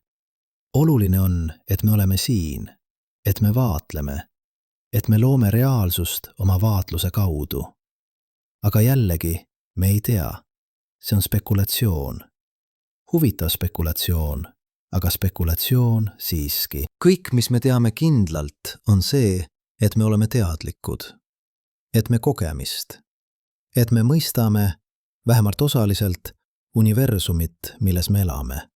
Oluline on, et me oleme siin, et me vaatleme, et me loome reaalsust oma vaatluse kaudu. Aga jällegi, me ei tea. See on spekulatsioon. Huvitav spekulatsioon, aga spekulatsioon siiski. Kõik, mis me teame kindlalt, on see, et me oleme teadlikud, et me kogemist, et me mõistame, vähemalt osaliselt, universumit, milles me elame.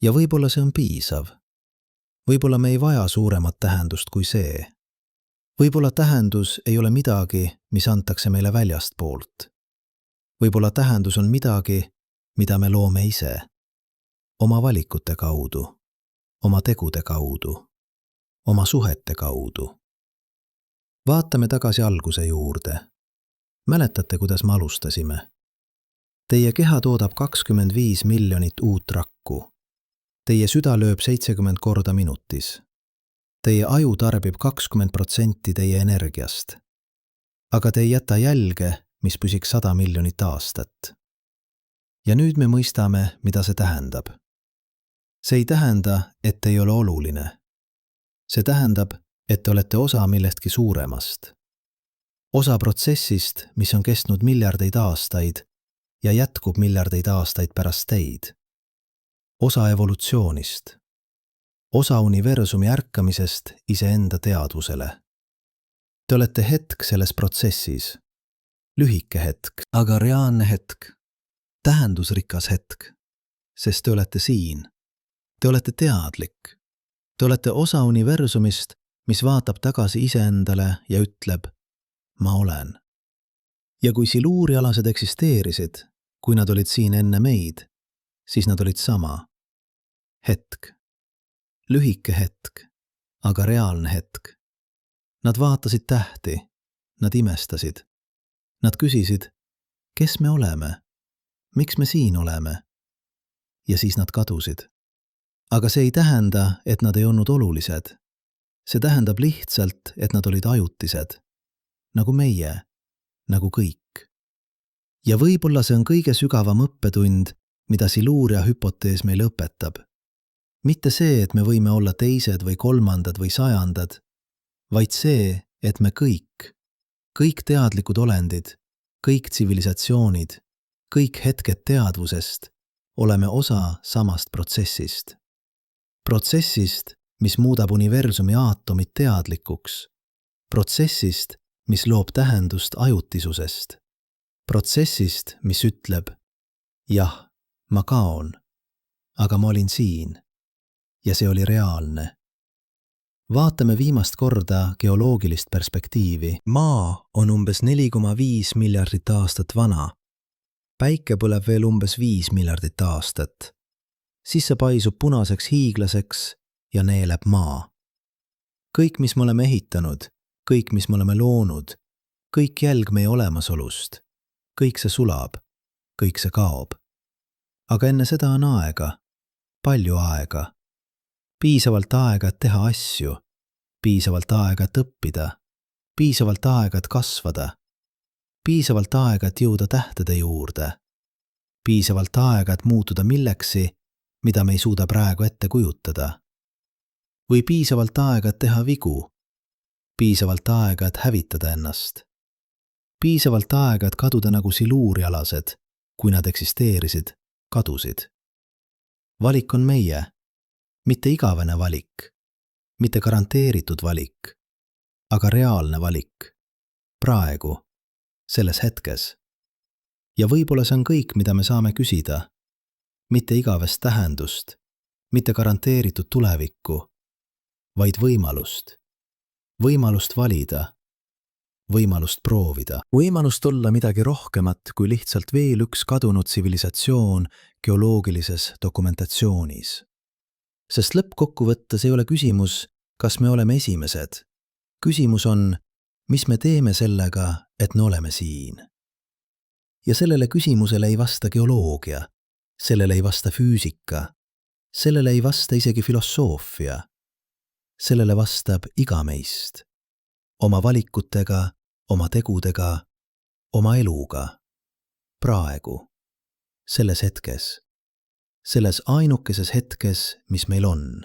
Ja võib-olla see on piisav. Võib-olla me ei vaja suuremat tähendust kui see. Võib-olla tähendus ei ole midagi, mis antakse meile väljastpoolt. Võib-olla tähendus on midagi, mida me loome ise. Oma valikute kaudu, oma tegude kaudu, oma suhete kaudu. Vaatame tagasi alguse juurde. Mäletate, kuidas me alustasime? Teie keha toodab 25 miljonit uut rakku. Teie süda lööb 70 korda minutis. Teie aju tarbib 20% teie energiast. Aga te ei jäta jälge, mis püsiks 100 miljonit aastat. Ja nüüd me mõistame, mida see tähendab. See ei tähenda, et ei ole oluline. See tähendab, et te olete osa millestki suuremast. Osa protsessist, mis on kestnud miljardeid aastaid ja jätkub miljardeid aastaid pärast teid. Osa evolutsioonist. Osa universumi ärkamisest iseenda teadvusele. Te olete hetk selles protsessis. Lühike hetk, aga reaalne hetk. Tähendusrikas hetk, sest te olete siin. Te olete teadlik. Te olete osa universumist, mis vaatab tagasi iseendale ja ütleb, ma olen. Ja kui siluurialased eksisteerisid, kui nad olid siin enne meid, siis nad olid sama. Hetk. Lühike hetk, aga reaalne hetk. Nad vaatasid tähti, nad imestasid. Nad küsisid, kes me oleme? Miks me siin oleme? Ja siis nad kadusid. Aga see ei tähenda, et nad ei olnud olulised. See tähendab lihtsalt, et nad olid ajutised. Nagu meie, nagu kõik. Ja võib-olla see on kõige sügavam õppetund, mida siluuria hüpotees meile õpetab. Mitte see, et me võime olla teised või kolmandad või sajandad, vaid see, et me kõik teadlikud olendid, kõik tsivilisatsioonid, kõik hetked teadvusest, oleme osa samast protsessist. Protsessist, mis muudab universumi aatomid teadlikuks. Protsessist, mis loob tähendust ajutisusest. Protsessist, mis ütleb, jah, ma kaon, aga ma olin siin. Ja see oli reaalne. Vaatame viimast korda geoloogilist perspektiivi. Maa on umbes 4,5 miljardit aastat vana. Päike põleb veel umbes 5 miljardit aastat. Siis see paisub punaseks hiiglaseks ja neeleb maa. Kõik, mis me oleme ehitanud, kõik, mis me oleme loonud, kõik jälg meie olemasolust, kõik see sulab, kõik see kaob. Aga enne seda on aega, palju aega. Piisavalt aega, et teha asju, piisavalt aega, et õppida, piisavalt aega, et kasvada, piisavalt aega, et jõuda tähtede juurde, piisavalt aega, et muutuda milleksi, mida me ei suuda praegu ette kujutada, või piisavalt aega, et teha vigu, piisavalt aega, et hävitada ennast, piisavalt aega, et kaduda nagu siluurialased, kui nad eksisteerisid, kadusid. Valik on meie. Mitte igavene valik, mitte garanteeritud valik, aga reaalne valik. Praegu, selles hetkes. Ja võib-olla see on kõik, mida me saame küsida. Mitte igavest tähendust, mitte garanteeritud tulevikku, vaid võimalust. Võimalust valida. Võimalust proovida. Võimalust olla midagi rohkemat kui lihtsalt veel üks kadunud tsivilisatsioon geoloogilises dokumentatsioonis. Sest lõppkokkuvõttes ei ole küsimus, kas me oleme esimesed. Küsimus on, mis me teeme sellega, et me oleme siin. Ja sellele küsimusele ei vasta geoloogia, sellele ei vasta füüsika, sellele ei vasta isegi filosoofia. Sellele vastab iga meist. Oma valikutega, oma tegudega, oma eluga. Praegu. Selles hetkes. Selles ainukeses hetkes, mis meil on.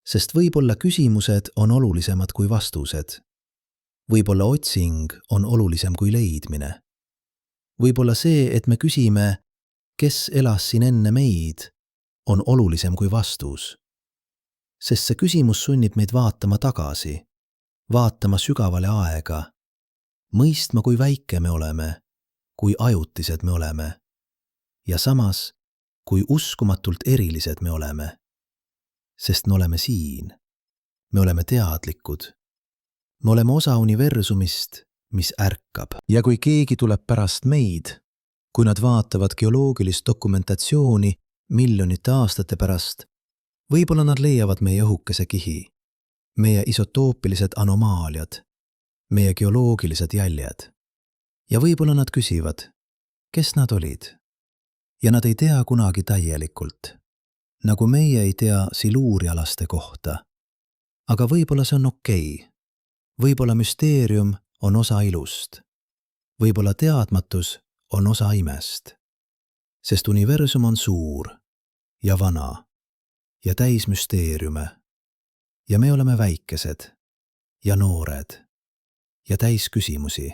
Sest võib-olla küsimused on olulisemad kui vastused. Võib-olla otsing on olulisem kui leidmine. Võib-olla see, et me küsime, kes elas siin enne meid, on olulisem kui vastus. Sest see küsimus sunnib meid vaatama tagasi, vaatama sügavale aega, mõistma, kui väike me oleme, kui ajutised me oleme ja samas kui uskumatult erilised me oleme, sest me oleme siin, me oleme teadlikud, me oleme osa universumist, mis ärkab. Ja kui keegi tuleb pärast meid, kui nad vaatavad geoloogilist dokumentatsiooni miljonite aastate pärast, võib-olla nad leiavad meie õhukese kihi, meie isotoopilised anomaaliad, meie geoloogilised jäljed. Ja võib-olla nad küsivad, kes nad olid? Ja nad ei tea kunagi täielikult, nagu meie ei tea siluurialaste kohta. Aga võib-olla see on okei. Võib-olla müsteerium on osa ilust. Võib-olla teadmatus on osa imest. Sest universum on suur ja vana ja täis müsteeriume. Ja me oleme väikesed ja noored ja täis küsimusi.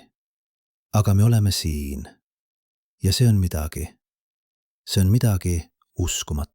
Aga me oleme siin ja see on midagi uskumatut.